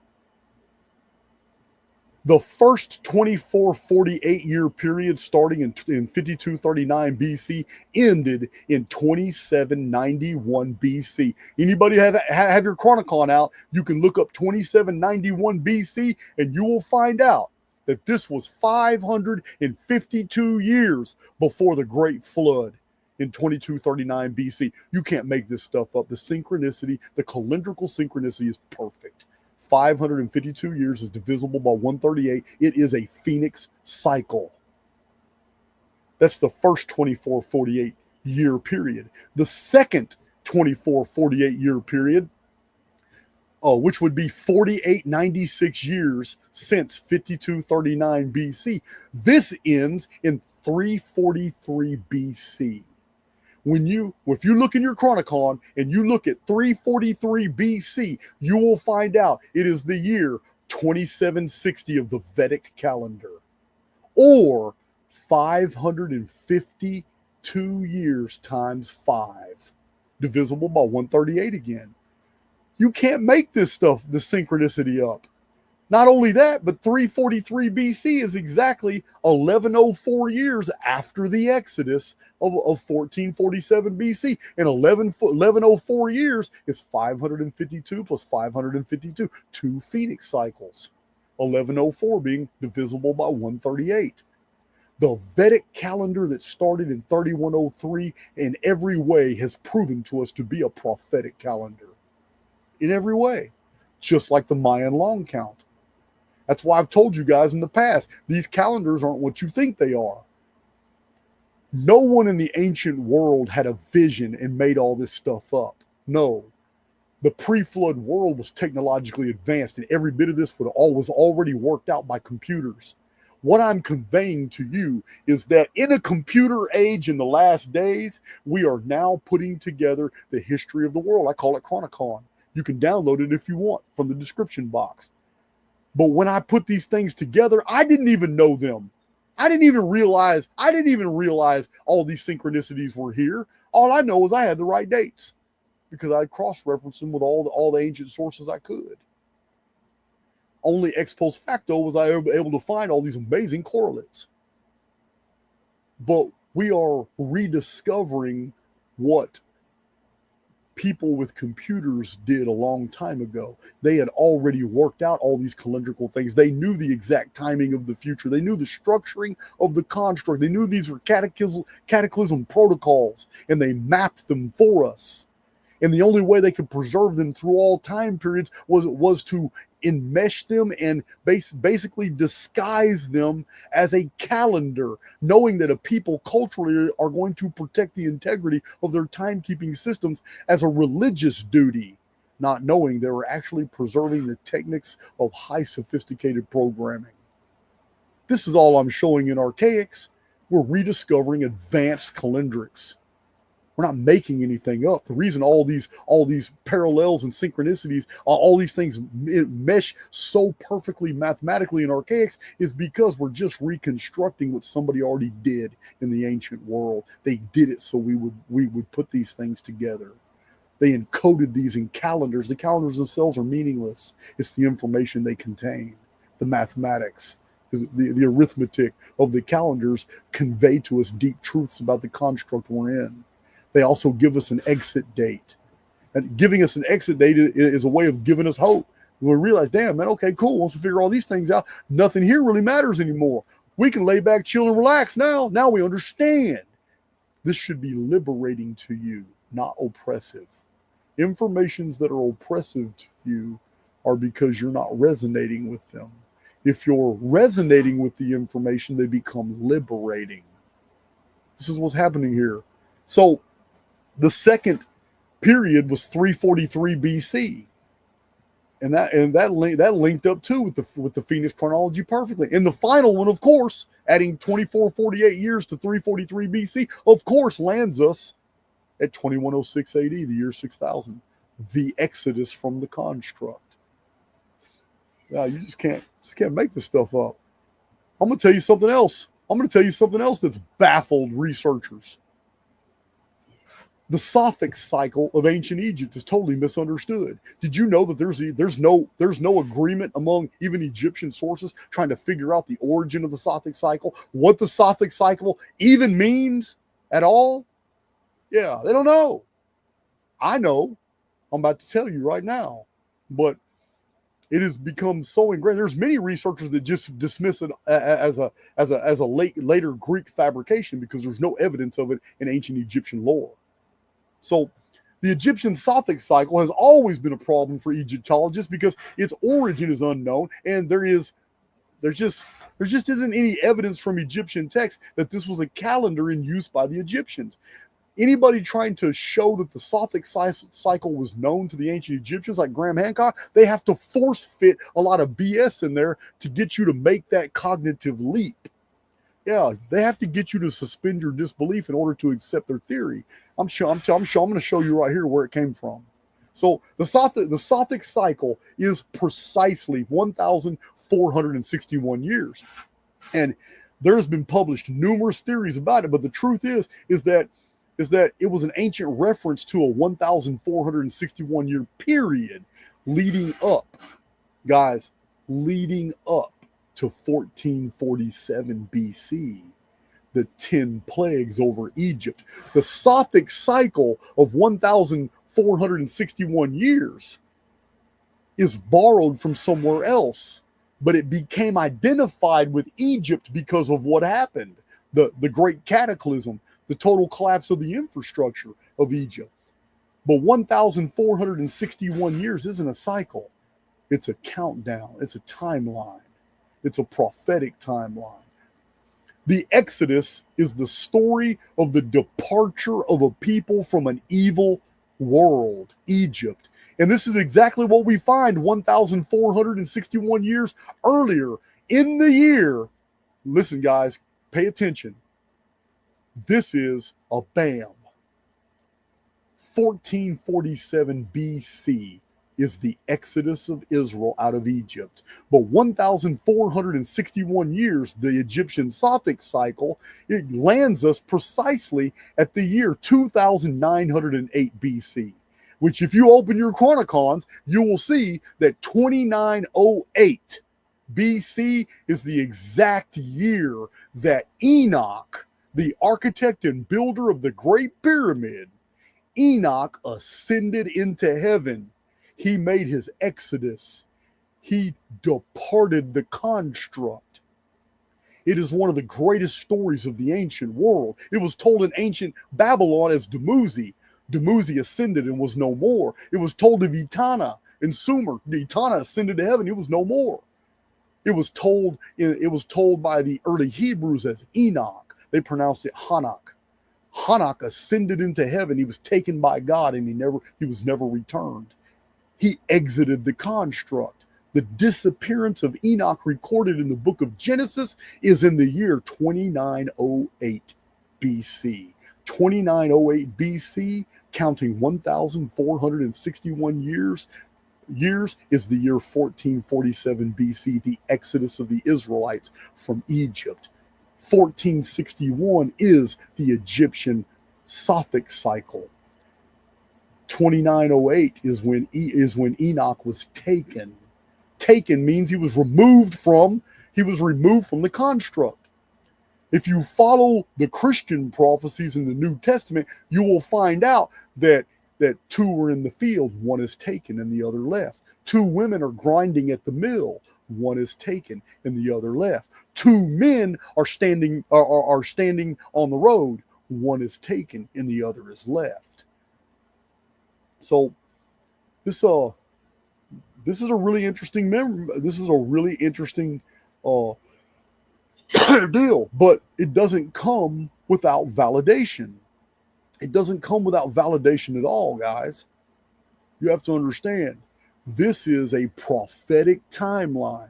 The first 2448-year period, starting in 5239 BC, ended in 2791 BC. Anybody have your Chronicon out, you can look up 2791 BC, and you will find out that this was 552 years before the Great Flood in 2239 BC. You can't make this stuff up. The synchronicity, the calendrical synchronicity is perfect. 552 years is divisible by 138. It is a Phoenix cycle. That's the first 2448 year period. The second 2448 year period, which would be 4896 years since 5239 BC. This ends in 343 BC. If you look in your Chronicon and you look at 343 BC, you will find out it is the year 2760 of the Vedic calendar, or 552 years times 5, divisible by 138 again. You can't make this stuff, the synchronicity, up. Not only that, but 343 BC is exactly 1104 years after the Exodus of 1447 BC. And 1104 years is 552 plus 552, 2 Phoenix cycles. 1104 being divisible by 138. The Vedic calendar that started in 3103 in every way has proven to us to be a prophetic calendar. In every way. Just like the Mayan long count. That's why I've told you guys in the past, these calendars aren't what you think they are. No one in the ancient world had a vision and made all this stuff up. No. The pre-flood world was technologically advanced, and every bit of this was already worked out by computers. What I'm conveying to you is that in a computer age in the last days, we are now putting together the history of the world. I call it Chronicon. You can download it if you want from the description box. But when I put these things together, I didn't even know them. I didn't even realize all these synchronicities were here. All I know is I had the right dates because I cross-referenced them with all the ancient sources I could. Only ex post facto was I able to find all these amazing correlates. But we are rediscovering what people with computers did a long time ago. They had already worked out all these calendrical things. They knew the exact timing of the future. They knew the structuring of the construct. They knew these were cataclysm protocols, and they mapped them for us. And the only way they could preserve them through all time periods was to enmesh them and basically disguise them as a calendar, knowing that a people culturally are going to protect the integrity of their timekeeping systems as a religious duty, not knowing they were actually preserving the techniques of high sophisticated programming. This is all I'm showing in Archaix. We're rediscovering advanced calendrics. We're not making anything up. The reason all these parallels and synchronicities, all these things mesh so perfectly mathematically in Archaix is because we're just reconstructing what somebody already did in the ancient world. They did it so we would put these things together. They encoded these in calendars. The calendars themselves are meaningless. It's the information they contain, the mathematics. The arithmetic of the calendars convey to us deep truths about the construct we're in. They also give us an exit date. And giving us an exit date is a way of giving us hope. We realize, damn, man, okay, cool. Once we figure all these things out, nothing here really matters anymore. We can lay back, chill, and relax now. Now we understand. This should be liberating to you, not oppressive. Informations that are oppressive to you are because you're not resonating with them. If you're resonating with the information, they become liberating. This is what's happening here. So, the second period was 343 BC, and that linked up too with the Phoenix chronology perfectly. And the final one, of course, adding 2448 years to 343 BC, of course, lands us at 2106 AD, the year 6000, the exodus from the construct. Yeah, you just can't make this stuff up. I'm gonna tell you something else. That's baffled researchers. The Sothic cycle of ancient Egypt is totally misunderstood. Did you know that there's no agreement among even Egyptian sources trying to figure out the origin of the Sothic cycle, what the Sothic cycle even means at all? Yeah, they don't know. I know. I'm about to tell you right now, but it has become so ingrained. There's many researchers that just dismiss it as a later Greek fabrication because there's no evidence of it in ancient Egyptian lore. So the Egyptian Sothic cycle has always been a problem for Egyptologists because its origin is unknown, and there just isn't any evidence from Egyptian texts that this was a calendar in use by the Egyptians. Anybody trying to show that the Sothic cycle was known to the ancient Egyptians, like Graham Hancock, they have to force fit a lot of BS in there to get you to make that cognitive leap. Yeah, they have to get you to suspend your disbelief in order to accept their theory. I'm going to show you right here where it came from. So the Sothic cycle is precisely 1,461 years, and there's been published numerous theories about it. But the truth is that it was an ancient reference to a 1,461 year period leading up to 1447 BC, the 10 plagues over Egypt. The Sothic cycle of 1,461 years is borrowed from somewhere else, but it became identified with Egypt because of what happened, the great cataclysm, the total collapse of the infrastructure of Egypt. But 1,461 years isn't a cycle. It's a countdown. It's a timeline. It's a prophetic timeline. The Exodus is the story of the departure of a people from an evil world, Egypt. And this is exactly what we find 1,461 years earlier in the year. Listen, guys, pay attention. This is a bam. 1447 BC is the exodus of Israel out of Egypt. But 1,461 years, the Egyptian Sothic cycle, it lands us precisely at the year 2908 BC, which if you open your chronicons, you will see that 2908 BC is the exact year that Enoch, the architect and builder of the Great Pyramid, Enoch ascended into heaven. He made his exodus. He departed the construct. It is one of the greatest stories of the ancient world. It was told in ancient Babylon as Dumuzi. Dumuzi ascended and was no more. It was told of Etana in Sumer. Etana ascended to heaven. He was no more. It was told by the early Hebrews as Enoch. They pronounced it Hanok. Hanok ascended into heaven. He was taken by God and he was never returned. He exited the construct. The disappearance of Enoch recorded in the book of Genesis is in the year 2908 BC. 2908 BC, counting 1,461 years is the year 1447 BC, the exodus of the Israelites from Egypt. 1461 is the Egyptian Sothic cycle. 2908 is when Enoch was taken. Taken means he was removed from the construct. If you follow the Christian prophecies in the New Testament, you will find out that two are in the field, one is taken and the other left. Two women are grinding at the mill, one is taken and the other left. Two men are standing on the road, one is taken and the other is left. So this is a really interesting deal, but it doesn't come without validation. It doesn't come without validation at all, guys. You have to understand, this is a prophetic timeline.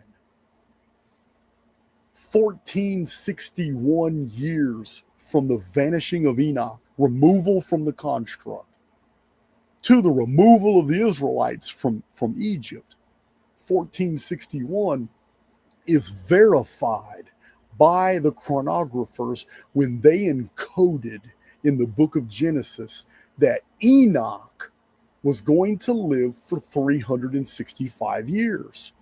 1461 years from the vanishing of Enoch, removal from the construct, to the removal of the Israelites from Egypt. 1461 is verified by the chronographers when they encoded in the book of Genesis that Enoch was going to live for 365 years.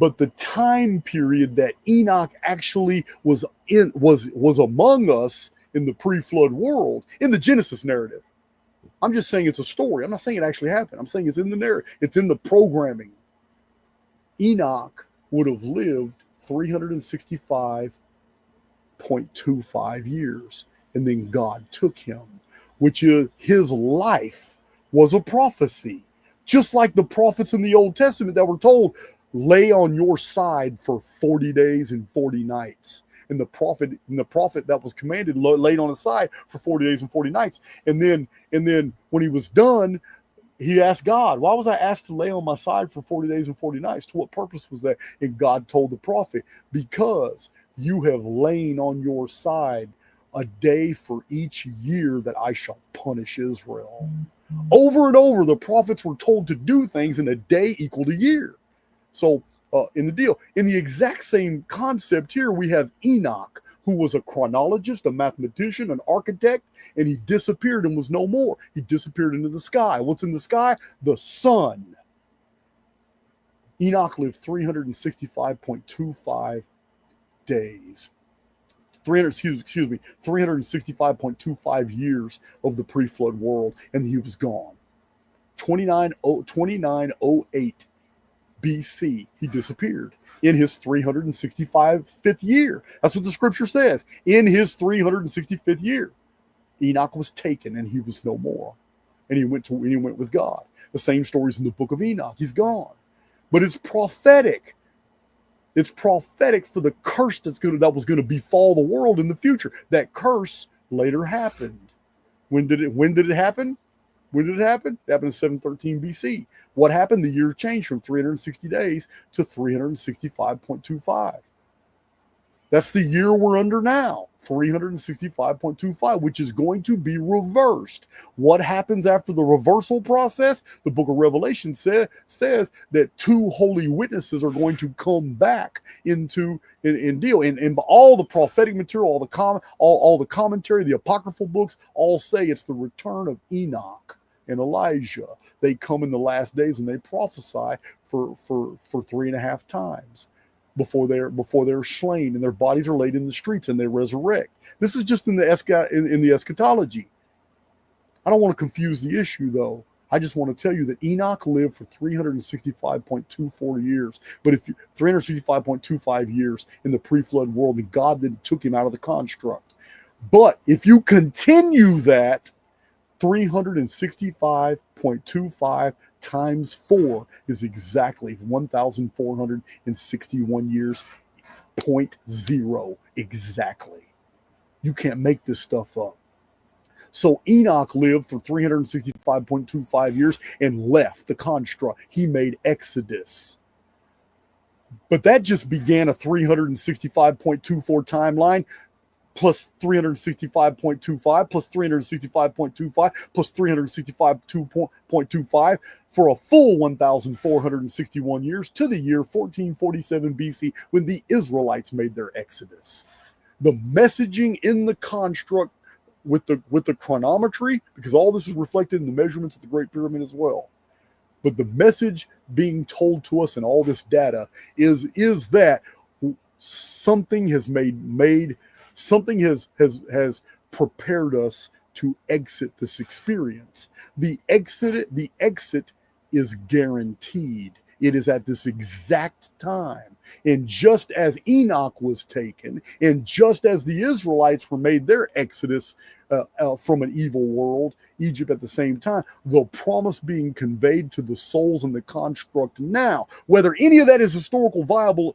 But the time period that Enoch actually was among us in the pre-flood world, in the Genesis narrative. I'm just saying it's a story. I'm not saying it actually happened. I'm saying it's in the narrative. It's in the programming. Enoch would have lived 365.25 years, and then God took him, which is his life was a prophecy. Just like the prophets in the Old Testament that were told, lay on your side for 40 days and 40 nights. And the prophet that was commanded laid on his side for 40 days and 40 nights. And then when he was done, he asked God, why was I asked to lay on my side for 40 days and 40 nights? To what purpose was that? And God told the prophet, because you have lain on your side a day for each year that I shall punish Israel. Over and over, the prophets were told to do things, and a day equaled a year. So in the exact same concept here, we have Enoch, who was a chronologist, a mathematician, an architect, and he disappeared and was no more. He disappeared into the sky. What's in the sky? The sun. Enoch lived 365.25 days. 365.25 years of the pre-flood world, and he was gone. 2908 BC, he disappeared in his 365th year. That's what the scripture says. In his 365th year, Enoch was taken and he was no more. And he went with God. The same story's in the book of Enoch. He's gone. But it's prophetic. It's prophetic for the curse that was going to befall the world in the future. That curse later happened. When did it happen? When did it happen? It happened in 713 BC. What happened? The year changed from 360 days to 365.25. That's the year we're under now, 365.25, which is going to be reversed. What happens after the reversal process? The book of Revelation says that two holy witnesses are going to come back into deal. And all the prophetic material, all the commentary, the apocryphal books, all say it's the return of Enoch and Elijah. They come in the last days and they prophesy for 3.5 times before they're slain and their bodies are laid in the streets and they resurrect. This is just in the eschatology. I don't want to confuse the issue though. I just want to tell you that Enoch lived for 365.24 years. But if 365.25 years in the pre-flood world, and God then took him out of the construct. But if you continue that, 365.25 times 4 is exactly 1,461 years, 0.0 exactly. You can't make this stuff up. So Enoch lived for 365.25 years and left the construct. He made Exodus. But that just began a 365.24 timeline, plus 365.25, plus 365.25, plus 365.25 for a full 1,461 years to the year 1447 BC when the Israelites made their exodus. The messaging in the construct with the chronometry, because all this is reflected in the measurements of the Great Pyramid as well. But the message being told to us in all this data is that something has something has prepared us to exit this experience. The exit is guaranteed. It is at this exact time. And just as Enoch was taken, and just as the Israelites were made their exodus from an evil world, Egypt at the same time, the promise being conveyed to the souls in the construct now, whether any of that is historically viable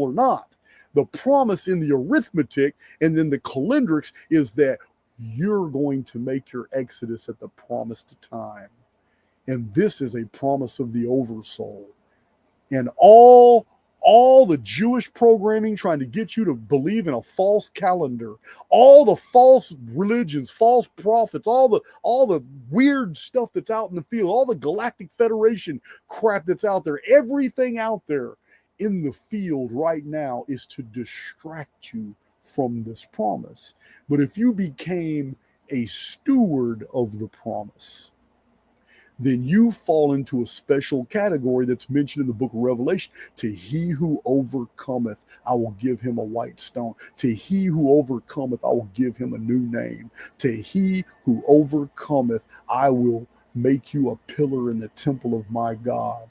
or not, the promise in the arithmetic and then the calendrics is that you're going to make your exodus at the promised time. And this is a promise of the oversoul. And all the Jewish programming trying to get you to believe in a false calendar, all the false religions, false prophets, all the weird stuff that's out in the field, all the Galactic Federation crap that's out there, everything out there in the field right now is to distract you from this promise. But if you became a steward of the promise, then you fall into a special category that's mentioned in the book of Revelation. To he who overcometh, I will give him a white stone. To he who overcometh, I will give him a new name. To he who overcometh, I will make you a pillar in the temple of my God.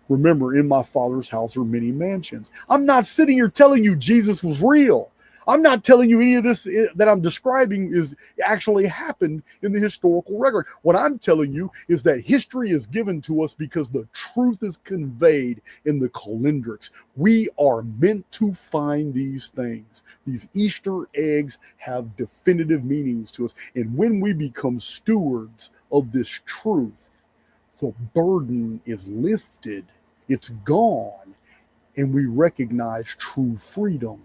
Remember, in my Father's house are many mansions. I'm not sitting here telling you Jesus was real. I'm not telling you any of this that I'm describing is actually happened in the historical record. What I'm telling you is that history is given to us because the truth is conveyed in the calendrics. We are meant to find these things. These Easter eggs have definitive meanings to us. And when we become stewards of this truth, the burden is lifted. It's gone. And we recognize true freedom.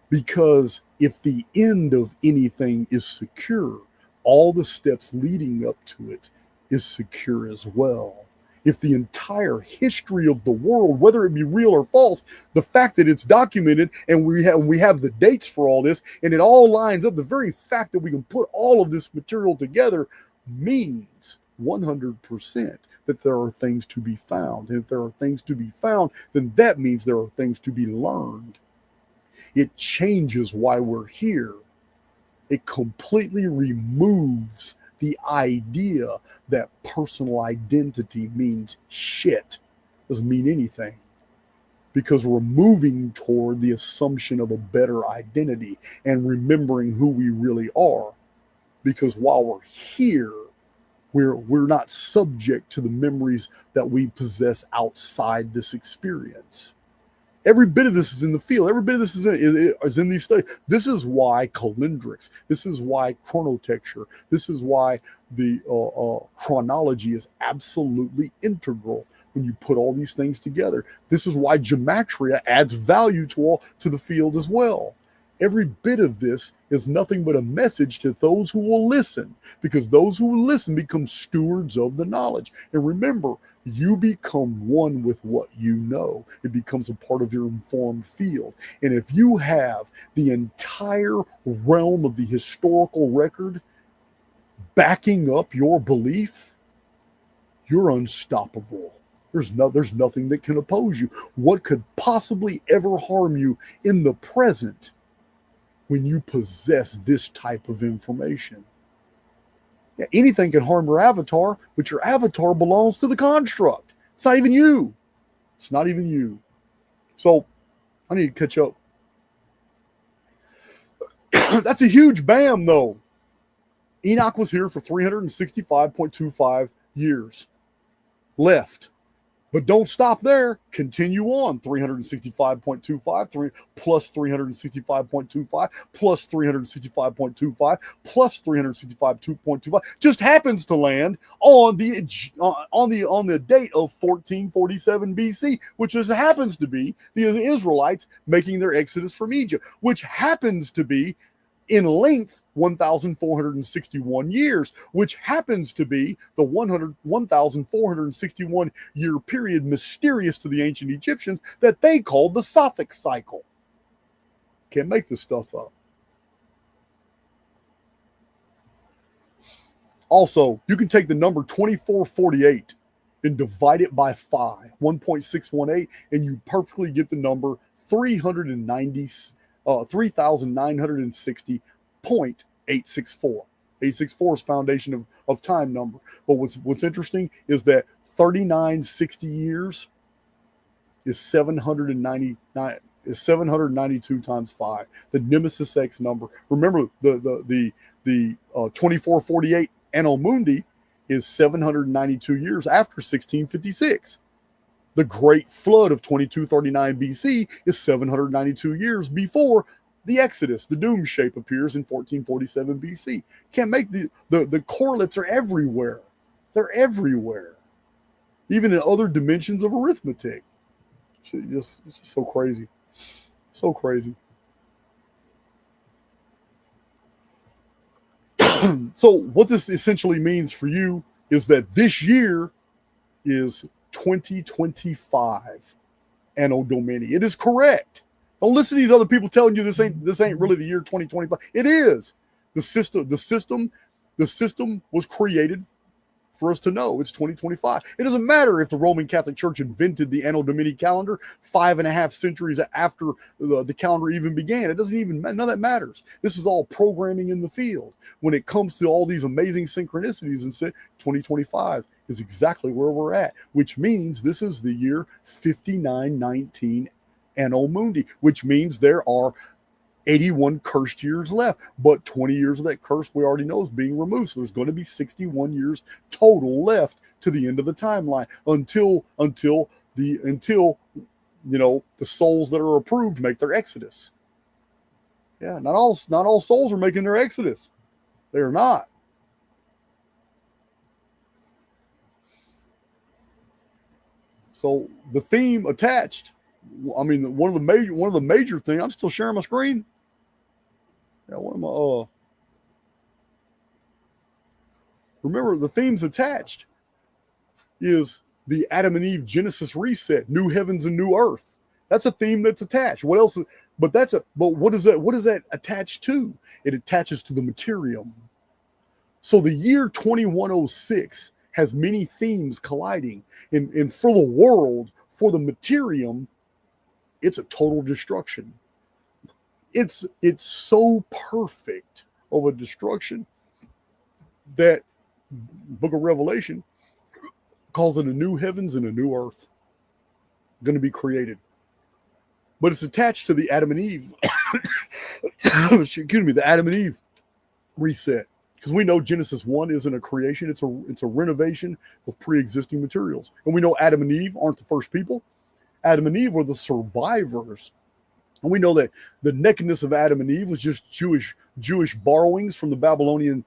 Because if the end of anything is secure, all the steps leading up to it is secure as well. If the entire history of the world, whether it be real or false, the fact that it's documented and we have the dates for all this, and it all lines up, the very fact that we can put all of this material together means 100% that there are things to be found. And if there are things to be found, then that means there are things to be learned. It changes why we're here. It completely removes the idea that personal identity means shit. Doesn't mean anything. Because we're moving toward the assumption of a better identity and remembering who we really are. Because while we're here, we're not subject to the memories that we possess outside this experience. Every bit of this is in the field. Every bit of this is in these studies. This is why calendrics. This is why chronotecture. This is why the chronology is absolutely integral when you put all these things together. This is why gematria adds value to the field as well. Every bit of this is nothing but a message to those who will listen, because those who will listen become stewards of the knowledge. And remember, you become one with what you know. It becomes a part of your informed field. And if you have the entire realm of the historical record backing up your belief, you're unstoppable. There's nothing that can oppose you. What could possibly ever harm you in the present when you possess this type of information? Yeah, anything can harm your avatar, but your avatar belongs to the construct. It's not even you. It's not even you. So I need to catch up. That's a huge bam, though. Enoch was here for 365.25 years left. But don't stop there. Continue on. 365.25 plus 365.25 plus 365.25 plus 365.25 just happens to land on the date of 1447 BC, which just happens to be the Israelites making their exodus from Egypt, which happens to be in length 1,461 years, which happens to be the 1,461 year period mysterious to the ancient Egyptians that they called the Sothic cycle. Can't make this stuff up. Also, you can take the number 2448 and divide it by 5, 1.618, and you perfectly get the number 3,960.864. 864 is foundation of time number. But what's interesting is that 3960 years is 792 times 5. The Nemesis X number. Remember the 2448 Anno Mundi is 792 years after 1656. The Great Flood of 2239 BC is 792 years before the Exodus. The doom shape appears in 1447 BC. Can't make the correlates are everywhere. They're everywhere. Even in other dimensions of arithmetic. It's just so crazy. So crazy. So what this essentially means for you is that this year is 2025 Anno Domini. It is correct. Don't listen to these other people telling you this ain't really the year 2025. It is. The system was created for us to know it's 2025. It doesn't matter if the Roman Catholic Church invented the Anno Domini calendar 5.5 centuries after the calendar even began. It doesn't even, none of that matters. This is all programming in the field. When it comes to all these amazing synchronicities, and 2025 is exactly where we're at, which means this is the year 5919 Anno Mundi, which means there are 81 cursed years left, but 20 years of that curse we already know is being removed. So there's going to be 61 years total left to the end of the timeline until the souls that are approved make their exodus. Yeah, not all souls are making their exodus. They are not. So the theme attached. I mean, one of the major things. I'm still sharing my screen. Yeah, remember, the themes attached is the Adam and Eve Genesis reset, new heavens and new earth. That's a theme that's attached. What else? But what is that? What is that attached to? It attaches to the materium. So the year 2106 has many themes colliding, and for the world, for the materium, it's a total destruction. It's so perfect of a destruction that Book of Revelation calls it a new heavens and a new earth going to be created. But it's attached to the Adam and Eve, the Adam and Eve reset. Because we know Genesis 1 isn't a creation, it's a renovation of pre-existing materials. And we know Adam and Eve aren't the first people. Adam and Eve were the survivors. And we know that the nakedness of Adam and Eve was just Jewish borrowings from the Babylonian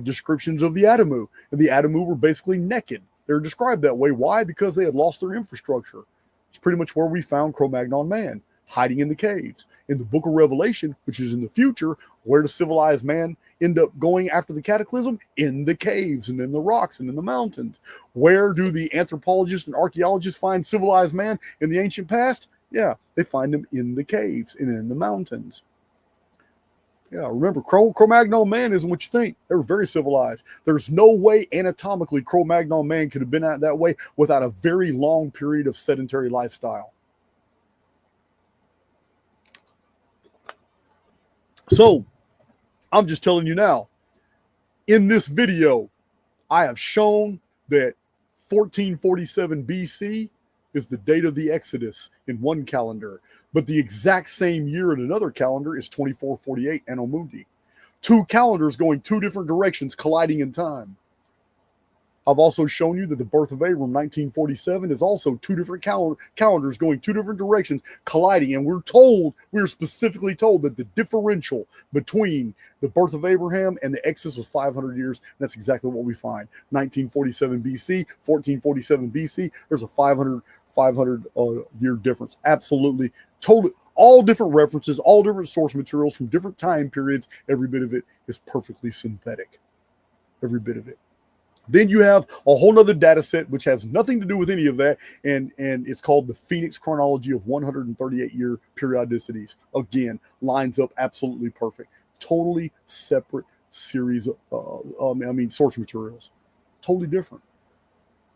descriptions of the Adamu. And the Adamu were basically naked. They're described that way. Why? Because they had lost their infrastructure. It's pretty much where we found Cro-Magnon man, hiding in the caves. In the book of Revelation, which is in the future, where does civilized man end up going after the cataclysm? In the caves and in the rocks and in the mountains. Where do the anthropologists and archaeologists find civilized man in the ancient past? Yeah, they find them in the caves and in the mountains. Yeah, remember, Cro-Magnon man isn't what you think. They were very civilized. There's no way anatomically Cro-Magnon man could have been out that way without a very long period of sedentary lifestyle. So, I'm just telling you now, in this video, I have shown that 1447 BC is the date of the Exodus in one calendar, but the exact same year in another calendar is 2448 Anno Mundi. Two calendars going two different directions, colliding in time. I've also shown you that the birth of Abram, 1947, is also two different calendars going two different directions, colliding. And we're specifically told that the differential between the birth of Abraham and the Exodus was 500 years. And that's exactly what we find. 1947 BC, 1447 BC, there's a 500 year difference. Absolutely, totally. All different references, all different source materials from different time periods. Every bit of it is perfectly synthetic. Every bit of it. Then you have a whole nother data set which has nothing to do with any of that, and it's called the Phoenix Chronology of 138-year periodicities. Again, lines up absolutely perfect. Totally separate series of, source materials. Totally different.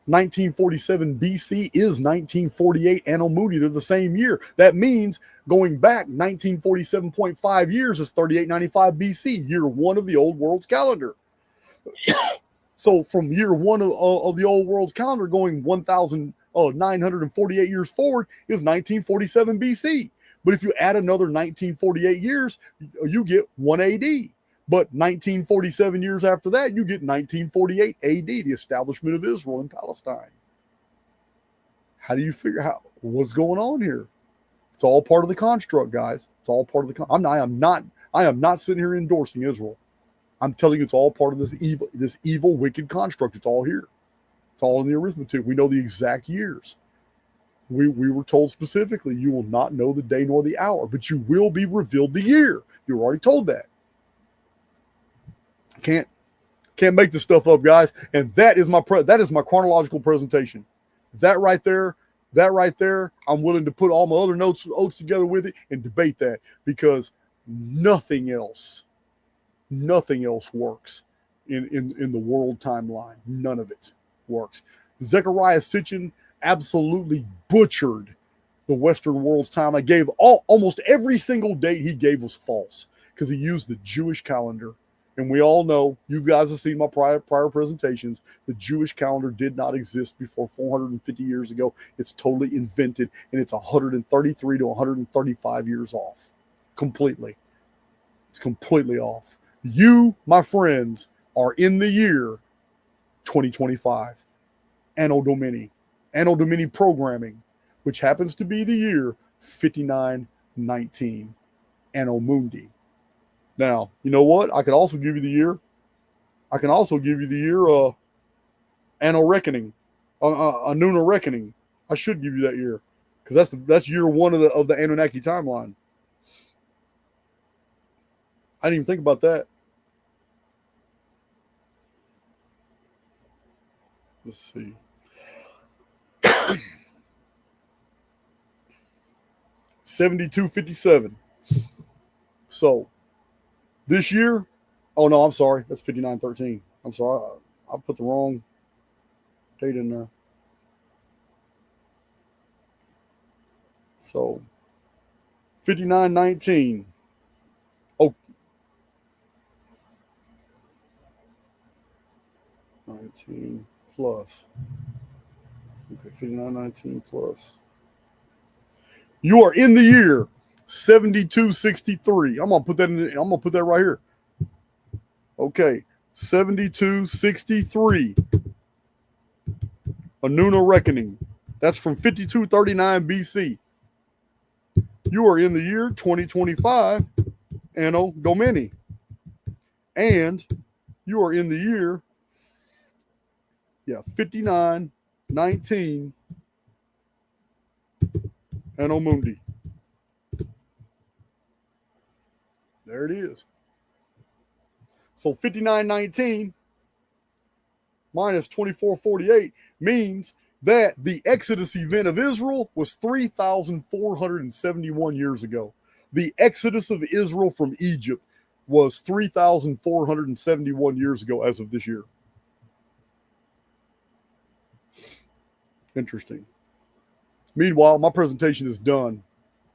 1947 BC is 1948 Anno Mundi. They're the same year. That means going back 1947.5 years is 3895 BC, year one of the Old World's calendar. So from year one of the Old World's calendar going 1,948 years forward is 1947 BC. But if you add another 1948 years, you get 1 AD. But 1947 years after that, you get 1948 AD, the establishment of Israel in Palestine. How do you figure out what's going on here? It's all part of the construct, guys. It's all part of the I am not sitting here endorsing Israel. I'm telling you, it's all part of this evil, wicked construct. It's all here. It's all in the arithmetic. We know the exact years. We were told specifically, you will not know the day nor the hour, but you will be revealed the year. You were already told that. Can't make this stuff up, guys. And that is my chronological presentation. That right there, I'm willing to put all my other notes together with it and debate that, because nothing else works in the world timeline. None of it works. Zechariah Sitchin absolutely butchered the Western world's time. I gave almost every single date he gave was false, because he used the Jewish calendar. And we all know, you guys have seen my prior presentations, the Jewish calendar did not exist before 450 years ago. It's totally invented, and it's 133 to 135 years off. Completely. It's completely off. You, my friends, are in the year 2025. Anno Domini programming, which happens to be the year 5919. Anno Mundi. Now, you know what? I could also give you the year. Anno Reckoning, Anuna Reckoning. I should give you that year, because that's year one of the Anunnaki timeline. I didn't even think about that. Let's see. $72.57. So this year, oh no, I'm sorry, that's 5913. I'm sorry, I put the wrong date in there. So 5919. Oh, 19 plus. Okay, 5919 plus. You are in the year 7263. I'm gonna put that right here. Okay, 7263. Anuna Reckoning. That's from 5239 BC. You are in the year 2025, Anno Domini. And you are in the year, 5919 Anno Mundi. There it is. So 5919 minus 2448 means that the Exodus event of Israel was 3,471 years ago. The Exodus of Israel from Egypt was 3,471 years ago as of this year. Interesting. Meanwhile, my presentation is done.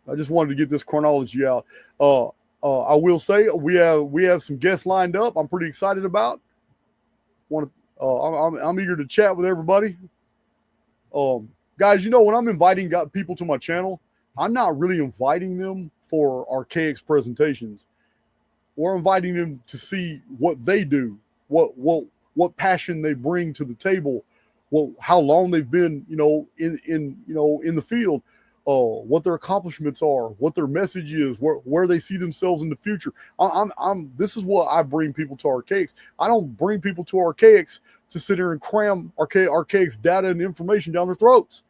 I just wanted to get this chronology out. I will say we have some guests lined up. I'm pretty excited about. I'm eager to chat with everybody. Guys, you know, when I'm inviting people to my channel, I'm not really inviting them for Archaix presentations. We're inviting them to see what they do, what passion they bring to the table, how long they've been, in the field, what their accomplishments are, what their message is, where they see themselves in the future. This is what I bring people to Archaix. I don't bring people to Archaix to sit here and cram Archaix data and information down their throats.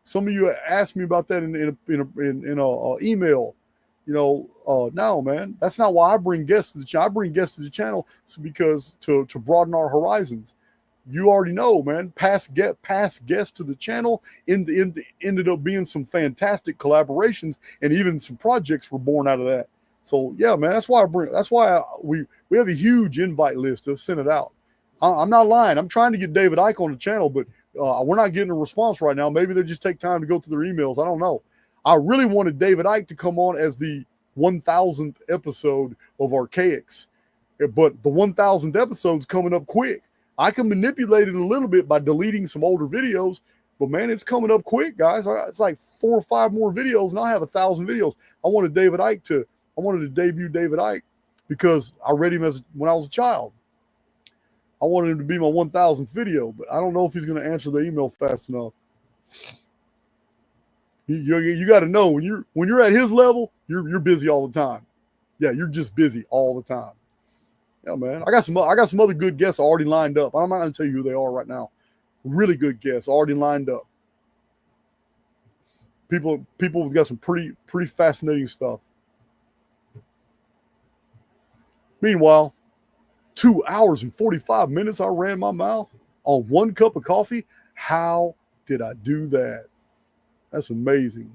Some of you asked me about that in an email. No, man, that's not why I bring guests to the channel. I bring guests to the channel because to broaden our horizons. You already know, man. Past guests to the channel ended up being some fantastic collaborations, and even some projects were born out of that. So yeah, man, that's why we have a huge invite list to send it out. I'm not lying. I'm trying to get David Icke on the channel, but we're not getting a response right now. Maybe they just take time to go through their emails. I don't know. I really wanted David Icke to come on as the 1,000th episode of Archaix, but the 1,000th episode's coming up quick. I can manipulate it a little bit by deleting some older videos, but man, it's coming up quick, guys. It's like 4 or 5 more videos, and I'll have 1,000 videos. I wanted to debut David Icke because I read him when I was a child. I wanted him to be my 1,000th video, but I don't know if he's going to answer the email fast enough. You got to know when you're at his level, you're busy all the time. Yeah, you're just busy all the time. Yeah, man. I got some other good guests already lined up. I'm not going to tell you who they are right now. Really good guests already lined up. People have got some pretty fascinating stuff. Meanwhile, 2 hours and 45 minutes I ran my mouth on 1 cup of coffee. How did I do that? That's amazing.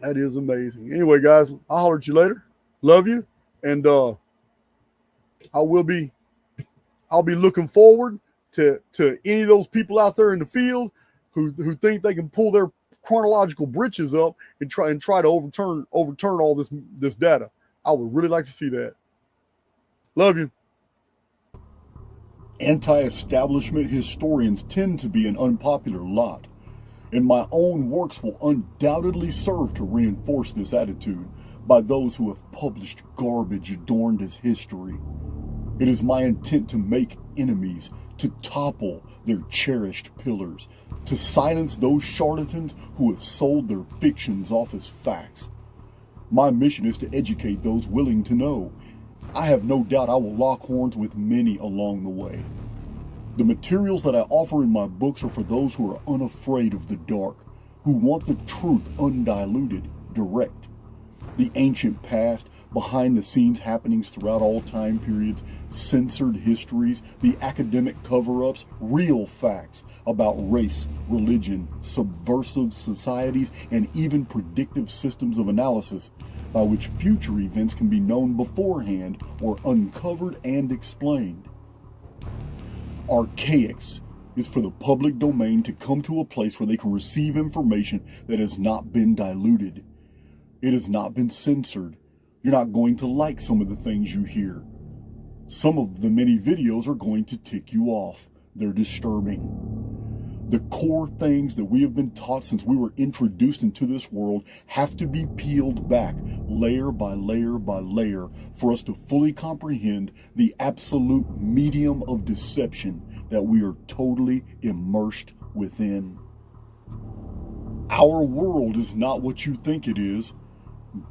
That is amazing. Anyway, guys, I'll holler at you later. Love you. And I'll be looking forward to any of those people out there in the field who think they can pull their chronological britches up and try to overturn all this data. I would really like to see that. Love you. Anti-establishment historians tend to be an unpopular lot, and my own works will undoubtedly serve to reinforce this attitude by those who have published garbage adorned as history. It is my intent to make enemies, to topple their cherished pillars, to silence those charlatans who have sold their fictions off as facts. My mission is to educate those willing to know. I have no doubt I will lock horns with many along the way. The materials that I offer in my books are for those who are unafraid of the dark, who want the truth undiluted, direct. The ancient past, behind the scenes happenings throughout all time periods, censored histories, the academic cover-ups, real facts about race, religion, subversive societies, and even predictive systems of analysis by which future events can be known beforehand or uncovered and explained. Archaix is for the public domain to come to a place where they can receive information that has not been diluted. It has not been censored. You're not going to like some of the things you hear. Some of the many videos are going to tick you off. They're disturbing. The core things that we have been taught since we were introduced into this world have to be peeled back layer by layer by layer for us to fully comprehend the absolute medium of deception that we are totally immersed within. Our world is not what you think it is,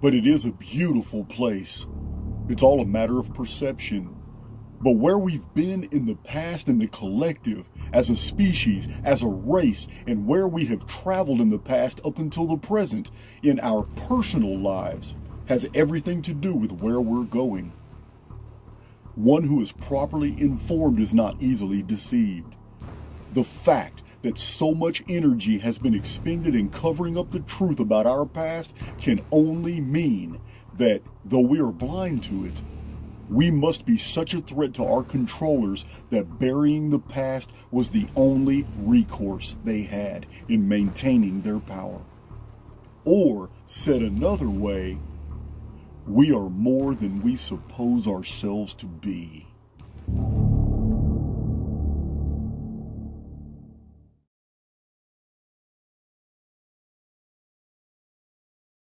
but it is a beautiful place. It's all a matter of perception. But where we've been in the past in the collective, as a species, as a race, and where we have traveled in the past up until the present, in our personal lives, has everything to do with where we're going. One who is properly informed is not easily deceived. The fact that so much energy has been expended in covering up the truth about our past can only mean that, though we are blind to it, we must be such a threat to our controllers that burying the past was the only recourse they had in maintaining their power. Or, said another way, we are more than we suppose ourselves to be.